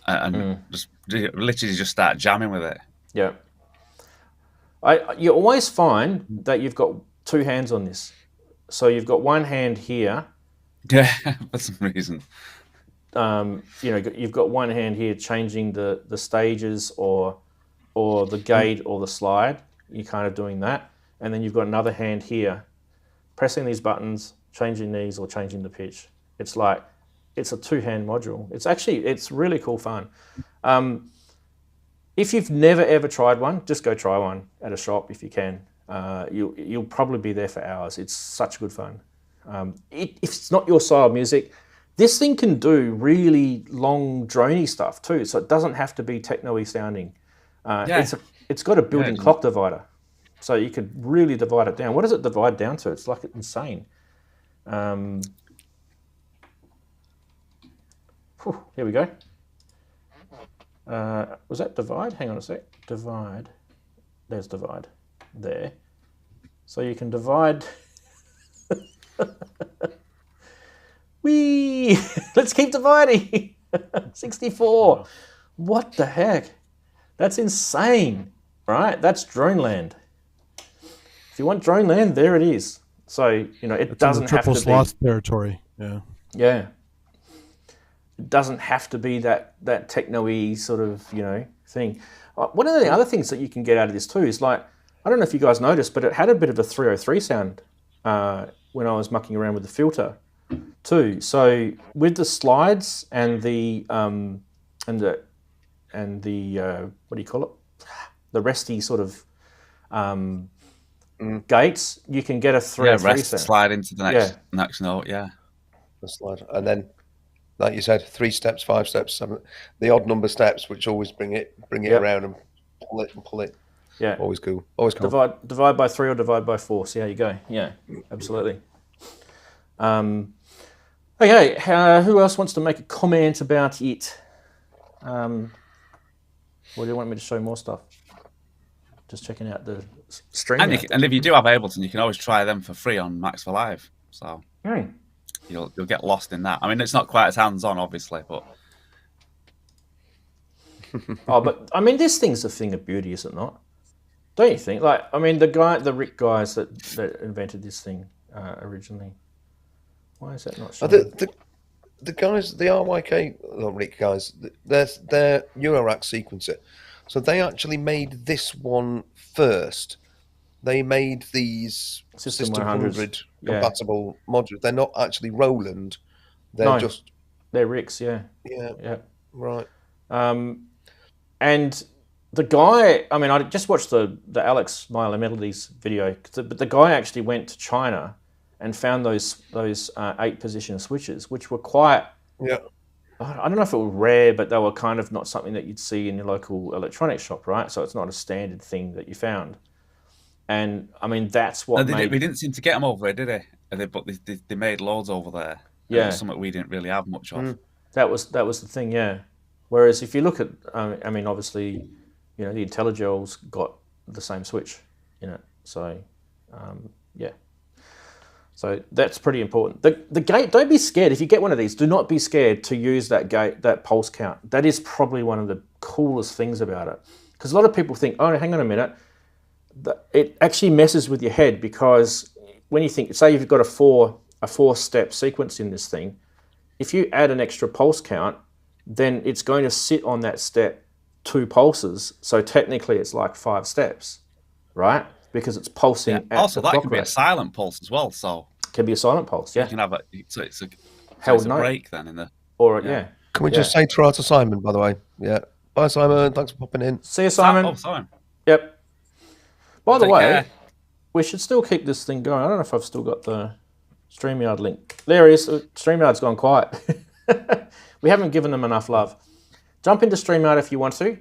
and just literally just start jamming with it. Yeah. You always find that you've got 2 hands on this. So you've got one hand here. Yeah, for some reason. You've got one hand here changing the stages or the gate or the slide. You're kind of doing that. And then you've got another hand here pressing these buttons, changing these or changing the pitch. It's like, it's a 2-hand module. It's really cool fun. If you've never ever tried one, just go try one at a shop if you can. You'll probably be there for hours. It's such good fun. If it's not your style of music, this thing can do really long drony stuff too. So it doesn't have to be techno-y sounding. It's got a built-in clock divider, so you could really divide it down. What does it divide down to? It's like insane. Here we go. Was that divide? Hang on a sec. Divide. There's divide. There. So you can divide. Whee! Let's keep dividing. 64. What the heck? That's insane, right? That's drone land. If you want drone land, there it is. So, you know, it doesn't have to be... triple slots territory, yeah. Yeah. It doesn't have to be that techno-y sort of, you know, thing. One of the other things that you can get out of this too is like, I don't know if you guys noticed, but it had a bit of a 303 sound when I was mucking around with the filter too. So with the slides and the what do you call it? The resty sort of gates, you can get a 303 sound. Slide into the next note, The slide, and then, like you said, 3 steps, 5 steps, 7, the odd number steps, which always bring it around and pull it. Yeah, always cool. Always cool. Divide by 3 or divide by 4. See how you go. Yeah, absolutely. Okay, who else wants to make a comment about it? Or do you want me to show more stuff? Just checking out the stream. And if you do have Ableton, you can always try them for free on Max for Live. So you'll get lost in that. I mean, it's not quite as hands-on, obviously, but... but I mean, this thing's a thing of beauty, is it not? Don't you think? Like, I mean, the Rick guys that invented this thing originally. Why is that not showing? The guys, the RYK, not Rick guys, they're Eurorack sequencer. So they actually made this one first. They made these System 100 compatible modules. They're not actually Roland. They're they're Ricks, yeah. Yeah. Right. And the guy, I mean, I just watched the Alex Myler Melodies video, but the guy actually went to China and found those 8-position switches, which were quite... Yeah. I don't know if it were rare, but they were kind of not something that you'd see in your local electronics shop, right? So it's not a standard thing that you found. And, I mean, that's what we didn't seem to get them over there, did they? But they made loads over there. Yeah. Something we didn't really have much of. That was the thing, yeah. Whereas if you look at, I mean, obviously, you know, the Intelligel's got the same switch in it. So, yeah. So that's pretty important. The gate, don't be scared. If you get one of these, do not be scared to use that gate, that pulse count. That is probably one of the coolest things about it. Because a lot of people think, oh, hang on a minute. It actually messes with your head, because when you think, say you've got a 4-step sequence in this thing, if you add an extra pulse count, then it's going to sit on that step 2 pulses. So technically it's like 5 steps, right? Because it's pulsing at also, the that clock can be rate. a silent pulse as well. So it can be a silent pulse, yeah. You can have it's a held note break then in the... Or, yeah. Can we just say to Simon, by the way? Yeah. Bye, Simon. Thanks for popping in. See you, Simon. Oh, Simon. Yep. By the way, care. we should still keep this thing going. I don't know if I've still got the StreamYard link. There it is. StreamYard's gone quiet. We haven't given them enough love. Jump into StreamYard if you want to.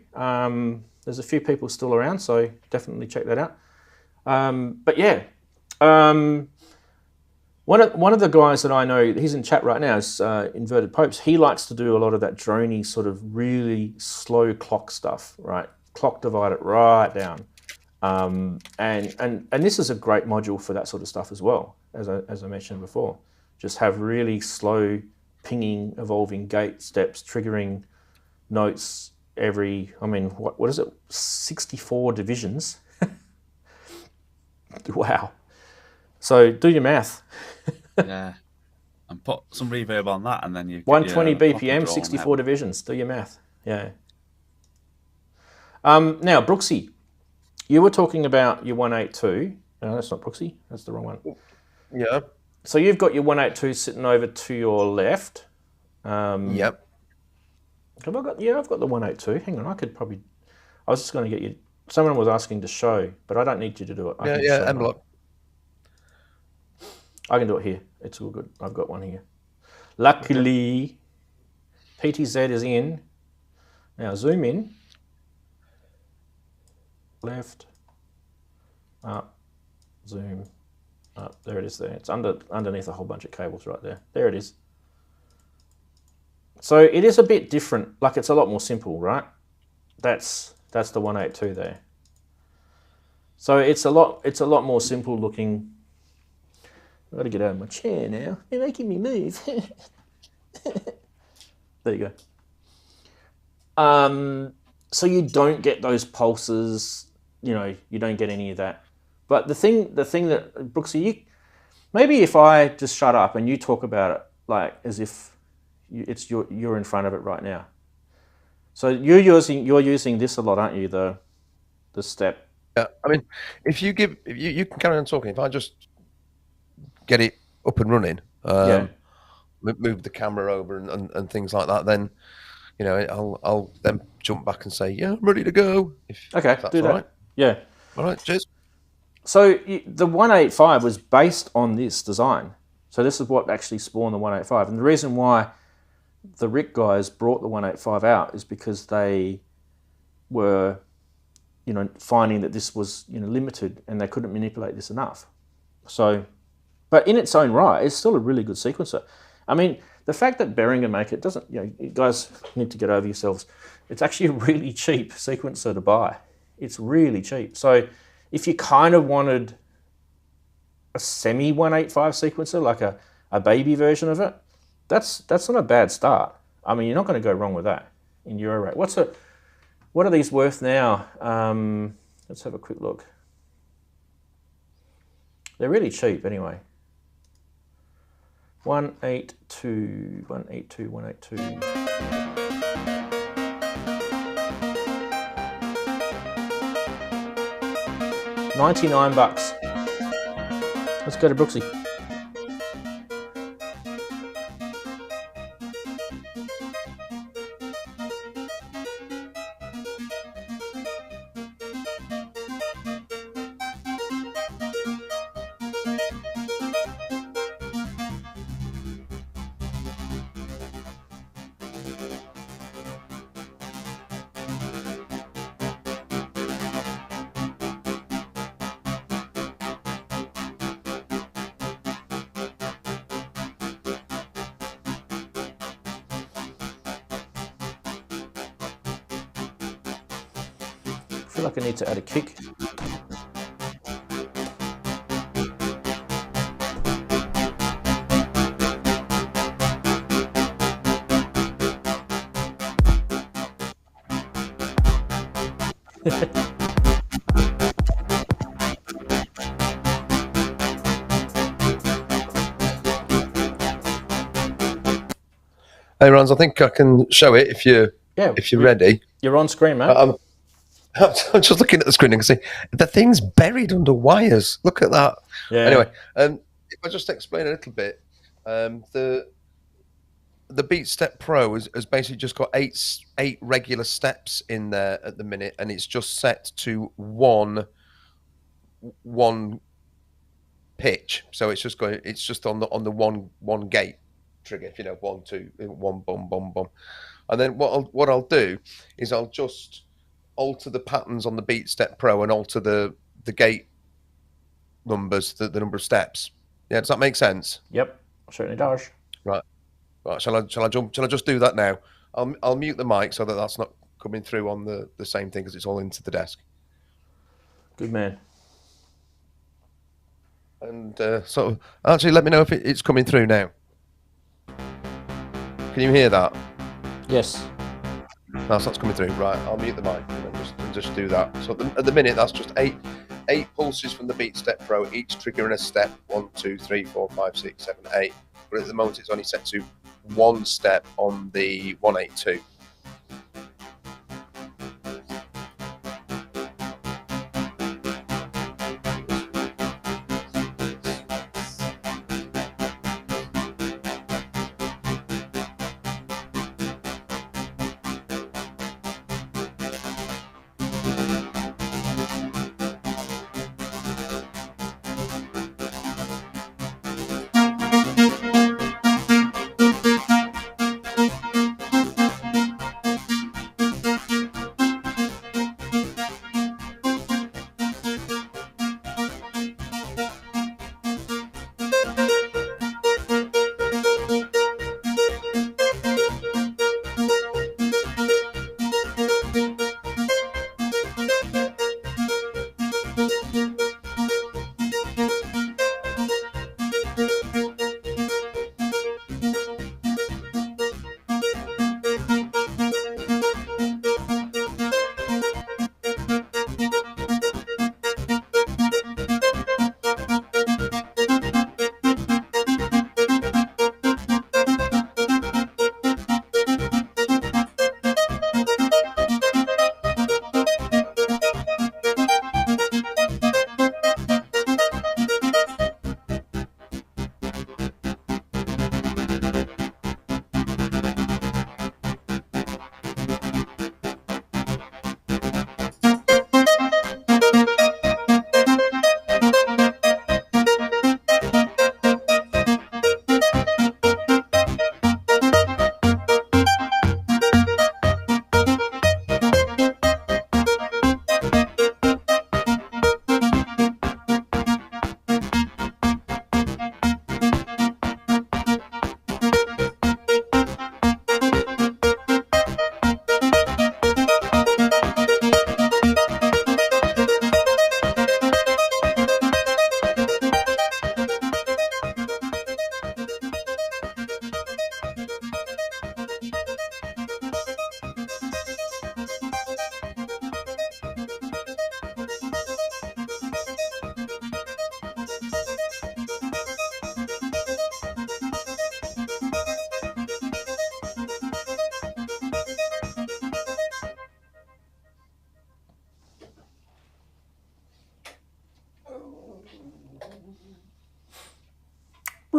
There's a few people still around, so definitely check that out. But yeah, one of the guys that I know, he's in chat right now, is Inverted Popes. He likes to do a lot of that drony sort of really slow clock stuff, right? Clock divide it right down. And this is a great module for that sort of stuff as well, as I mentioned before. Just have really slow pinging, evolving gate steps, triggering notes every, I mean, what is it? 64 divisions. Wow. So do your math. Yeah. And put some reverb on that, and then you 120 BPM, 64 divisions. Do your math. Yeah. Now, Brooksy, you were talking about your 182. No, that's not Brooksy. That's the wrong one. Yeah. So you've got your 182 sitting over to your left. Yep. Have I got? Yeah, I've got the 182. Hang on, I could probably. I was just going to get you. Someone was asking to show, but I don't need you to do it. I can show it. envelope. I can do it here. It's all good. I've got one here. Luckily, PTZ is in. Now zoom in. Left. Up. Zoom. Up. There it is there. It's underneath a whole bunch of cables right there. There it is. So it is a bit different. Like it's a lot more simple, right? That's the 182 there. So it's a lot more simple looking. I've got to get out of my chair now. They're making me move. There you go. So you don't get those pulses, you know, you don't get any of that. But the thing that, Brooksy, maybe if I just shut up and you talk about it like as if you're in front of it right now. So you're using this a lot, aren't you? The step. Yeah, I mean, if you can carry on talking. If I just get it up and running, move the camera over and things like that, then you know I'll then jump back and say, yeah, I'm ready to go. If that's do that. Right. Yeah. All right. Cheers. So the 185 was based on this design. So this is what actually spawned the 185, and the reason why the Rick guys brought the 185 out is because they were, you know, finding that this was, you know, limited and they couldn't manipulate this enough. So, but in its own right, it's still a really good sequencer. I mean, the fact that Behringer make it doesn't, you know, you guys need to get over yourselves. It's actually a really cheap sequencer to buy. It's really cheap. So if you kind of wanted a semi 185 sequencer, like a baby version of it, that's not a bad start. I mean, you're not going to go wrong with that in eurorack. What are these worth now? Let's have a quick look. They're really cheap anyway. 182, 182, 182. $99. Let's go to Brooksy. I feel like I need to add a kick. Hey, Ranz, I think I can show it if you're ready. You're on screen, man. I'm just looking at the screen and can see the thing's buried under wires. Look at that. Yeah. Anyway, if I just explain a little bit, the BeatStep Pro has basically just got eight regular steps in there at the minute, and it's just set to one pitch. So it's just going. It's just on the one gate trigger. If you know, 1, 2, 1, bum, bum, bum, and then what I'll do is I'll just alter the patterns on the BeatStep Pro and alter the gate numbers, the number of steps. Yeah, does that make sense? Yep, certainly does. Right. Shall I just do that now? I'll mute the mic so that that's not coming through on the same thing because it's all into the desk. Good man. And so actually, let me know if it's coming through now. Can you hear that? Yes. That's coming through. Right, I'll mute the mic and just do that. So at the minute, that's just eight pulses from the BeatStep Pro, each triggering a step. 1, 2, 3, 4, 5, 6, 7, 8. But at the moment, it's only set to one step on the 182.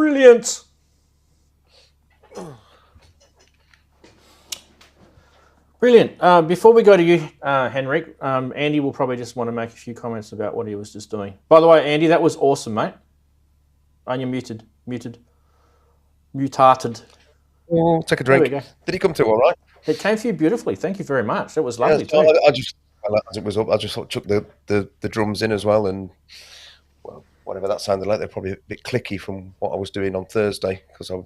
Brilliant. Brilliant. Before we go to you, Henrik, Andy will probably just want to make a few comments about what he was just doing. By the way, Andy, that was awesome, mate. And you're muted. Mutated. Oh, take a drink. There we go. Did he come through all right? It came through beautifully. Thank you very much. That was lovely too. I just, as it was up, I just sort of chucked the drums in as well, and well, whatever that sounded like, they're probably a bit clicky from what I was doing on Thursday, because I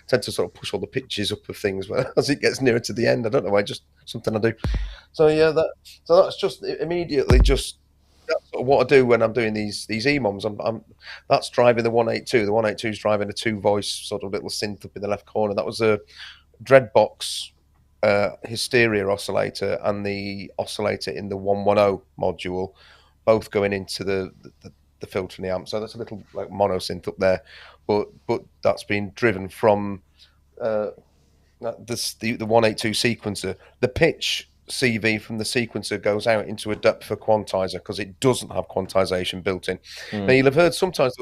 tend to sort of push all the pitches up of things as it gets nearer to the end. I don't know why, just something I do. So yeah, that's just immediately just that's sort of what I do when I'm doing these EMOMs. That's driving the 182. The 182 is driving a 2-voice sort of little synth up in the left corner. That was a Dreadbox hysteria oscillator and the oscillator in the 110 module, both going into the filter in the amp. So that's a little like mono synth up there, but that's been driven from the 182 sequencer. The pitch CV from the sequencer goes out into a depth quantizer because it doesn't have quantization built in. Now you'll have heard sometimes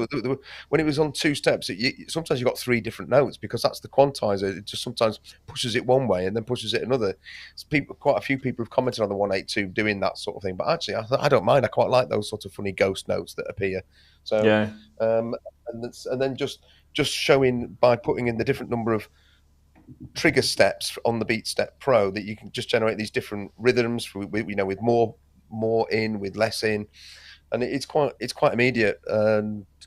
when it was on 2 steps, sometimes you got 3 different notes because that's the quantizer. It just sometimes pushes it one way and then pushes it another. Quite a few people have commented on the 182 doing that sort of thing, but actually I don't mind. I quite like those sort of funny ghost notes that appear. So yeah, and then just showing by putting in the different number of trigger steps on the BeatStep Pro that you can just generate these different rhythms with more in, with less in, and it's quite immediate.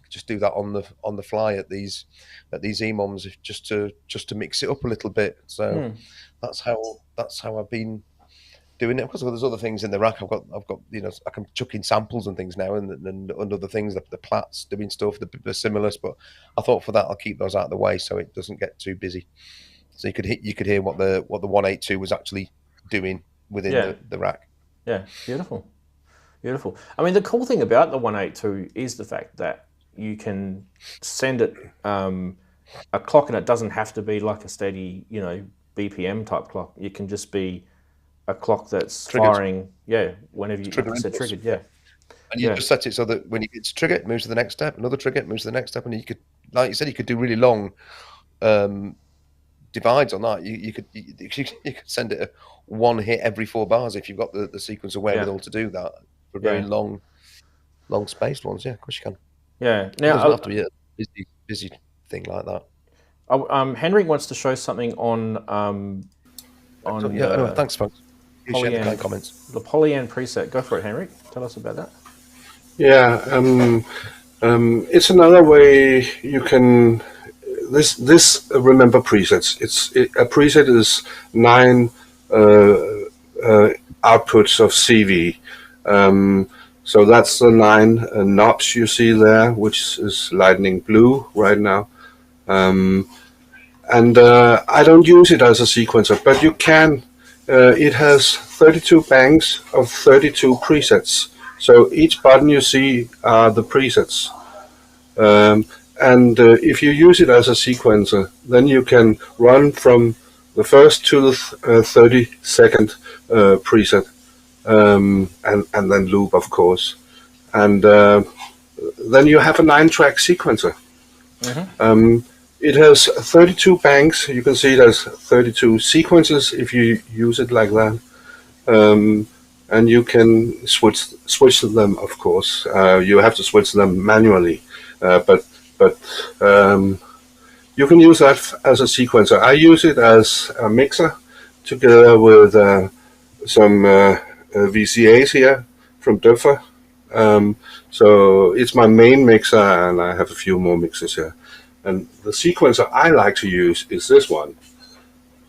Just do that on the fly at these EMOMs just to mix it up a little bit. So that's how I've been doing it. Of course, there's other things in the rack. I've got I can chuck in samples and things now and other things. The Platts doing stuff, the Similus, but I thought for that I'll keep those out of the way so it doesn't get too busy. So you could hear what the 182 was actually doing within the rack. Yeah, beautiful. I mean, the cool thing about the 182 is the fact that you can send it a clock, and it doesn't have to be like a steady, BPM type clock. It can just be a clock that's firing, whenever you triggered, yeah. And you just set it so that when it gets triggered, it moves to the next step, another trigger, it moves to the next step, and you could, like you said, you could do really long divides on that. You could send it a one hit every 4 bars if you've got the sequencer wherewithal to do that for very long spaced ones. Yeah, of course you can. Yeah. Now it doesn't have to be a busy thing like that. Henrik wants to show something on anyway, thanks folks. Appreciate the comments. The Polyan preset. Go for it, Henrik. Tell us about that. Yeah, it's another way you can. This remember presets. A preset is 9 outputs of CV. So that's the 9 knobs you see there, which is lightning blue right now. And I don't use it as a sequencer, but you can. It has 32 banks of 32 presets. So each button you see are the presets. And if you use it as a sequencer, then you can run from the first to the 32nd preset, and then loop, of course. And then you have a 9-track sequencer. It has 32 banks. You can see it has 32 sequences if you use it like that. And you can switch them, of course. You have to switch them manually, but you can use that as a sequencer. I use it as a mixer together with some VCAs here from Duffer. So it's my main mixer, and I have a few more mixers here. And the sequencer I like to use is this one,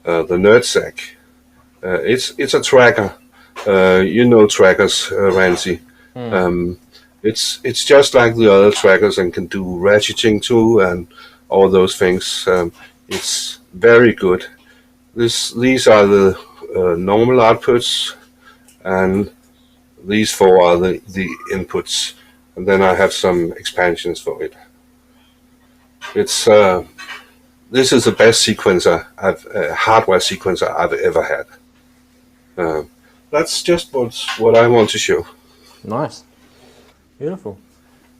the Nerdsack. It's a tracker. Trackers, Ranzee. It's just like the other trackers and can do ratcheting too and all those things. It's very good. These are the normal outputs, and these 4 are the inputs. And then I have some expansions for it. This is the best sequencer hardware sequencer I've ever had. That's just what I want to show. Nice. Beautiful.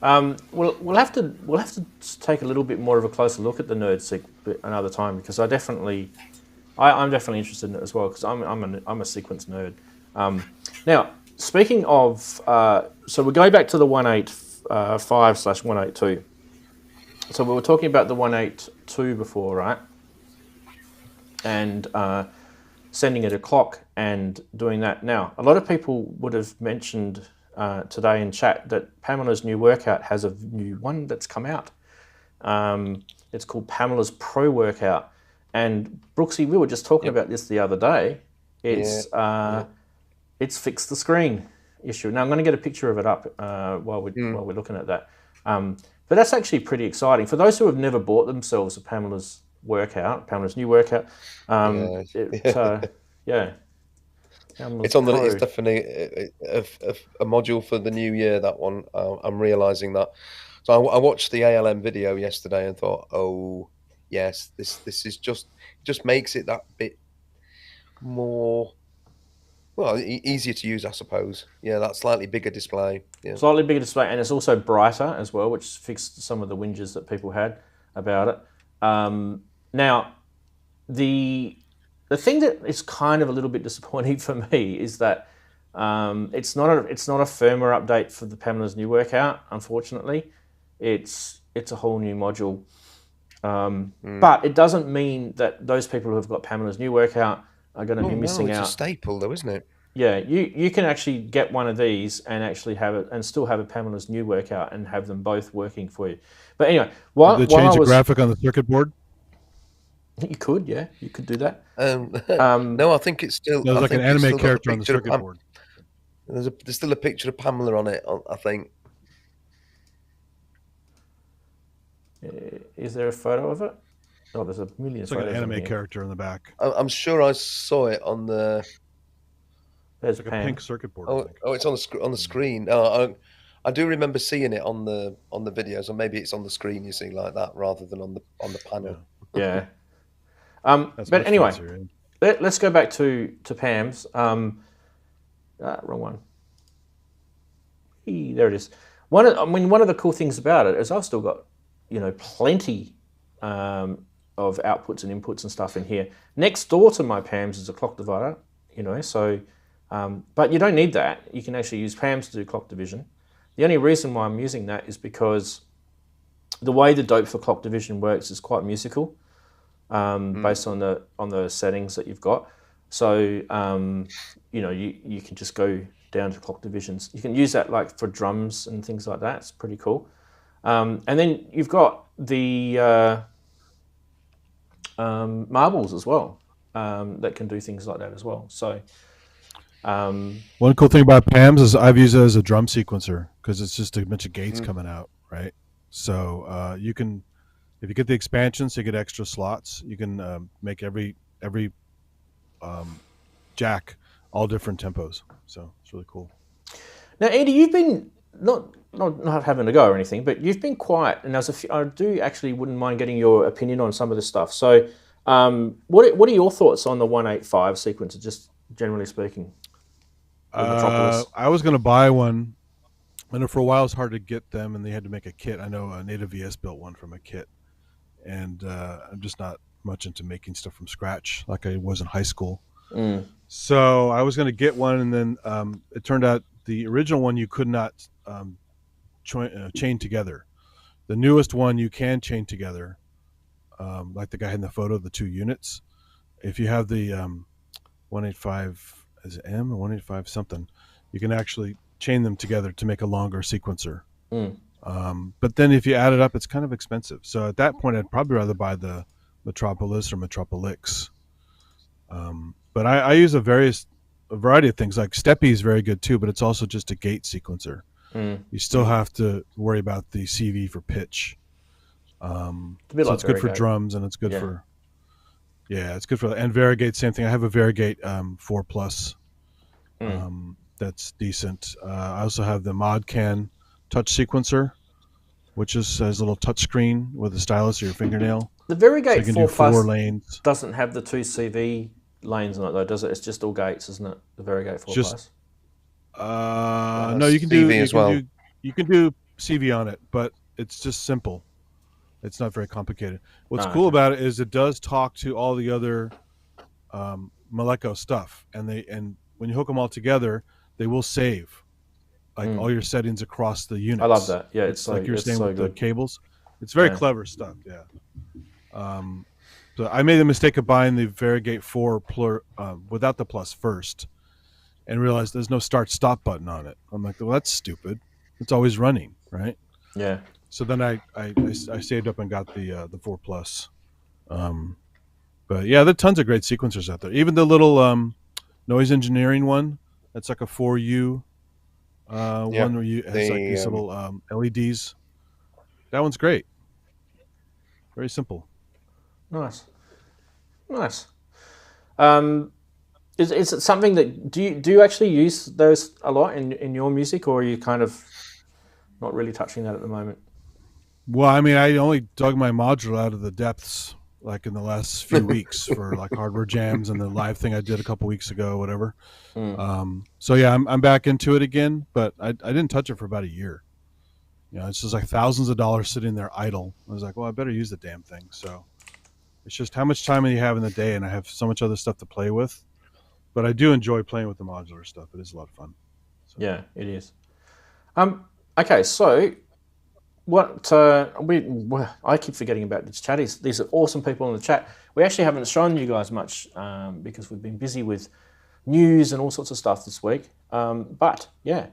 We'll have to take a little bit more of a closer look at the nerd seq another time, because I'm definitely interested in it as well, because I'm a sequence nerd. Now, speaking of, so we're going back to the 185/182. So we were talking about the 182 before, right? And sending it a clock and doing that. Now, a lot of people would have mentioned today in chat that Pamela's new workout has a new one that's come out. It's called Pamela's Pro Workout. And Brooksy, we were just talking about this the other day. It's it's fixed the screen issue. Now I'm going to get a picture of it up while we're looking at that. But that's actually pretty exciting for those who have never bought themselves a Pamela's new workout. It's on the. It's definitely a module for the new year. That one, I'm realizing that. So I watched the ALM video yesterday and thought, oh yes, this is just makes it that bit more. Well, easier to use, I suppose. Yeah, that slightly bigger display. Yeah. Slightly bigger display, and it's also brighter as well, which fixed some of the whinges that people had about it. Now, the thing that is kind of a little bit disappointing for me is that it's not a firmware update for the Pamela's new workout. Unfortunately, it's a whole new module. But it doesn't mean that those people who have got Pamela's new workout are going to be missing out. It's a staple, though, isn't it? Yeah, you can actually get one of these and actually have it, and still have a Pamela's new workout and have them both working for you. But anyway, while they change the graphic on the circuit board? You could, yeah, you could do that. No, I think it's still. There's like an anime character on the circuit board. There's still a picture of Pamela on it, I think. Is there a photo of it? Oh, there's a million. It's like an anime character in the back. I'm sure I saw it on the. There's like a pink circuit board. Oh, it's on the screen. I do remember seeing it on the videos, or maybe it's on the screen. You see, like that, rather than on the panel. Yeah. But anyway, let's go back to Pam's. Wrong one. There it is. One of the cool things about it is I've still got, plenty of outputs and inputs and stuff in here. Next door to my Pam's is a clock divider, so, but you don't need that. You can actually use Pam's to do clock division. The only reason why I'm using that is because the way the dope for clock division works is quite musical, based on the settings that you've got. So, you can just go down to clock divisions. You can use that like for drums and things like that. It's pretty cool. And then you've got the marbles as well, that can do things like that as well. So, one cool thing about Pam's is I've used it as a drum sequencer because it's just a bunch of gates coming out, right? So you can, if you get the expansions, you get extra slots. You can make every jack all different tempos. So it's really cool. Now, Andy, you've been not having a go or anything, but you've been quiet, and I do actually wouldn't mind getting your opinion on some of this stuff. So, what are your thoughts on the 185 sequencer, just generally speaking? I was going to buy one, and for a while it was hard to get them, and they had to make a kit. I know Native VS built one from a kit, and I'm just not much into making stuff from scratch like I was in high school. So I was going to get one, and then it turned out the original one you could not chain together. The newest one you can chain together, like the guy in the photo, the two units. If you have the 185 as M or 185 something, you can actually chain them together to make a longer sequencer. But then if you add it up, it's kind of expensive. So at that point, I'd probably rather buy the Metropolis or Metropolis. But I use a variety of things. Like Steppy is very good too, but it's also just a gate sequencer. You still have to worry about the CV for pitch. So it's good for drums, and it's good for it's good for, and Variegate, same thing. I have a Variegate 4 Plus that's decent. I also have the Modcan touch sequencer, which has a little touch screen with a stylus or your fingernail. The Variegate so 4 Plus lanes. Doesn't have the 2 CV lanes on it though, does it? It's just all gates, isn't it? The Variegate 4 Plus. No, you can do CV as well. You can do CV on it, but it's just simple. It's not very complicated. What's Oh, cool okay. about it is it does talk to all the other Moleko stuff, and when you hook them all together, they will save all your settings across the units. I love that. Yeah, it's like you were saying with good. the cables. It's very clever stuff. Yeah. So I made the mistake of buying the Variegate 4 without the plus first, and realized there's no start-stop button on it. I'm like, well, that's stupid. It's always running, right? Yeah. So then I saved up and got the 4 plus. But yeah, there are tons of great sequencers out there. Even the little noise engineering one, that's like a 4U one where you has like these little LEDs. That one's great. Very simple. Nice. Is it something that do you actually use those a lot in your music, or are you kind of not really touching that at the moment? Well, I mean, I only dug my modular out of the depths like in the last few weeks for like hardware jams and the live thing I did a couple weeks ago, whatever. So yeah, I'm back into it again, but I didn't touch it for about a year. It's just like thousands of dollars sitting there idle. I was like, well, I better use the damn thing. So it's just how much time do you have in the day, and I have so much other stuff to play with. But I do enjoy playing with the modular stuff. It is a lot of fun. So. Yeah, it is. Okay, so what I keep forgetting about these chatties. These are awesome people in the chat. We actually haven't shown you guys much because we've been busy with news and all sorts of stuff this week. But yeah,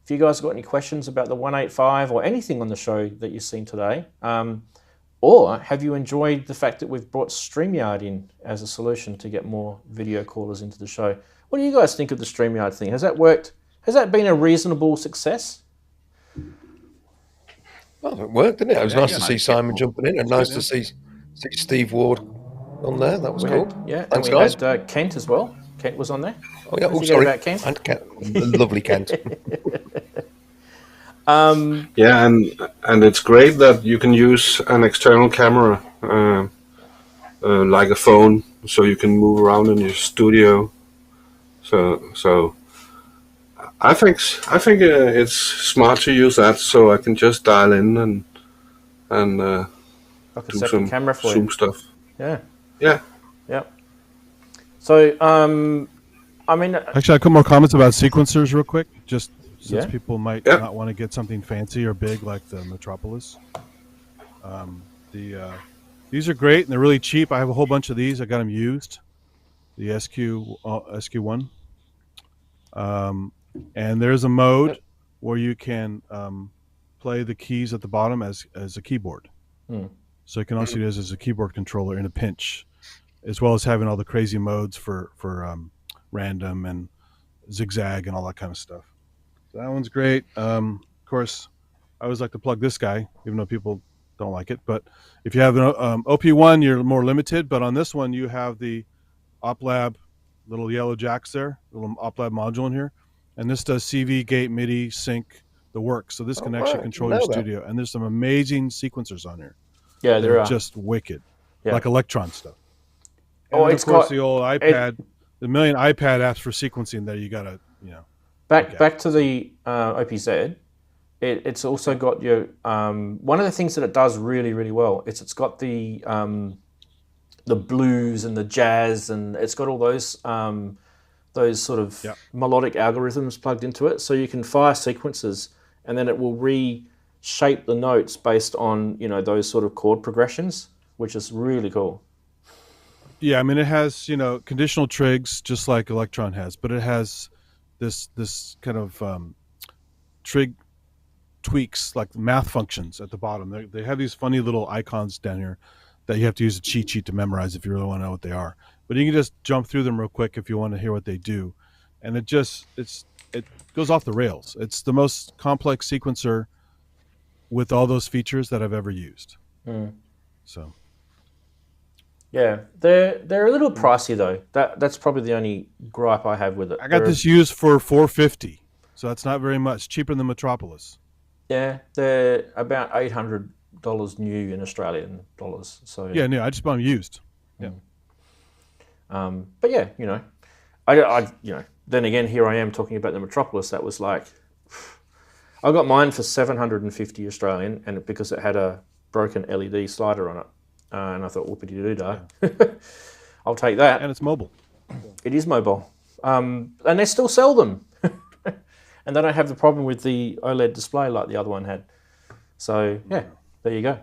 if you guys have got any questions about the 185 or anything on the show that you've seen today, or have you enjoyed the fact that we've brought StreamYard in as a solution to get more video callers into the show? What do you guys think of the StreamYard thing? Has that worked? Has that been a reasonable success? Well, it worked, didn't it? It was nice to see Simon jumping in, and nice to see Steve Ward on there. That was cool. Thanks, and we guys. had Kent as well. Kent was on there. Oh yeah, sorry. About Kent? And Kent. Lovely Kent. Yeah, and it's great that you can use an external camera, like a phone, so you can move around in your studio. So I think it's smart to use that, so I can just dial in and do some camera for Zoom you. stuff. Yeah. So I mean, actually, I got more comments about sequencers real quick, just since people might not want to get something fancy or big like the Metropolis. These are great and they're really cheap. I have a whole bunch of these. I got them used. The SQ1. And there's a mode where you can play the keys at the bottom as a keyboard. So you can also use it as a keyboard controller in a pinch, as well as having all the crazy modes for random and zigzag and all that kind of stuff. So that one's great. Of course, I always like to plug this guy, even though people don't like it. But if you have an OP1, you're more limited. But on this one, you have the OpLab little yellow jacks there, little OpLab module in here. And this does CV, gate, MIDI, sync, the works. So this can actually control your studio. And there's some amazing sequencers on here. Yeah, there are. Just wicked. Like Electron stuff. And it's of course, got the old iPad, the million iPad apps for sequencing that you got to, Back to the OPZ, it's also got your one of the things that it does really, really well is it's got the blues and the jazz, and it's got all those sort of melodic algorithms plugged into it, so you can fire sequences and then it will reshape the notes based on those sort of chord progressions, which is really cool. Yeah, I mean it has conditional trigs just like Electron has, but it has this kind of trig tweaks like math functions at the bottom. They have these funny little icons down here that you have to use a cheat sheet to memorize if you really want to know what they are. But you can just jump through them real quick if you want to hear what they do, and it goes off the rails. It's the most complex sequencer with all those features that I've ever used. So. Yeah, they're a little pricey though. That's probably the only gripe I have with it. I got this used for $450, so that's not very much. Cheaper than Metropolis. Yeah, they're about $800 new in Australian dollars. So yeah, no, I just bought them used. Yeah. But yeah, I then again here I am talking about the Metropolis. That was like, I got mine for 750 Australian, and because it had a broken LED slider on it, and I thought, whoopity-doo-dah. I'll take that. And it's mobile. It is mobile. And they still sell them. And they don't have the problem with the OLED display like the other one had. So, yeah, there you go.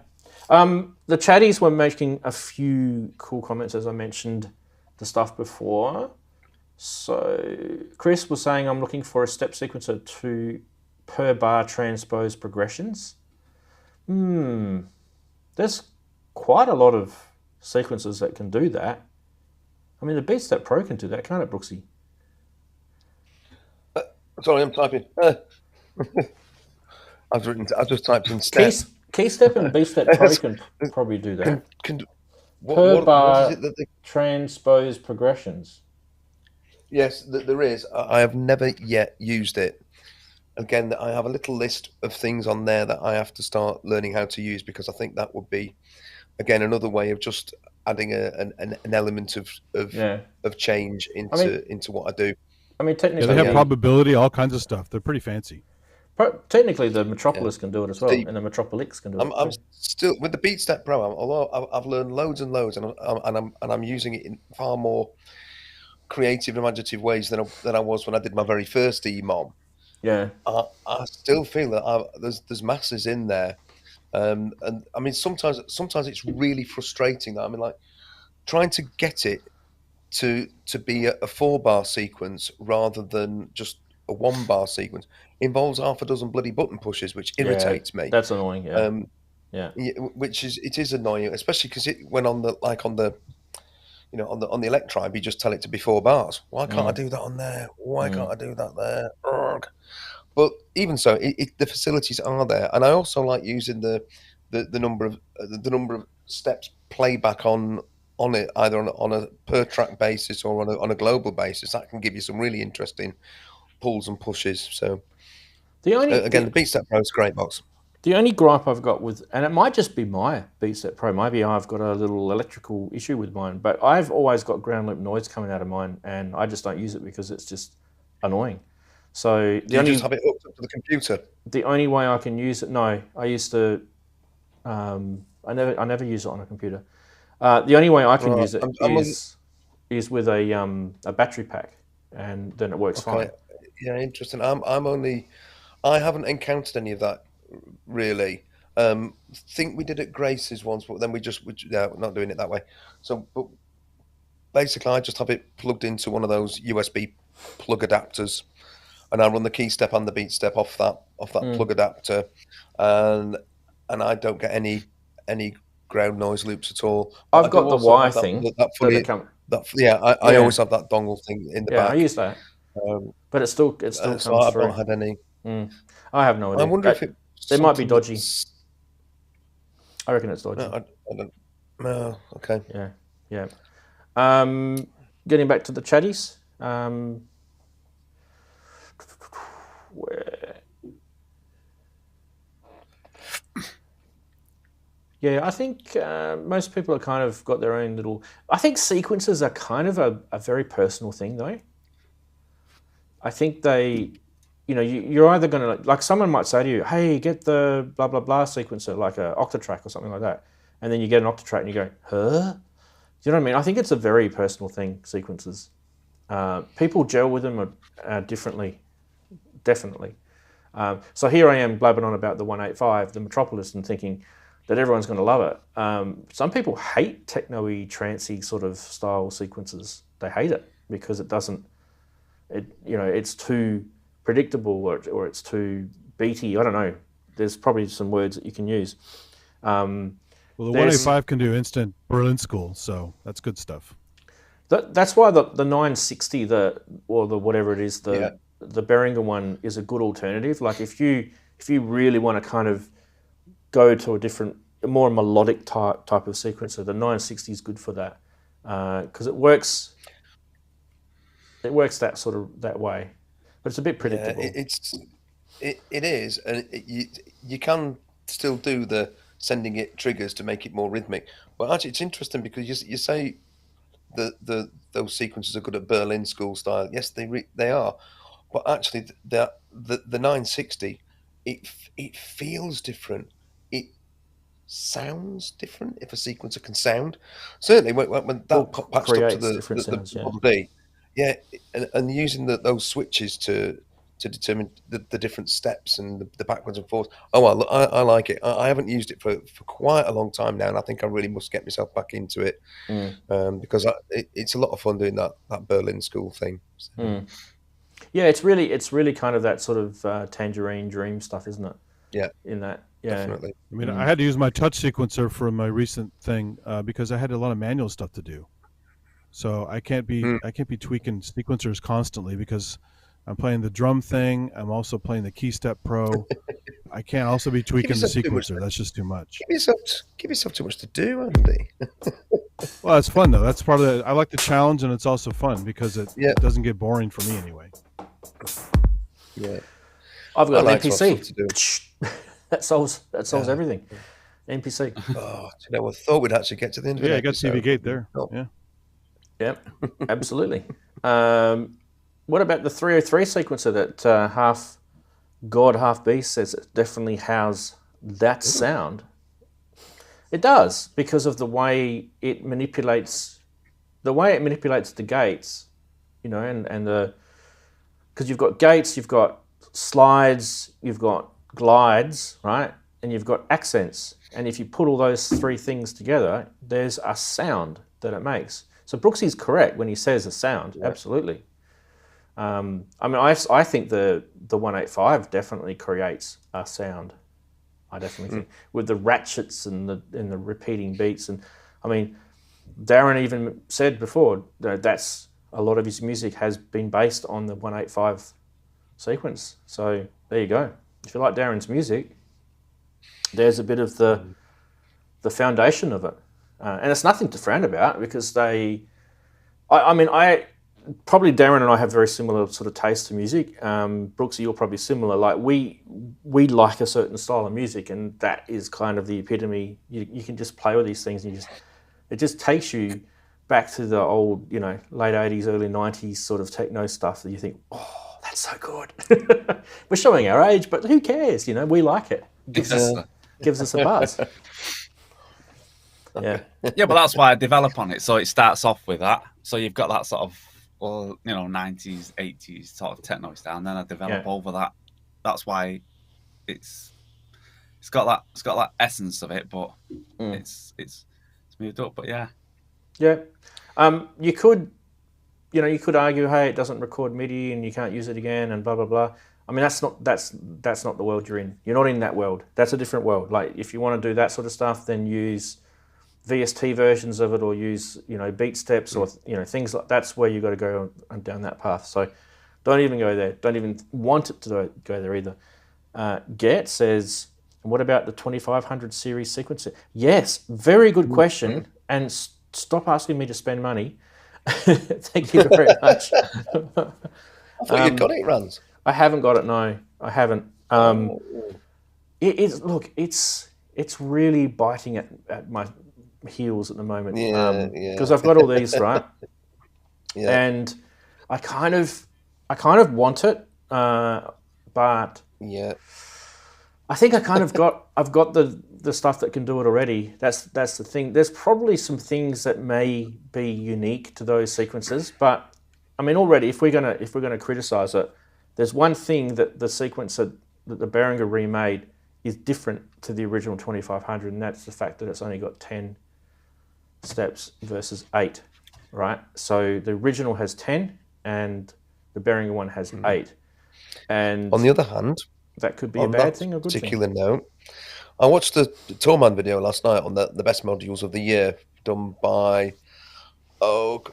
The chatties were making a few cool comments, as I mentioned the stuff before. So, Chris was saying, I'm looking for a step sequencer to per bar transpose progressions. There's quite a lot of sequencers that can do that. I mean, the BeatStep Pro can do that, can't it, Brooksy? Sorry, I'm typing. I've just typed in step. Keystep and BeatStep Pro can probably do that. Per bar transpose progressions. Yes, there is. I have never yet used it. Again, I have a little list of things on there that I have to start learning how to use, because I think that would be, again, another way of just adding an element of change into what I do. I mean, technically, they have probability, all kinds of stuff. They're pretty fancy. Technically, the Metropolis can do it as well, and the Metropolis can do it. I'm still with the BeatStep Pro. Although I've learned loads and loads, and I'm using it in far more creative and imaginative ways than I was when I did my very first EMOM. Yeah, I still feel that there's masses in there, and I mean sometimes it's really frustrating that like trying to get it to be a 4-bar sequence rather than just a 1-bar sequence involves half a dozen bloody button pushes, which irritates me. That's annoying. Which is annoying, especially because when on the Electribe, you just tell it to be 4 bars. Why can't I do that on there? Why can't I do that there? Urgh. But even so, the facilities are there, and I also like using the number of steps playback on it, either on a per track basis or on a global basis. That can give you some really interesting pulls and pushes. So the BeatStep Pro is a great box. The only gripe I've got with, and it might just be my BeatStep Pro, maybe I've got a little electrical issue with mine, but I've always got ground loop noise coming out of mine, and I just don't use it because it's just annoying. So you just have it hooked up to the computer? The only way I can use it, no, I used to. I never use it on a computer. The only way I can use it is with a battery pack, and then it works fine. Yeah, interesting. I haven't encountered any of that really. Think we did at Grace's once, but then we're not doing it that way. So, but basically, I just have it plugged into one of those USB plug adapters, and I run the Keystep and the BeatStep off that plug adapter, and I don't get any ground noise loops at all. I've got the wire thing. I always have that dongle thing in the back. Yeah, I use that. But it still comes so through. I've not had any. I have no idea. I wonder if it might be dodgy. I reckon it's dodgy. I don't. No, okay. Yeah. Getting back to the chatties. Yeah, I think most people are kind of got their own little. I think sequences are kind of a very personal thing, though. I think they, you're either going to, like someone might say to you, hey, get the blah, blah, blah sequencer, like a Octatrack or something like that. And then you get an Octatrack and you go, huh? Do you know what I mean? I think it's a very personal thing, sequences. People gel with them differently, definitely. So here I am blabbing on about the 185, the Metropolis, and thinking that everyone's going to love it. Some people hate techno-y, trancey sort of style sequences. They hate it because it doesn't, it's too predictable or it's too beaty. I don't know. There's probably some words that you can use. Well, the 185 can do instant Berlin School, so that's good stuff. That's why the 960, or the whatever it is, the Behringer one is a good alternative. Like if you really want to kind of go to a more melodic type of sequencer, the 960 is good for that because it works. It works that way, but it's a bit predictable. Yeah, it is, and you can still do the sending it triggers to make it more rhythmic. But actually, it's interesting because you say those sequences are good at Berlin School style. Yes, they are, but actually the 960 it feels different. It sounds different if a sequencer can sound. Certainly when that patched up to the Model D, yeah, and using those switches to determine the different steps and the backwards and forwards. Oh, I like it. I haven't used it for quite a long time now, and I think I really must get myself back into it because it's a lot of fun doing that Berlin School thing. So. Yeah, it's really kind of that sort of Tangerine Dream stuff, isn't it? Yeah, in that. Yeah, definitely. I mean, I had to use my touch sequencer for my recent thing because I had a lot of manual stuff to do. So I can't be tweaking sequencers constantly because I'm playing the drum thing. I'm also playing the Key Step Pro. I can't also be tweaking the sequencer. That's just too much. Give yourself too much to do, Andy. Well, it's fun though. That's part of it. I like the challenge, and it's also fun because it doesn't get boring for me anyway. Yeah, I've got an NPC. That solves everything. NPC. Oh, you know, I thought we'd actually get to the end of it. Yeah, I got CV Gate there. Oh. Yeah. Yep, absolutely. What about the 303 sequencer that half God, half beast says it definitely has that sound? It does, because of the way it manipulates the gates, you know, and the, because you've got gates, you've got slides, you've got glides, right? And you've got accents. And if you put all those three things together, there's a sound that it makes. So Brooksy's correct when he says a sound, absolutely. I mean, I think the 185 definitely creates a sound. I definitely think, with the ratchets and the repeating beats. And I mean, Darren even said before that that's a lot of his music has been based on the 185 sequence. So there you go. If you like Darren's music, there's a bit of the foundation of it. And it's nothing to frown about because probably Darren and I have very similar sort of taste to music. Brooksy, you're probably similar. Like we like a certain style of music, and that is kind of the epitome. You can just play with these things, and it just takes you back to the old, you know, late 80s, early 90s sort of techno stuff that you think, oh, that's so good. We're showing our age, but who cares? You know, we like it. Gives us a buzz. Yeah. Yeah, but that's why I develop on it. So it starts off with that. So you've got that sort of, well, you know, 90s, 80s sort of techno style, and then I develop over that. That's why it's got that essence of it, but it's moved up. But yeah. You could argue, hey, it doesn't record MIDI and you can't use it again, and blah blah blah. I mean, that's not the world you're in. You're not in that world. That's a different world. Like if you want to do that sort of stuff, then use VST versions of it, or use, you know, beat steps, or, you know, things like that's where you got to go down that path. So don't even go there. Don't even want it to go there either. Gert says, what about the 2500 series sequencer? Yes, very good question. And stop asking me to spend money. Thank you very much. I thought you'd got it, Ranz. I haven't got it. No, I haven't. It's really biting at my heels at the moment. Because I've got all these, right? And I kind of want it, but I think I've got the stuff that can do it already. That's the thing. There's probably some things that may be unique to those sequences, but I mean, already if we're gonna criticize it, there's one thing that the sequencer that the Behringer remade is different to the original 2500, and that's the fact that it's only got 10 steps versus 8, right? So the original has 10 and the Behringer one has 8. And on the other hand, that could be a bad thing or good particular thing. note, I watched the Torman video last night on the best modules of the year done by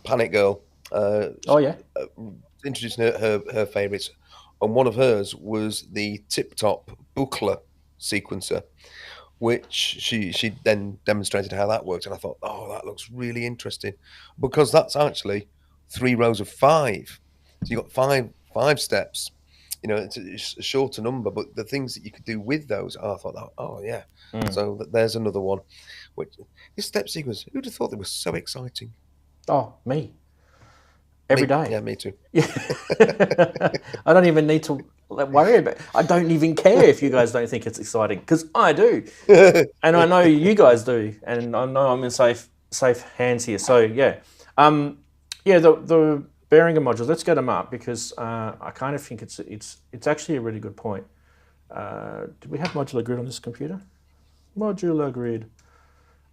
Panic Girl. Introducing her favourites, and one of hers was the Tip Top Buchla sequencer, which she then demonstrated how that works, and I thought, oh, that looks really interesting, because that's actually 3 rows of 5. So you've got five steps. You know, it's a shorter number, but the things that you could do with those, I thought, oh yeah. So there's another one. Which this step sequence, who'd have thought they were so exciting? Oh, me. every day. Yeah, me too. Yeah. I don't even need to worry about it. I don't even care if you guys don't think it's exciting, because I do. And I know you guys do. And I know I'm in safe hands here. So, yeah. The Behringer modules, let's get them up, because I kind of think it's actually a really good point. Do we have modular grid on this computer? Modular grid.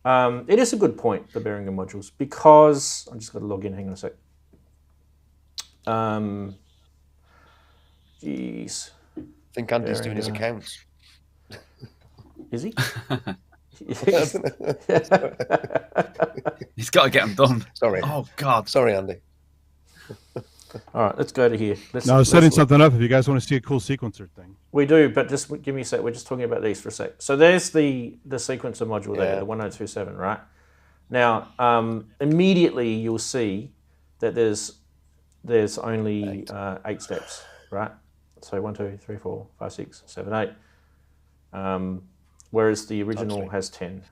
It is a good point, the Behringer modules, because I'm just going to log in. Hang on a sec. Jeez. I think Andy's doing his accounts. Is he? He's got to get them done. Sorry. Oh God. Sorry, Andy. All right, let's go to here. I was setting something up if you guys want to see a cool sequencer thing. We do, but just give me a sec. We're just talking about these for a sec. So there's the sequencer module there, the 1027, right? Now, immediately you'll see that there's only 8 steps, right? So 1, 2, 3, 4, 5, 6, 7, 8. Whereas the original has 10.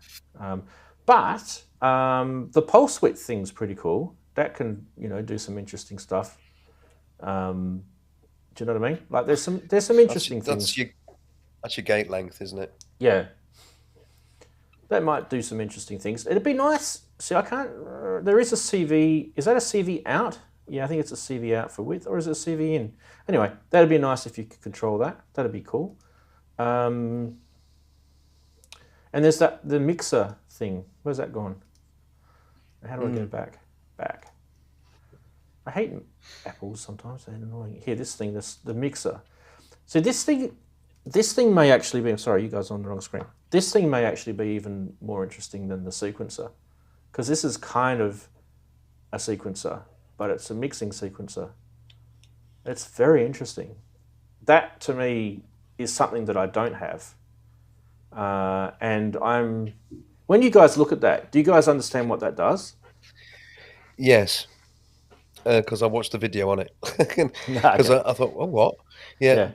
But the pulse width thing's pretty cool. That can, do some interesting stuff. Do you know what I mean? Like there's some interesting things. That's your gate length, isn't it? Yeah. That might do some interesting things. It'd be nice. See, I can't. There is a CV. Is that a CV out? Yeah, I think it's a CV out for width, or is it a CV in? Anyway, that'd be nice if you could control that. That'd be cool. And there's the mixer thing. Where's that gone? How do I get it back? I hate apples sometimes. They're annoying. Here, this thing, the mixer. So this thing may actually be. I'm sorry, you guys are on the wrong screen. This thing may actually be even more interesting than the sequencer, because this is kind of a sequencer, but it's a mixing sequencer. It's very interesting. That to me is something that I don't have. And when you guys look at that, do you guys understand what that does? Yes, because I watched the video on it. Because I thought, oh, what? Yeah.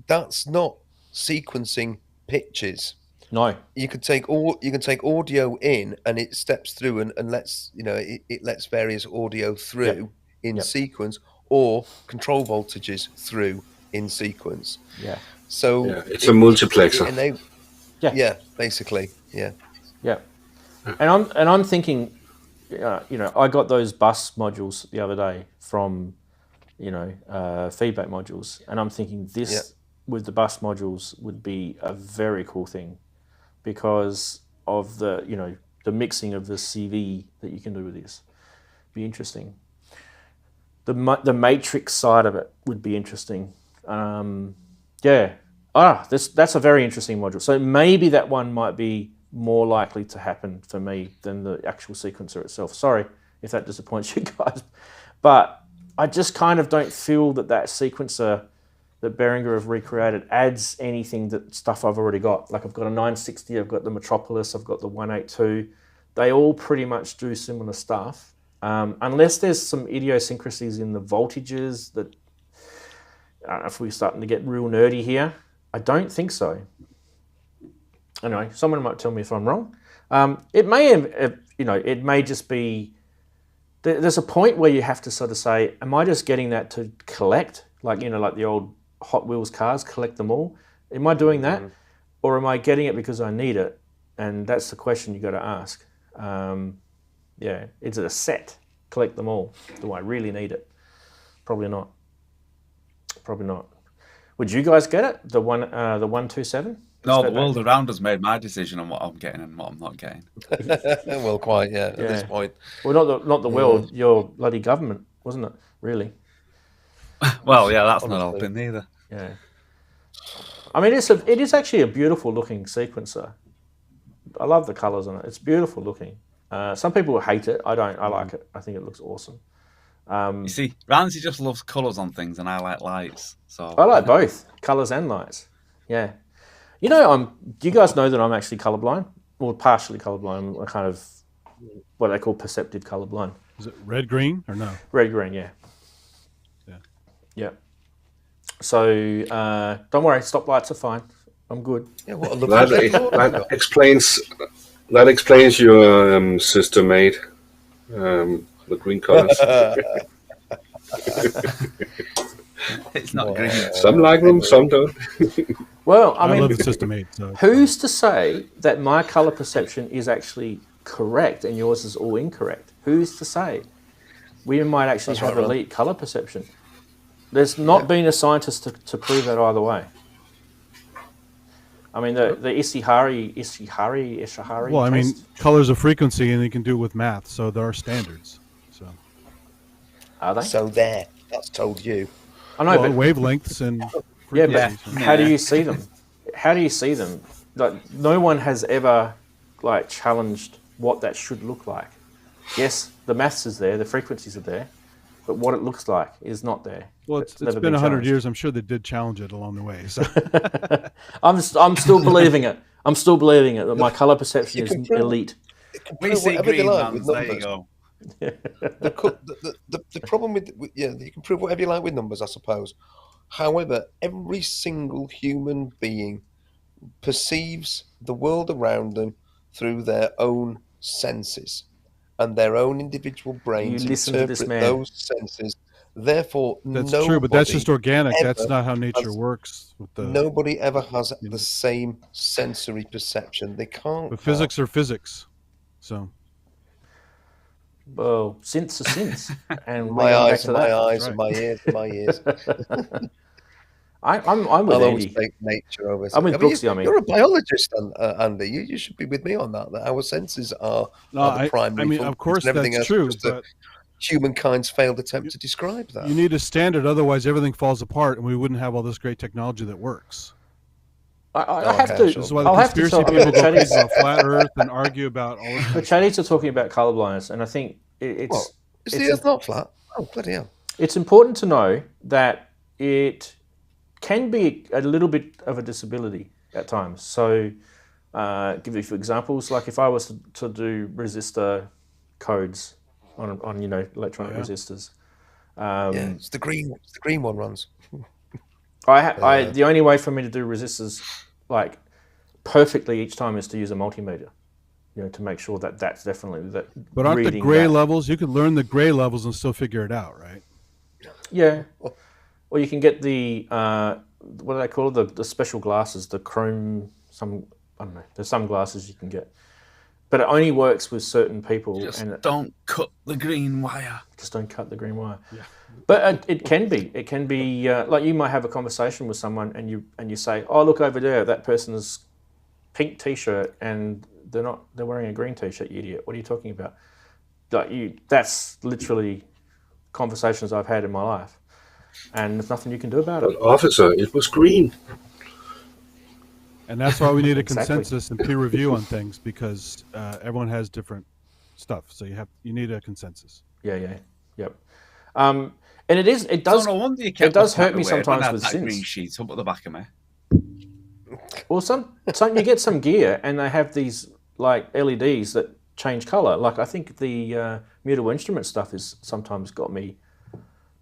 That's not sequencing pitches. No. You can take audio in, and it steps through and lets it lets various audio through in sequence, or control voltages through in sequence. Yeah. So it's a multiplexer. Yeah, basically. Yeah. Yeah. And I'm thinking, I got those bus modules the other day from, feedback modules, and I'm thinking this with the bus modules would be a very cool thing, because of the mixing of the CV that you can do with this. Be interesting. The matrix side of it would be interesting. That's a very interesting module. So maybe that one might be more likely to happen for me than the actual sequencer itself. Sorry if that disappoints you guys, but I just kind of don't feel that sequencer that Behringer have recreated adds anything that stuff I've already got. Like I've got a 960, I've got the Metropolis, I've got the 182. They all pretty much do similar stuff, unless there's some idiosyncrasies in the voltages that, if we're starting to get real nerdy here, I don't think so. Anyway, someone might tell me if I'm wrong. It may have, it may just be, there's a point where you have to sort of say, am I just getting that to collect? Like the old Hot Wheels cars, collect them all. Am I doing that? Or am I getting it because I need it? And that's the question you got to ask. Is it a set? Collect them all. Do I really need it? Probably not. Would you guys get it? The 127? No, the world around us made my decision on what I'm getting and what I'm not getting. Well, quite, at this point. Well, not the world, your bloody government, wasn't it? Really? Well, yeah, that's not helping either. Yeah. I mean, it is actually a beautiful looking sequencer. I love the colours on it. It's beautiful looking. Some people hate it. I don't. I like it. I think it looks awesome. You see, Ranzee just loves colours on things, and I like lights. So I like both colours and lights. Yeah. Do you guys know that I'm actually colourblind? Or partially colourblind. I'm kind of what they call perceptive colourblind. Is it red, green, or no? Red, green, yeah. Yeah. So don't worry, stoplights are fine. I'm good. Yeah, that explains your system mate. The green colors. It's not green. Some like them, some don't. Well, I mean, love the System 8. So who's to say that my color perception is actually correct and yours is all incorrect? Who's to say? We might actually have elite color perception. There's not been a scientist to prove that either way. I mean, the Ishihara. well, I mean, test, colors of frequency, and you can do it with math. So there are standards. So are they? So there, that's told you. I know, well, but wavelengths and yeah, frequencies. but how do you see them? How do you see them? Like, no one has ever like challenged what that should look like. Yes, the maths is there, the frequencies are there, but what it looks like is not there. Well, it's been 100 years. I'm sure they did challenge it along the way. So. I'm still believing it. I'm still believing it that my color perception is elite. We see green like ones. with There you numbers. go. The problem with you can prove whatever you like with numbers, I suppose. However, every single human being perceives the world around them through their own senses, and their own individual brains You listen to this interpret man. those senses. Therefore, That's true, but that's just organic. That's ever not how nature has- works. With the Nobody ever has the same sensory perception. They can't. but physics are physics. So Well, synths are synths, and we're my going back eyes, to and my that. eyes, right. and my ears, and my ears. I'm with I'll always Andy. take nature over. I'm with Brooksy, I mean. You're a biologist, Andy. You should be with me on that. That our senses are the primary. I mean, of functions, course, and everything that's else true, is just but humankind's failed attempt to describe that. you need a standard, otherwise everything falls apart, and we wouldn't have all this great technology that works. I have to. This is why the I'll have to conspiracy tell. I mean, people the go crazy chatties, about flat Earth and argue about all this. the chatties are talking about color blindness, and I think Is it's the Earth not flat? Oh, bloody hell! it's important to know that it can be a little bit of a disability at times. So, give you a few examples. Like if I was to do resistor codes on electronic resistors, It's the green one runs. the only way for me to do resistors like perfectly each time is to use a multimeter. To make sure that that's definitely that. But aren't the reading gray that. levels? You could learn the gray levels and still figure it out, right? Yeah. Or you can get the what do they call it? The special glasses, the chrome. I don't know. There's some glasses you can get, but it only works with certain people. Just don't cut the green wire. Just don't cut the green wire. Yeah. But it can be. It can be like you might have a conversation with someone and you say, "Oh, look over there. That person's pink T-shirt and they're wearing a green T-shirt. You idiot. What are you talking about?" That's literally conversations I've had in my life, and there's nothing you can do about it. But officer, it was green. And that's why we need a Exactly. consensus and peer review on things, because everyone has different stuff. So you need a consensus. Yeah. Yep. And it does. No wonder you It kept does looking hurt me at the way when I sometimes had with that synths. green sheet up at the back of me. Well, some you get some gear and they have these like LEDs that change color. Like I think the Modular instrument stuff is sometimes got me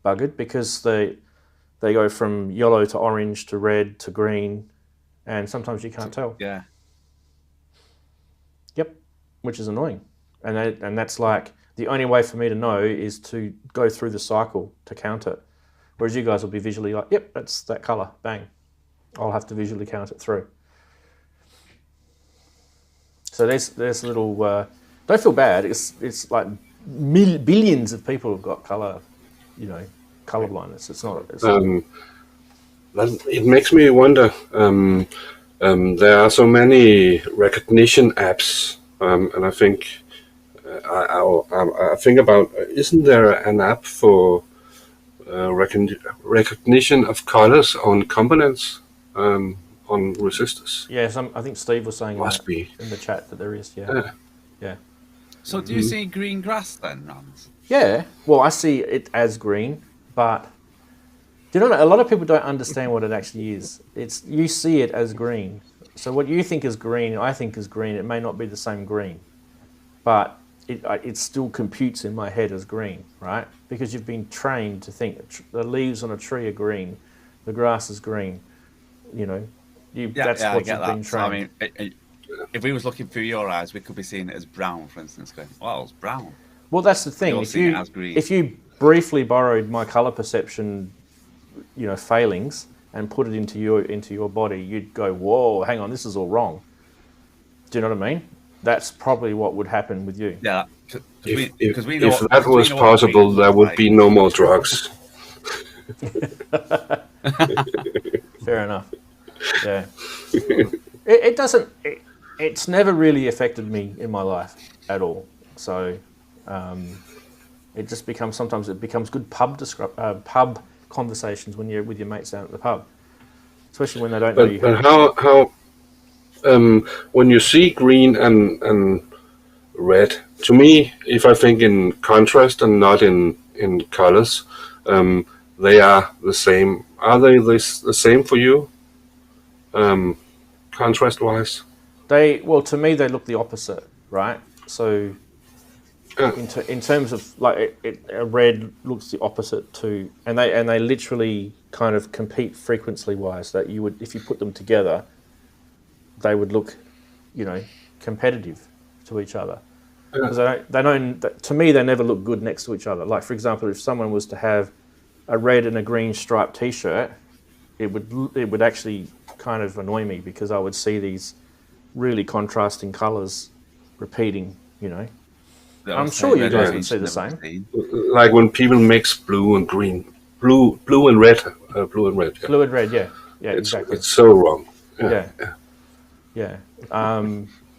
buggered because they go from yellow to orange to red to green, and sometimes you can't tell. Yeah. Yep, which is annoying, and that's like the only way for me to know is to go through the cycle to count it. Whereas you guys will be visually like, yep, that's that color, bang. I'll have to visually count it through. So there's little. Don't feel bad. It's like billions of people have got color blindness. It's not. It makes me wonder. There are so many recognition apps, and I think I think about, isn't there an app for recognition of colors on components on resistors? Yeah, I think Steve was saying Must be in the chat that there is. Yeah. So do you see green grass then, Rant? Yeah. Well, I see it as green, but a lot of people don't understand what it actually is. You see it as green. So what you think is green, I think is green. It may not be the same green, but it still computes in my head as green, right? Because you've been trained to think the leaves on a tree are green, the grass is green. That's what you've been trained. So, I mean, if we was looking through your eyes, we could be seeing it as brown, for instance. Going, well, it's brown. Well, that's the thing. You're seeing it as green. If you briefly borrowed my color perception, failings and put it into your body, you'd go, whoa, hang on, this is all wrong. Do you know what I mean? That's probably what would happen with you. Yeah. If that was possible, there would be no more drugs. Fair enough. Yeah. It doesn't. It's never really affected me in my life at all. So it just becomes good pub conversations when you're with your mates down at the pub, especially when they don't know you. But how when you see green and red, to me, if I think in contrast and not in colors, they are the same. Are they the same for you? Contrast-wise, to me they look the opposite, right? So in terms of like a red looks the opposite to, and they literally kind of compete frequency-wise. That you would, if you put them together, they would look, competitive to each other. Because they don't. To me, they never look good next to each other. Like for example, if someone was to have a red and a green striped T-shirt, it would actually kind of annoy me because I would see these really contrasting colours repeating. I'm sure you guys would see the same. Like when people mix blue and green, blue and red, blue and red. Yeah. Blue and red, yeah, exactly. It's so wrong. Yeah.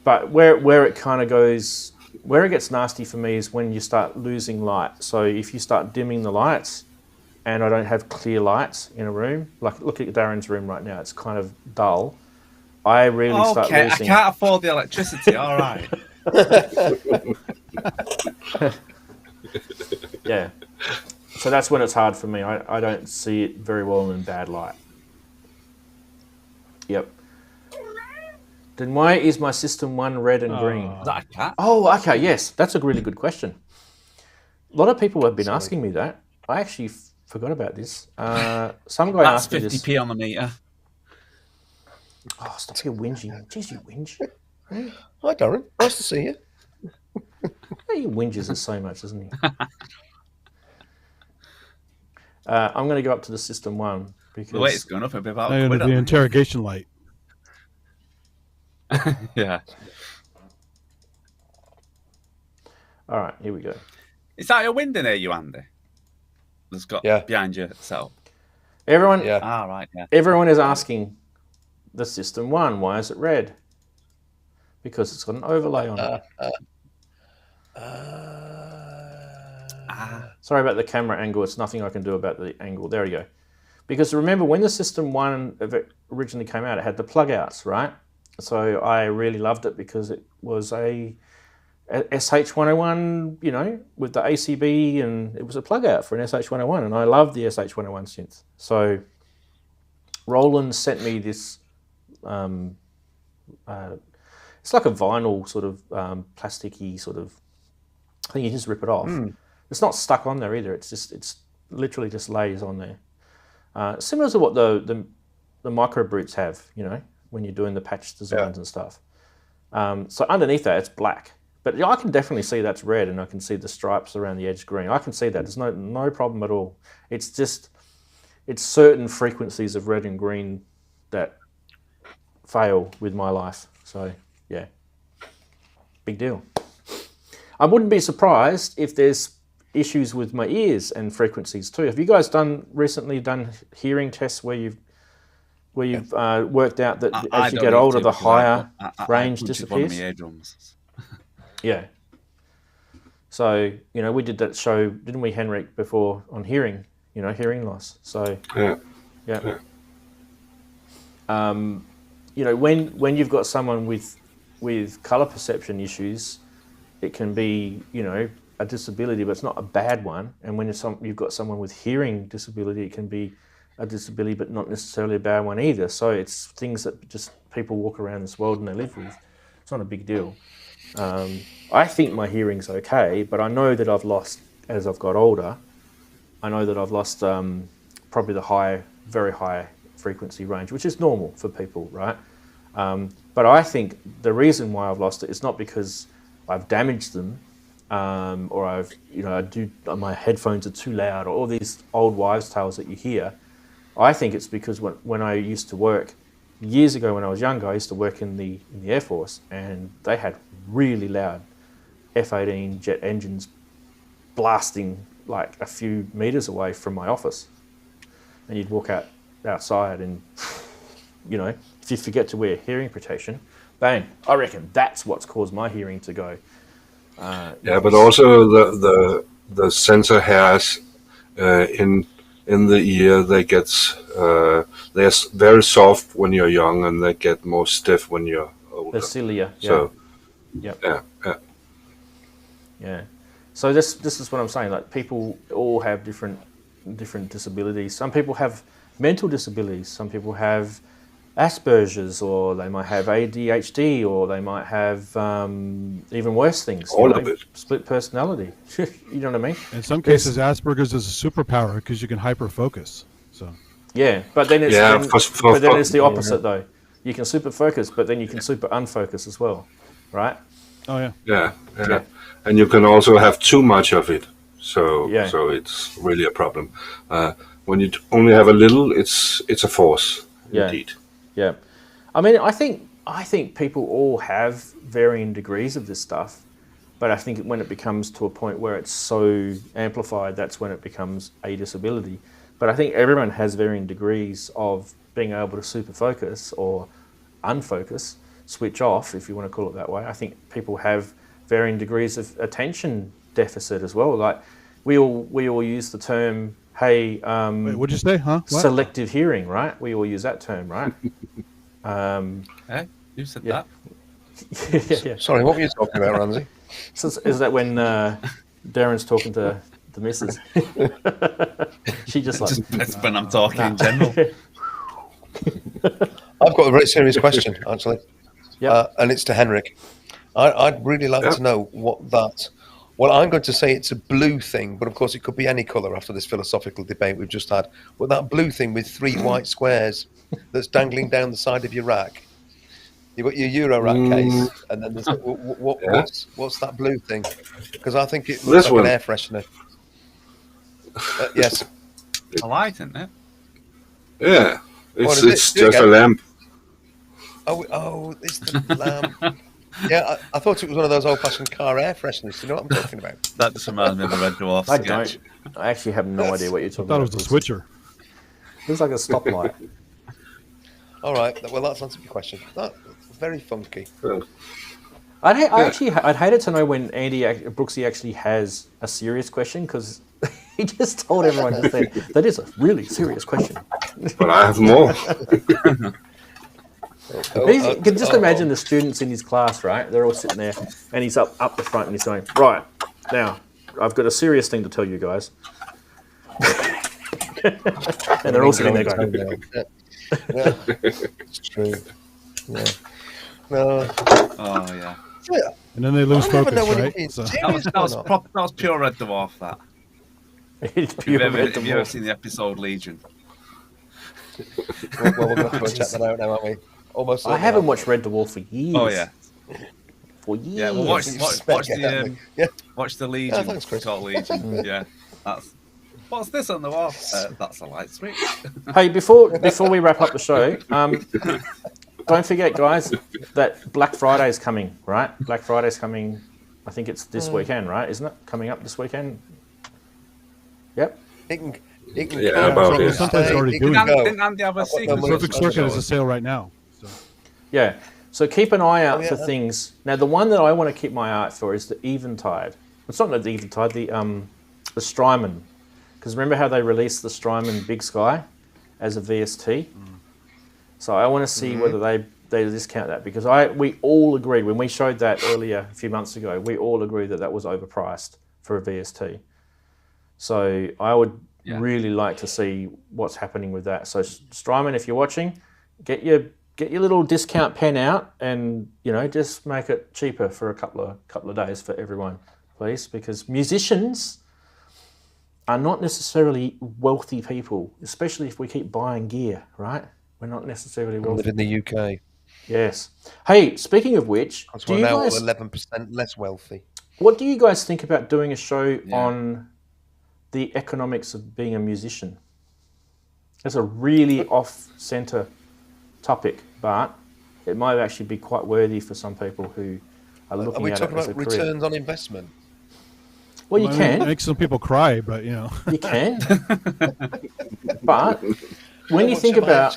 But where it kind of goes, where it gets nasty for me is when you start losing light. So if you start dimming the lights, and I don't have clear lights in a room, like look at Darren's room right now, it's kind of dull. I really start losing. I can't afford the electricity. All right. Yeah. So that's when it's hard for me. I don't see it very well in bad light. Yep. Then why is my system 1 red and green? Is that a cat? Oh, okay, yes. That's a really good question. A lot of people have been asking me that. I actually forgot about this. Some guy asked me this. That's 50p on the meter. Oh, stop your whinging. Jeez, you whinge. Hi, Darren. Nice to see you. He whinges it so much, doesn't he? I'm going to go up to the system 1 because the weight's going up a bit. About the interrogation light. Yeah. All right, here we go. Is that your window there, you Andy? That's got behind yourself. Everyone, right, yeah. Everyone is asking the system 1, why is it red? Because it's got an overlay on it. Sorry about the camera angle. It's nothing I can do about the angle. There we go. Because remember, when the system 1 originally came out, it had the plug outs, right? So I really loved it because it was a SH101, with the ACB, and it was a plug out for an SH101, and I loved the SH101 synth. So Roland sent me this, it's like a vinyl sort of plasticky sort of, I think you just rip it off. It's not stuck on there either, it's literally just lays on there. Similar to what the micro brutes have, when you're doing the patch designs and stuff. So underneath that, it's black. But I can definitely see that's red, and I can see the stripes around the edge green. I can see that. There's no problem at all. It's just, it's certain frequencies of red and green that fail with my life. So, yeah. Big deal. I wouldn't be surprised if there's issues with my ears and frequencies too. Have you guys recently done hearing tests where you've worked out that as you get older, the higher range disappears? Yeah. So, we did that show, didn't we, Henrik, before on hearing, hearing loss. So, yeah. When you've got someone with color perception issues, it can be, a disability, but it's not a bad one. And when you've got someone with hearing disability, it can be a disability, but not necessarily a bad one either. So it's things that just people walk around this world and they live with. It's not a big deal. I think my hearing's okay, but I know that I've lost, as I've got older, I know that I've lost probably the very high frequency range, which is normal for people, right? But I think the reason why I've lost it is not because I've damaged them. or my headphones are too loud, or all these old wives' tales that you hear. I think it's because when I used to work years ago, when I was younger, I used to work in the Air Force, and they had really loud F-18 jet engines blasting like a few meters away from my office, and you'd walk outside, and if you forget to wear hearing protection, bang! I reckon that's what's caused my hearing to go. But also the sensor hairs in the ear, they get they're very soft when you're young, and they get more stiff when you're older. The cilia, yeah. So, yeah. So this is what I'm saying. Like, people all have different disabilities. Some people have mental disabilities. Some people have Asperger's, or they might have ADHD, or they might have even worse things. All of it. Split personality. You know what I mean? In some cases, Asperger's is a superpower because you can hyper-focus. So. Yeah, but then it's then it's the opposite though. You can super focus, but then you can super unfocus as well, right? Oh yeah. Yeah. And you can also have too much of it. So it's really a problem. When you only have a little, it's a force indeed. Yeah, I mean, I think people all have varying degrees of this stuff, but I think when it becomes to a point where it's so amplified, that's when it becomes a disability. But I think everyone has varying degrees of being able to super focus or unfocus, switch off, if you want to call it that way. I think people have varying degrees of attention deficit as well. Like we all use the term, hey, wait, what'd you say, huh? What? Selective hearing, right? We all use that term, right? Hey, you said that. Yeah. Sorry, what were you talking about, Ranzee? So is that when Darren's talking to the missus? She just like... That's when I'm talking in general. I've got a very serious question, actually. Yeah. And it's to Henrik. I'd really like to know what that... Well, I'm going to say it's a blue thing, but of course it could be any colour after this philosophical debate we've just had. But that blue thing with 3 white squares that's dangling down the side of your rack. You've got your eurorack case, and then there's what's that blue thing? Because I think it looks like an air freshener. Yes. A light, isn't it? Yeah, it's just a lamp. Oh, it's the lamp. Yeah, I thought it was one of those old-fashioned car air fresheners. You know what I'm talking about? That just reminds me of the Red Dwarf I sketch. don't. I actually have no idea what you're talking I thought about. it was a switcher. It looks like a stoplight. All right. Well, that's answered your question. That's very funky. I'd hate it to know when Brooksy actually has a serious question, because he just told everyone just then that is a really serious question. But I have more. You can just imagine the students in his class, right? They're all sitting there, and he's up the front, and he's going, right, now, I've got a serious thing to tell you guys. And they're all sitting there going... Yeah, it's true. Yeah. No. Oh, yeah. And then they lose focus, right? So. That was pure Red Dwarf, that. It's pure Red Dwarf. Have you ever seen the episode Legion? Well, we're going to have to check that out now, aren't we? Almost. I haven't watched Red Dwarf for years. Oh, yeah. For years. Yeah, well, watch the Legion. Thanks, Chris. It's called Legion. Yeah. What's this on the wall? That's a light switch. Hey, before we wrap up the show, don't forget, guys, that Black Friday is coming, right? Black Friday's coming. I think it's this weekend, right? Isn't it coming up this weekend? Yep. Sometimes it's already doing it. Didn't Andy have a secret? Perfect Circuit is a sale right now. So. Yeah. So keep an eye out for things. Now, the one that I want to keep my eye out for is the Eventide. It's not the Eventide, the Strymon. Because remember how they released the Strymon Big Sky as a VST? So I want to see whether they discount that, because we all agreed when we showed that earlier a few months ago, we all agreed that was overpriced for a VST. So I would really like to see what's happening with that. So Strymon, if you're watching, get your little discount pen out, and just make it cheaper for a couple of days for everyone, please, because musicians are not necessarily wealthy people, especially if we keep buying gear, right? We're not necessarily wealthy. We live in the UK. Yes. Hey, speaking of which, we're now 11% less wealthy. What do you guys think about doing a show on the economics of being a musician? It's a really off-center topic, but it might actually be quite worthy for some people who are looking at it as a career. Are we talking about returns on investment? Well, you can. It makes some people cry, but you know. You can. But when you think about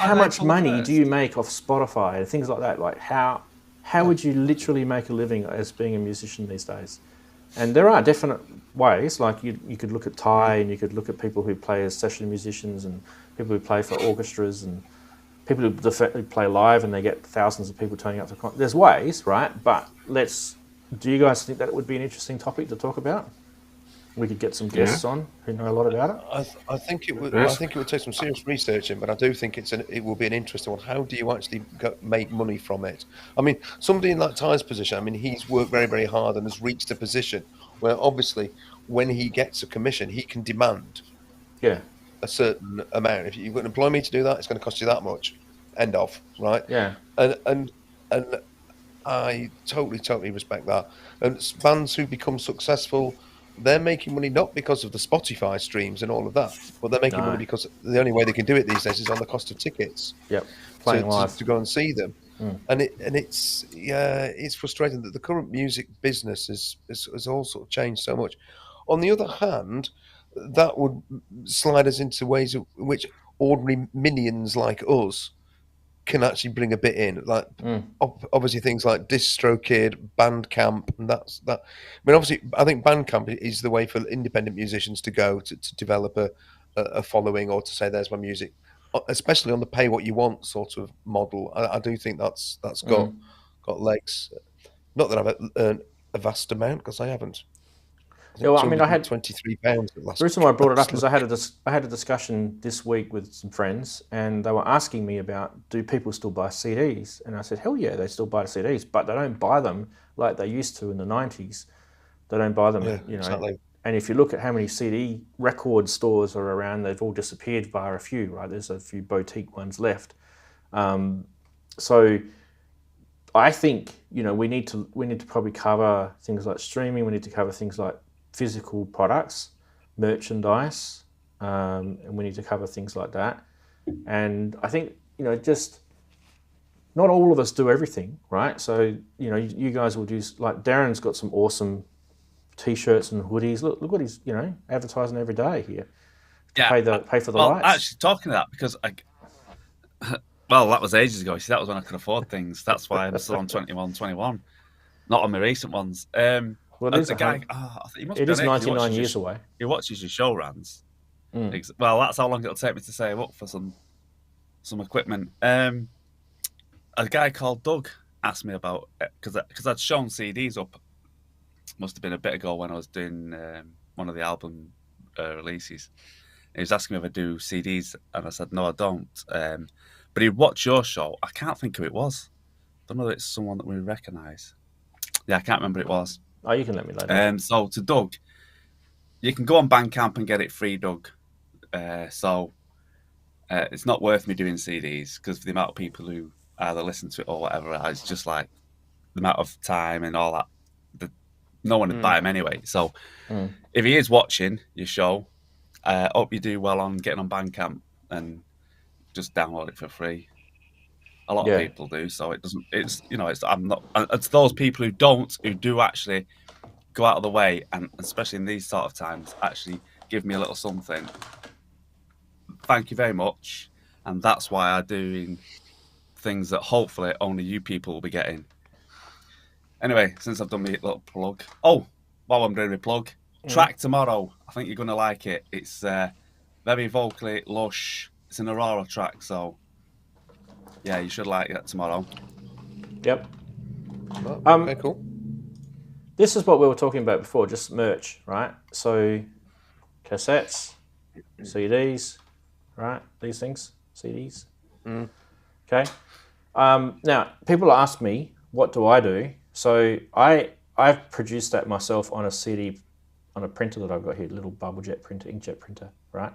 how much money do you make off Spotify and things like that, like how would you literally make a living as being a musician these days? And there are definite ways, like you could look at Thai, and you could look at people who play as session musicians and people who play for orchestras and people who play live and they get thousands of people turning up to concerts. There's ways, right? But do you guys think that would be an interesting topic to talk about? We could get some guests on who know a lot about it. I think it would. I think it would take some serious researching, but I do think it will be an interesting one. How do you actually make money from it? I mean, somebody in that Ty's position. I mean, he's worked very, very hard and has reached a position where obviously, when he gets a commission, he can demand a certain amount. If you're going to employ me to do that, it's going to cost you that much. End of. Right? Yeah. And I totally respect that. And bands who become successful, they're making money not because of the Spotify streams and all of that, but they're making money because the only way they can do it these days is on the cost of tickets. Yep, playing live to go and see them. And it's frustrating that the current music business has all sort of changed so much. On the other hand, that would slide us into ways in which ordinary minions like us can actually bring a bit in, like obviously things like DistroKid, Bandcamp, and that. I mean, obviously, I think Bandcamp is the way for independent musicians to go to develop a following, or to say, "There's my music," especially on the pay what you want sort of model. I do think that's got legs. Not that I've earned a vast amount, because I haven't. I had £23. The reason why I brought it up is I had a discussion this week with some friends, and they were asking me about, do people still buy CDs? And I said, hell yeah, they still buy CDs, but they don't buy them like they used to in the 90s. They don't buy them, Exactly. And if you look at how many CD record stores are around, they've all disappeared bar a few, right? There's a few boutique ones left. So I think, we need to probably cover things like streaming. We need to cover things like physical products, merchandise, and we need to cover things like that. And I think, just not all of us do everything, right? So, you guys will do, like Darren's got some awesome T-shirts and hoodies. Look what he's, advertising every day here. Pay for the lights. Actually, talking of that, because that was ages ago. See, that was when I could afford things. That's why I'm still on 21, not on my recent ones. Well, it is 99 years away. He watches your show, Ranz. Well, that's how long it'll take me to save up for some equipment. A guy called Doug asked me about it, because I'd shown CDs up. Must have been a bit ago when I was doing one of the album releases. He was asking me if I do CDs, and I said, no, I don't. But he'd watch your show. I can't think who it was. I don't know if it's someone that we recognise. Yeah, I can't remember who it was. Oh, you can let me know. So to Doug, you can go on Bandcamp and get it free, Doug. So it's not worth me doing CDs, because for the amount of people who either listen to it or whatever, it's just like the amount of time and all that. No one would buy them anyway. So if he is watching your show, hope you do well on getting on Bandcamp and just download it for free. A lot of people do, so it doesn't. It's those people who do actually go out of the way, and especially in these sort of times, actually give me a little something. Thank you very much, and that's why I'm doing things that hopefully only you people will be getting. Anyway, since I've done my little plug, while I'm doing my plug, track tomorrow. I think you're gonna like it. It's very vocally lush. It's an Aurora track, so. Yeah, you should like that tomorrow. Yep. Okay, cool. This is what we were talking about before, just merch, right? So, cassettes, CDs, right? These things, CDs. Okay. Now, people ask me, what do I do? So, I've produced that myself on a CD, on a printer that I've got here, little bubble jet printer, inkjet printer, right?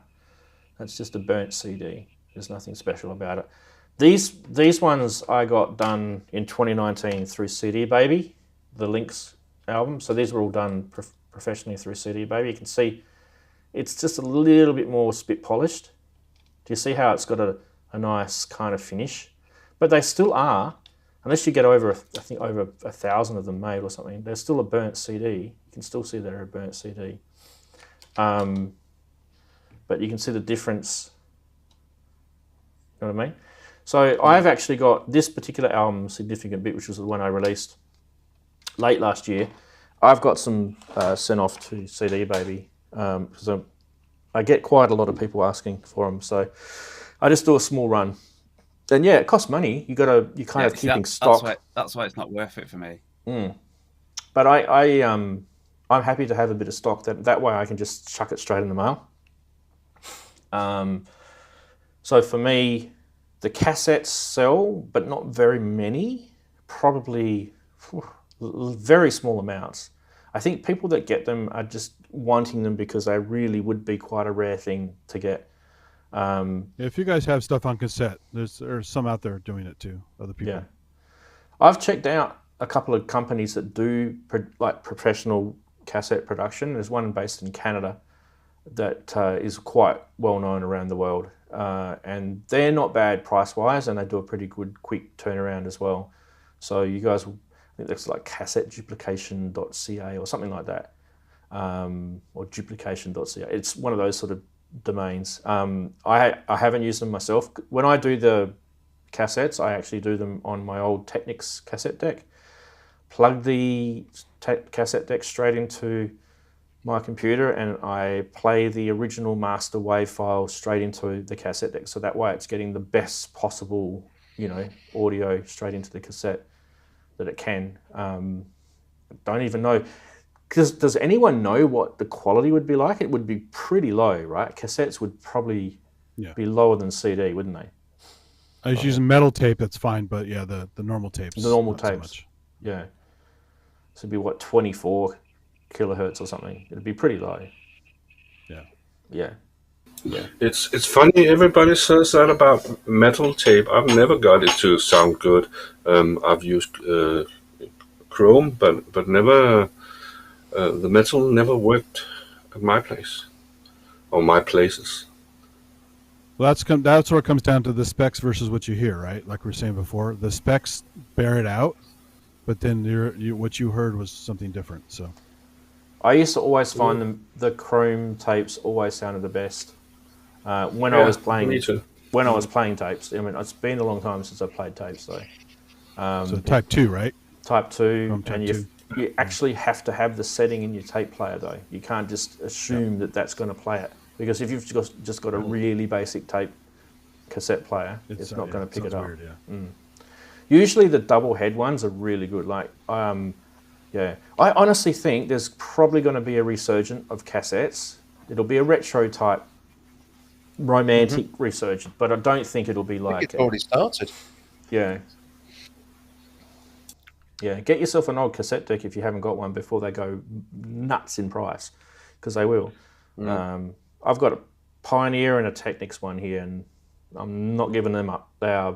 That's just a burnt CD. There's nothing special about it. These ones I got done in 2019 through CD Baby. the Lynx album. So these were all done professionally through CD Baby. You can see it's just a little bit more spit polished. Do you see how it's got a nice kind of finish? But they still are, unless you get over, I think over 1,000 of them made or something, they're still a burnt CD. You can still see they're a burnt CD. But you can see the difference. You know what I mean? So I've actually got this particular album, Significant Bit, which was the one I released late last year. I've got some sent off to CD Baby because I get quite a lot of people asking for them. So I just do a small run. And yeah, it costs money. You kind of keeping stock. That's why it's not worth it for me. But I'm happy to have a bit of stock. That way I can just chuck it straight in the mail. So for me, the cassettes sell, but not very many. Probably very small amounts. I think people that get them are just wanting them because they really would be quite a rare thing to get. If you guys have stuff on cassette, there's some out there doing it too. Other people. Yeah, I've checked out a couple of companies that do like professional cassette production. There's one based in Canada that is quite well known around the world, and they're not bad price wise, and they do a pretty good quick turnaround as well. So you guys, I think that's like cassetteduplication.ca or something like that, or duplication.ca. It's one of those sort of domains. I haven't used them myself. When I do the cassettes, I actually do them on my old Technics cassette deck. Plug the cassette deck straight into my computer, and I play the original master wave file straight into the cassette deck. So that way it's getting the best possible, audio straight into the cassette that it can. I don't even know. Does anyone know what the quality would be like? It would be pretty low, right? Cassettes would probably be lower than CD, wouldn't they? I was using metal tape, that's fine, but yeah, the normal tapes. The normal tapes, yeah. So it'd be what, 24 kilohertz or something. It'd be pretty low. Yeah. It's funny. Everybody says that about metal tape. I've never got it to sound good. I've used Chrome, but never. The metal never worked at my place or my places. Well, that's where it comes down to the specs versus what you hear, right? Like we were saying before, the specs bear it out, but then what you heard was something different. So I used to always find the Chrome tapes always sounded the best when I was playing. Me too. When I was playing tapes. I mean, it's been a long time since I played tapes, though. So Type 2, right? Type 2, Type and 2. You actually have to have the setting in your tape player, though. You can't just assume that that's going to play it, because if you've just got a really basic tape cassette player, it's not going to pick it up. Weird, Usually the double head ones are really good. Like, I honestly think there's probably going to be a resurgence of cassettes. It'll be a retro type, romantic resurgence, but I don't think it'll be like. It's already started. Yeah. Yeah, get yourself an old cassette deck if you haven't got one before they go nuts in price, because they will. I've got a Pioneer and a Technics one here, and I'm not giving them up. They are,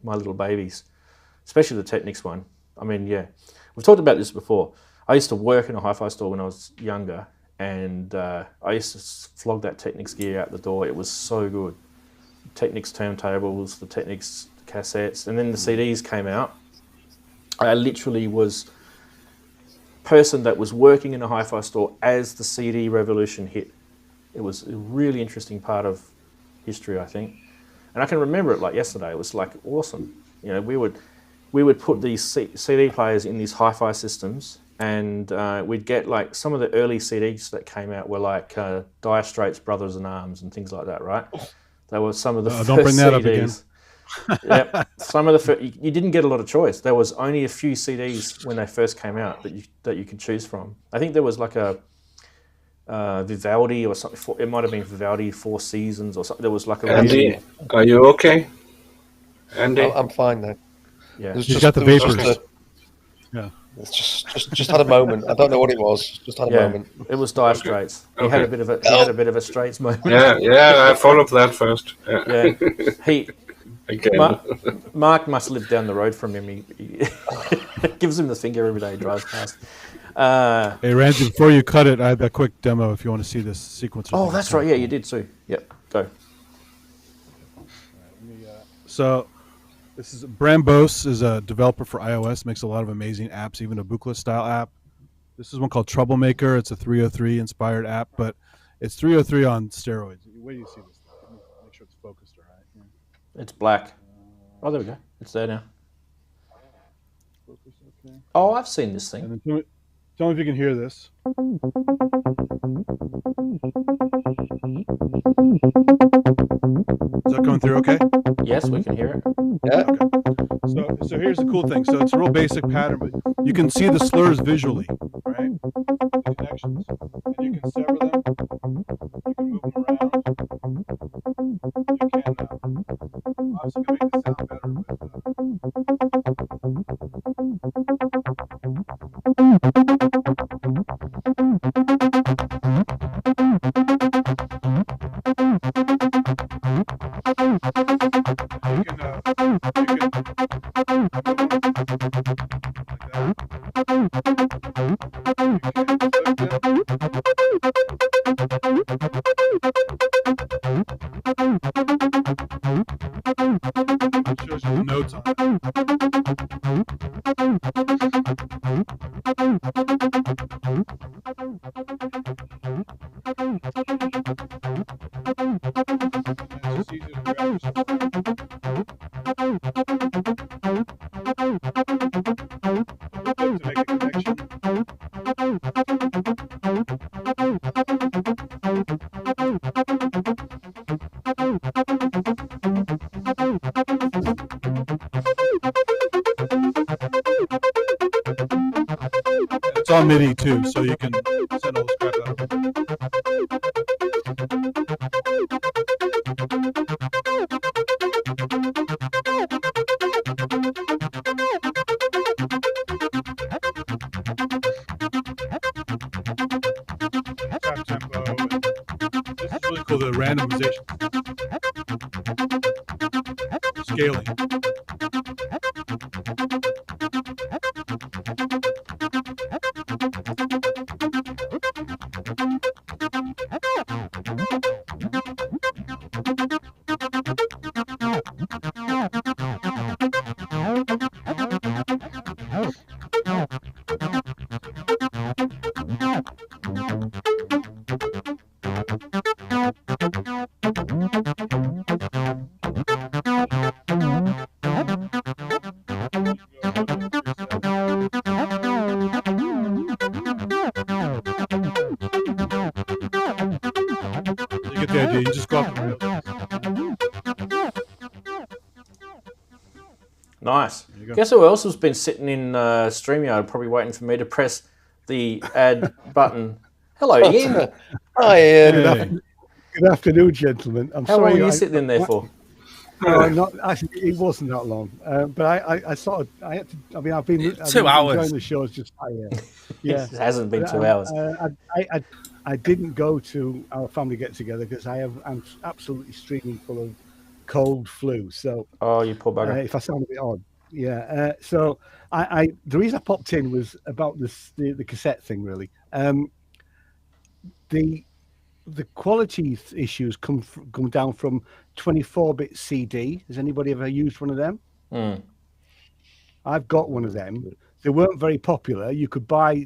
my little babies, especially the Technics one. I mean, we've talked about this before. I used to work in a hi-fi store when I was younger, and I used to flog that Technics gear out the door. It was so good. Technics turntables, the Technics cassettes, and then the CDs came out. I literally was a person that was working in a hi-fi store as the CD revolution hit. It was a really interesting part of history, I think. And I can remember it like yesterday. It was like awesome. We would put these CD players in these hi-fi systems, and we'd get like some of the early CDs that came out were like Dire Straits, Brothers in Arms, and things like that, right? They were some of the first don't bring that CDs. up again. Yep. Some of the you didn't get a lot of choice. There was only a few CDs when they first came out that you could choose from. I think there was like a Vivaldi or something. It might have been Vivaldi 4 Seasons or something. There was like a. Andy, are you okay? Andy, I'm fine now. Yeah, he's got the vapors. It's just had a moment. I don't know what it was. Just had a moment. It was Dire Straits. He had a bit of a Straits moment. Yeah. I followed that first. Yeah. Mark must live down the road from him. Gives him the finger every day he drives past. Hey, Ranzee, before you cut it, I have a quick demo if you want to see this sequencer. Oh, that's right. Yeah, you did too. Yep, go. So this is Brambos is a developer for iOS, makes a lot of amazing apps, even a Blukač style app. This is one called Troublemaker. It's a 303 inspired app, but it's 303 on steroids. Where do you see this? Let me make sure it's focused all right. Yeah. It's black. Oh, there we go. It's there now. Focus, okay. Oh, I've seen this thing. And then tell me if you can hear this. Is that coming through okay? Yes, we can hear it. Yeah. Okay. So here's the cool thing. So it's a real basic pattern, but you can see the slurs visually, right? The connections. And you can sever them. You can move them around. You can obviously make the sound better It's on MIDI too, so you can send all the crap out of it. Trap tempo. This is really cool, the randomization. Scaling. You just go off the rails. Nice. Guess who else has been sitting in StreamYard probably waiting for me to press the add button? Hello, Ian. Hi, Ian. Hey. Good afternoon, gentlemen. How long were you sitting in there for? No, not actually. It wasn't that long, but I sort of I had to. I mean, I've been 2 hours. enjoying the shows. Just yeah, It hasn't been 2 hours. I didn't go to our family get together because I'm absolutely streaming full of cold flu. So oh, you poor bugger. If I sound a bit odd, yeah. So the reason I popped in was about the cassette thing really. The quality issues come down from 24-bit CD. Has anybody ever used one of them? Mm. I've got one of them. They weren't very popular. You could buy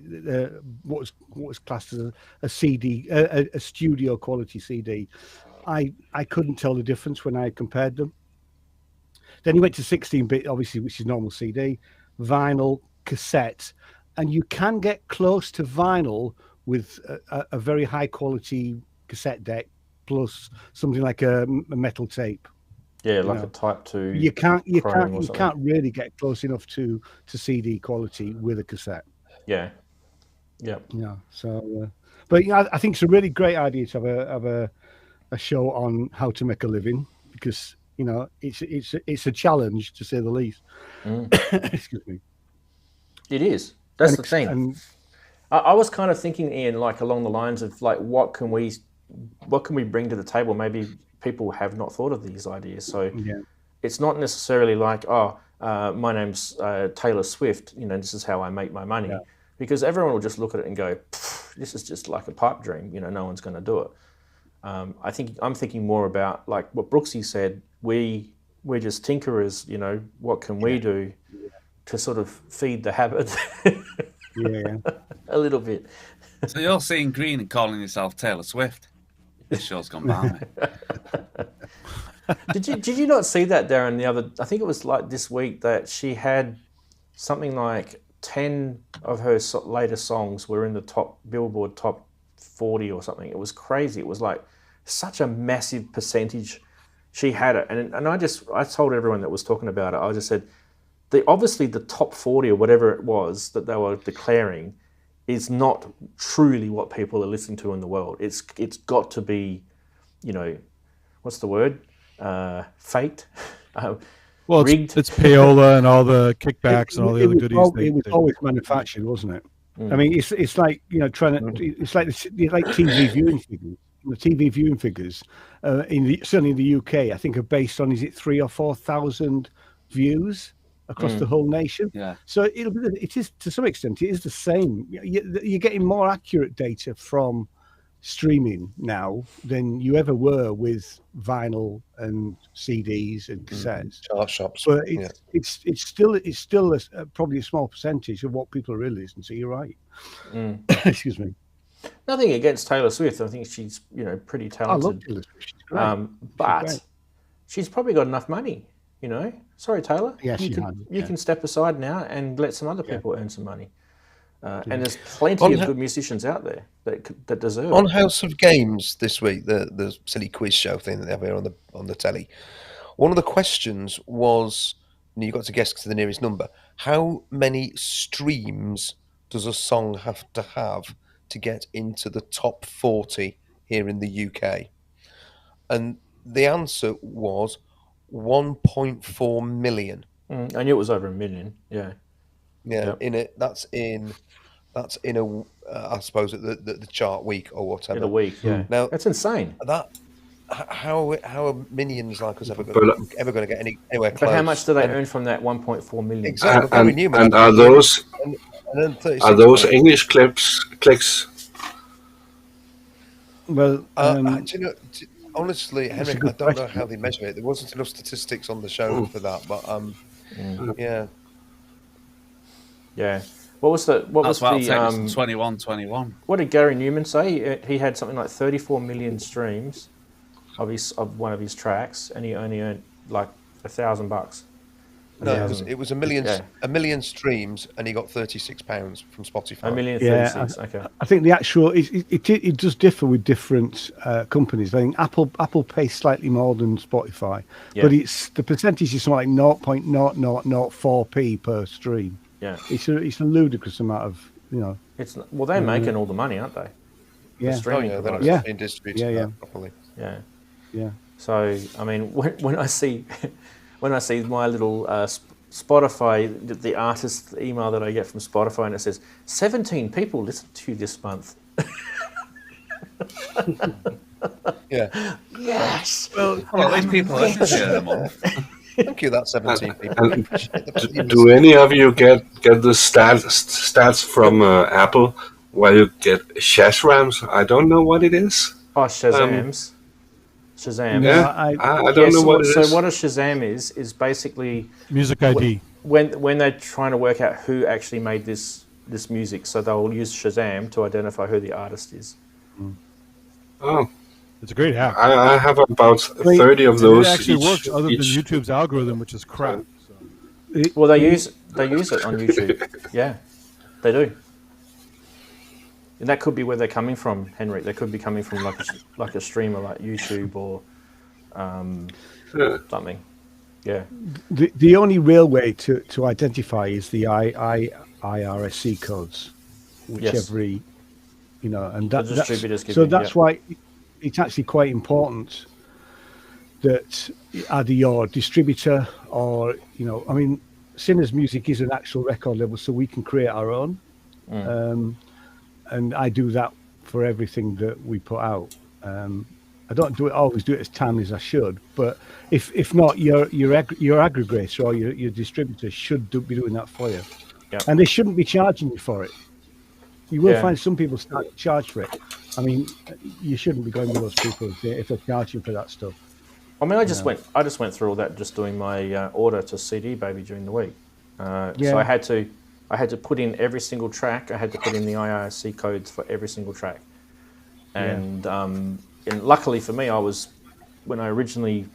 what was classed as a CD, a studio quality CD. I couldn't tell the difference when I compared them. Then you went to 16-bit, obviously, which is normal CD, vinyl, cassette, and you can get close to vinyl with a very high quality cassette deck plus something like a metal tape. Yeah, like a Type 2. You can't really get close enough to CD quality with a cassette. Yeah. Yeah. Yeah. So, but yeah, I think it's a really great idea to have a show on how to make a living because it's a challenge to say the least. Mm. Excuse me. It is. That's the thing. I was kind of thinking, Ian, like along the lines of like what can we bring to the table? Maybe people have not thought of these ideas. So it's not necessarily like, oh, my name's Taylor Swift, you know, this is how I make my money. Yeah. Because everyone will just look at it and go, this is just like a pipe dream, you know, no one's going to do it. I'm thinking more about like what Brooksy said, we're just tinkerers, you know, what can we do to sort of feed the habit a little bit. So you're seeing green and calling yourself Taylor Swift. This show's gone by. Did you not see that, Darren? I think it was like this week that she had something like 10 of her latest songs were in the top Billboard top 40 or something. It was crazy. It was like such a massive percentage she had it. And I told everyone that was talking about it, I just said, obviously the top 40 or whatever it was that they were declaring is not truly what people are listening to in the world. It's got to be, you know, what's the word? Faked. Well, it's payola and all the kickbacks and all the other goodies. It was always manufactured, wasn't it? I mean, it's like, you know, it's like TV viewing figures. The TV viewing figures, certainly in the UK, I think are based on, is it 3,000 or 4,000 views across the whole nation? Yeah. So it is to some extent, it is the same. You're getting more accurate data from streaming now than you ever were with vinyl and CDs and cassettes. Chart shops. But it's still probably a small percentage of what people really listen to. You're right. Excuse me. Nothing against Taylor Swift. I think she's, you know, pretty talented. I love Taylor Swift. She's great. But she's probably got enough money, you know. Sorry, Taylor. Yes, you can step aside now and let some other people earn some money. And there's plenty of good musicians out there that deserve on it. House of Games this week, the silly quiz show thing that they have here on the telly. One of the questions was, and you got to guess to the nearest number, how many streams does a song have to get into the top 40 here in the UK? And the answer was 1.4 million. I knew it was over 1 million. Yeah. That's in a I suppose the chart week or whatever. In a week, yeah. Now that's insane. How are minions like us ever going to get anywhere close? But how much do they earn from that 1.4 million? Exactly. And are those English clicks? Well, do you know, honestly, Henrik, I don't know how they measure it. There wasn't enough statistics on the show for that, but yeah. What was the 21. What did Gary Newman say? He had something like 34 million streams of one of his tracks, and he only earned like $1,000. No, it was a million streams, and he got £36 from Spotify. 1,036,000. Okay. I think the actual it does differ with different companies. I think Apple pays slightly more than Spotify, but it's the percentage is something like 0.0004p per stream. Yeah, it's a ludicrous amount of, you know. They're making all the money, aren't they? Yeah, they're being distributed properly. Yeah. So I mean, when I see my little Spotify, the artist email that I get from Spotify, and it says 17 people listened to you this month. Yeah. Yes. Well, these people listen to them all. Thank you, that's 17 people. Do any of you get the stats from Apple where you get Shazams? I don't know what it is. Oh, Shazams. Shazam. Yeah, I don't know what it is. So what a Shazam is basically music ID. When they're trying to work out who actually made this music, so they'll use Shazam to identify who the artist is. Oh. It's a great hack. I have about 30 of those. It actually works other than YouTube's algorithm, which is crap. So. Well, they use it on YouTube. Yeah, they do. And that could be where they're coming from, Henrik. They could be coming from like a streamer like YouTube or something. Yeah. The only real way to identify is the IRSC codes, which every, you know, and that's why it's actually quite important that either your distributor or, you know, I mean, Sinner's music is an actual record label, so we can create our own. And I do that for everything that we put out. I don't always do it as timely as I should, but if not, your aggregator or your distributor should be doing that for you. Yep. And they shouldn't be charging you for it. You will Yeah. find some people start to charge for it. I mean, you shouldn't be going with those people if they're charging for that stuff. I mean, I just went through all that just doing my order to CD Baby during the week. So I had to put in every single track. I had to put in the IRC codes for every single track. And luckily for me, when I originally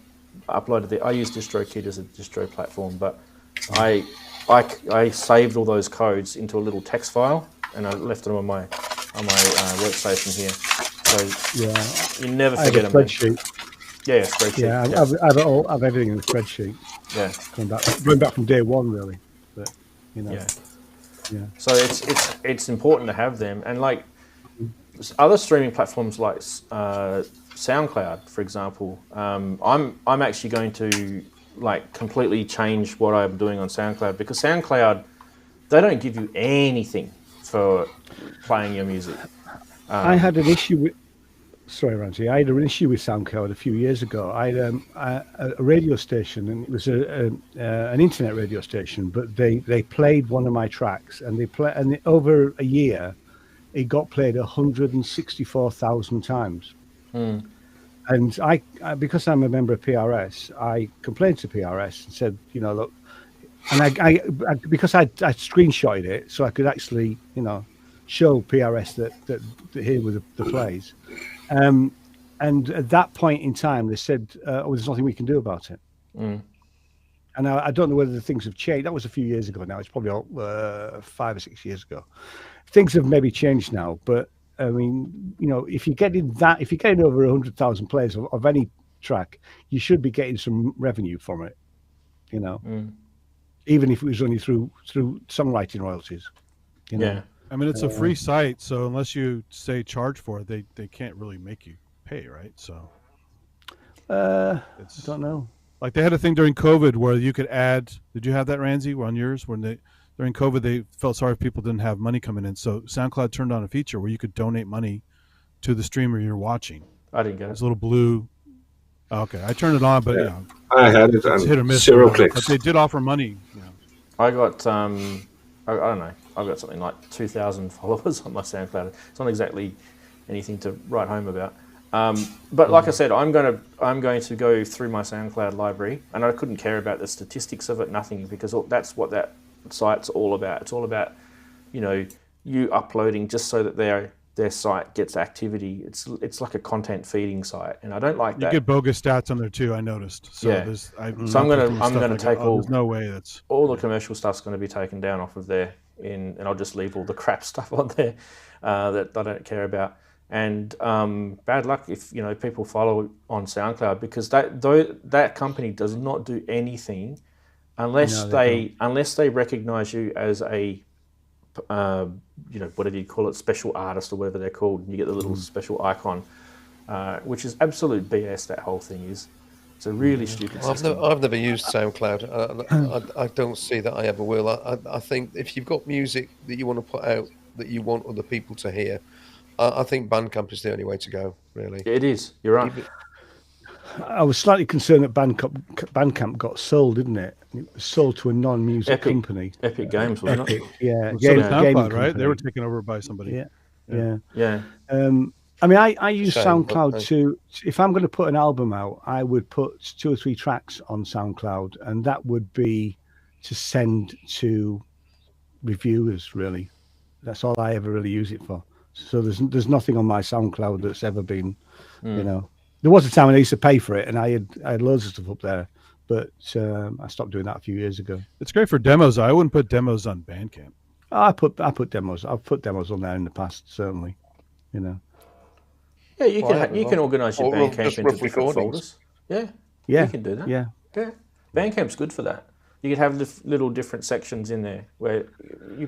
uploaded I used DistroKid as a distro platform, but I saved all those codes into a little text file, and I left them on my workstation here. So you never forget them. Spreadsheet. Yeah, spreadsheet. Yeah, I've everything in the spreadsheet. Yeah, going back from day one, really. But Yeah. So it's important to have them, and like other streaming platforms like SoundCloud, for example. I'm actually going to like completely change what I'm doing on SoundCloud, because SoundCloud, they don't give you anything for playing your music. I had an issue with. Sorry, Ranzee. I had an issue with SoundCloud a few years ago. I had a radio station, and it was an internet radio station. But they played one of my tracks, and over a year, it got played 164,000 times. And I, because I'm a member of PRS, I complained to PRS and said, look, and I because I screenshotted it, so I could actually, show PRS that here were the plays. And at that point in time, they said, there's nothing we can do about it. And I don't know whether the things have changed. That was a few years ago now. It's probably 5 or 6 years ago. Things have maybe changed now, but I mean, if you're getting over 100,000 plays of any track, you should be getting some revenue from it, even if it was only through songwriting royalties. Yeah. I mean, it's a free site, so unless you say charge for it, they can't really make you pay, right? So I don't know. Like they had a thing during COVID where you could add. Did you have that, Ranzee, on yours? When during COVID, they felt sorry if people didn't have money coming in, so SoundCloud turned on a feature where you could donate money to the streamer you're watching. I didn't get it. It's a little blue. Okay, I turned it on, but I had it it's hit or miss. 0 clicks. But they did offer money. I got I don't know. I've got something like 2,000 followers on my SoundCloud. It's not exactly anything to write home about. But like I said, I'm going to go through my SoundCloud library, and I couldn't care about the statistics of it, nothing, because that's what that site's all about. It's all about, you uploading just so that their site gets activity. It's like a content feeding site, and I don't like that. You get bogus stats on there too, I noticed. So I'm going to take there's no way that's all the commercial stuff's going to be taken down off of there, and I'll just leave all the crap stuff on there that I don't care about. And bad luck if people follow on SoundCloud, because that company does not do anything unless they recognize you as a whatever you call it, special artist or whatever they're called. You get the little special icon, which is absolute BS. That whole thing is. It's a really stupid system. I've never used SoundCloud. I don't see that I ever will. I think if you've got music that you want to put out that you want other people to hear, I think Bandcamp is the only way to go, really. It is. You're right. I was slightly concerned that Bandcamp got sold, didn't it? It was sold to a non-music company. Epic Games, wasn't it? Yeah. SoundCloud, right? They were taken over by somebody. Yeah. I mean, I use SoundCloud to, if I'm going to put an album out, I would put 2 or 3 tracks on SoundCloud, and that would be to send to reviewers, really. That's all I ever really use it for. So there's nothing on my SoundCloud that's ever been, There was a time when I used to pay for it, and I had loads of stuff up there, but I stopped doing that a few years ago. It's great for demos. I wouldn't put demos on Bandcamp. I put demos. I've put demos on there in the past, certainly. Yeah, you can organise your Bandcamp into different folders. Yeah, you can do that. Yeah. Bandcamp's good for that. You could have little different sections in there where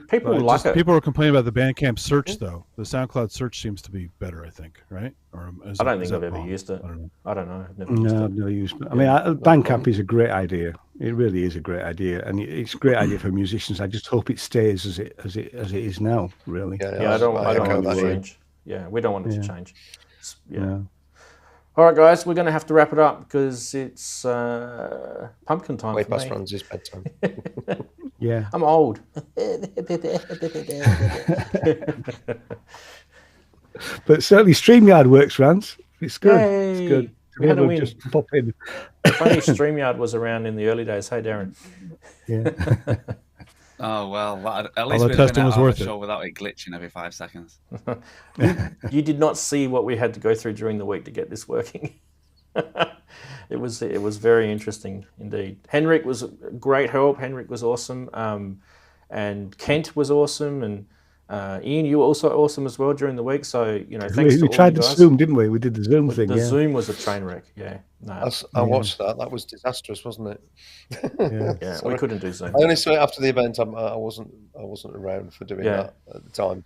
people like it. People are complaining about the Bandcamp search, though. The SoundCloud search seems to be better, I think, right? I don't think I've ever used it. I don't know. I've never used it. I mean, Bandcamp is a great idea. It really is a great idea, and it's a great idea for musicians. I just hope it stays as it is now. Really. Yeah, I don't want it to change. Yeah, we don't want it to change. Yeah. All right, guys, we're going to have to wrap it up because it's pumpkin time. Way for past me. Ranzee's bedtime. Yeah. I'm old. But certainly StreamYard works, Rance. It's good. Yay. It's good. We had a win. Just pop in. If only StreamYard was around in the early days. Hey, Darren. Yeah. Oh, well, at least the we've testing been was out of worth a it. show without it glitching every 5 seconds. You did not see what we had to go through during the week to get this working. It was very interesting indeed. Henrik was great help. Henrik was awesome. And Kent was awesome. And Ian, you were also awesome as well during the week. So, thanks to we all tried you the guys. Zoom, didn't we? We did the Zoom thing. The Yeah. Zoom was a train wreck. Yeah. No. I watched that. That was disastrous, wasn't it? Yeah, we couldn't do Zoom. I only saw it after the event. I wasn't around for doing that at the time.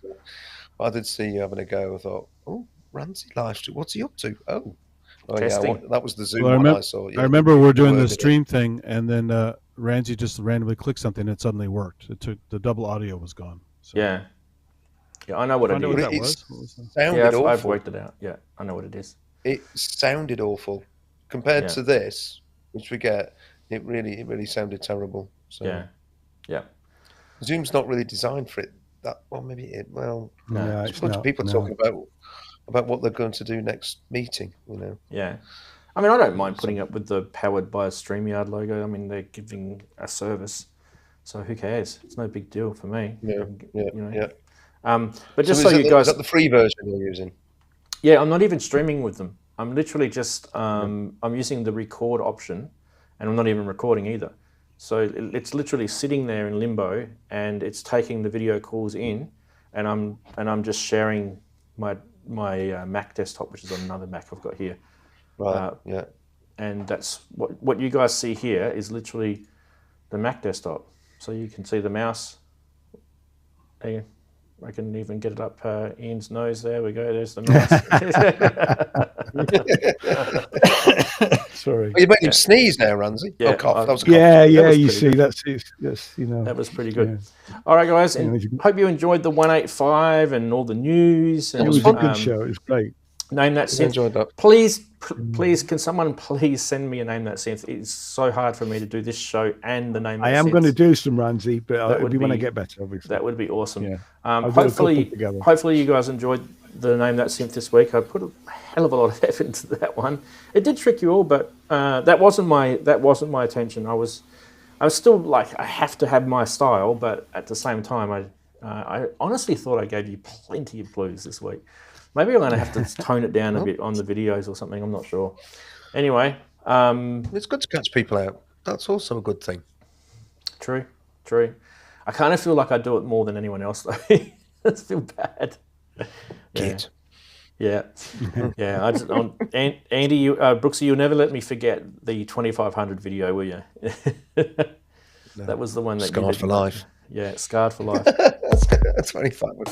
But I did see you having a go. I thought, oh, Ranzee live stream. What's he up to? Oh yeah, that was the Zoom one I saw. Yeah, I remember we're doing the stream thing, and then Ranzee just randomly clicked something, and it suddenly worked. It took the double audio was gone. So. Yeah, I know what it is. What that was? I've worked it out. Yeah, I know what it is. It sounded awful compared to this, which we get. It really sounded terrible. So yeah. Zoom's not really designed for it. That well, maybe it. Well, No, there's a bunch of people talking about what they're going to do next meeting. Yeah. I mean, I don't mind putting up with the powered by a StreamYard logo. I mean, they're giving a service, so who cares? It's no big deal for me. Yeah. But just so you guys, is that the free version you're using? Yeah, I'm not even streaming with them. I'm literally just I'm using the record option, and I'm not even recording either. So it's literally sitting there in limbo, and it's taking the video calls in, and I'm just sharing my Mac desktop, which is on another Mac I've got here. Right. And that's what you guys see here is literally the Mac desktop. So you can see the mouse. There, I can even get it up Ian's nose. There we go. There's the mouse. Sorry. Oh, you made him sneeze now, Ranzee. Yeah, cough. That was a cough. Yeah. You good. see, that's that was pretty good. Yeah. All right, guys. And hope you enjoyed the 185 and all the news. And it was a good show. It was great. Name That Synth. Enjoyed that. Please, can someone please send me a Name That Synth? It's so hard for me to do this show and the Name That Synth. I am going to do some Ranzee, but it'll be when I get better, obviously. That would be awesome. Yeah. Hopefully you guys enjoyed the Name That Synth this week. I put a hell of a lot of effort into that one. It did trick you all, but that wasn't my intention. I was still like, I have to have my style, but at the same time, I honestly thought I gave you plenty of blues this week. Maybe I'm going to have to tone it down a bit on the videos or something. I'm not sure. Anyway. It's good to catch people out. That's also a good thing. True. I kind of feel like I do it more than anyone else, though. I feel bad. Kid. Yeah. I just, Andy, Brooksy, you'll never let me forget the 2500 video, will you? That was the one that Scarred for life. Yeah, scarred for life. That's 2500.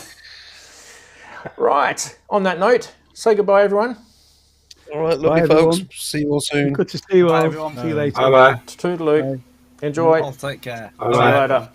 Right. On that note, say goodbye, everyone. All right, lovely folks. See you all soon. Good to see you all. Everyone. See you later. Bye-bye. Toodaloo. Enjoy. Take care. See you later.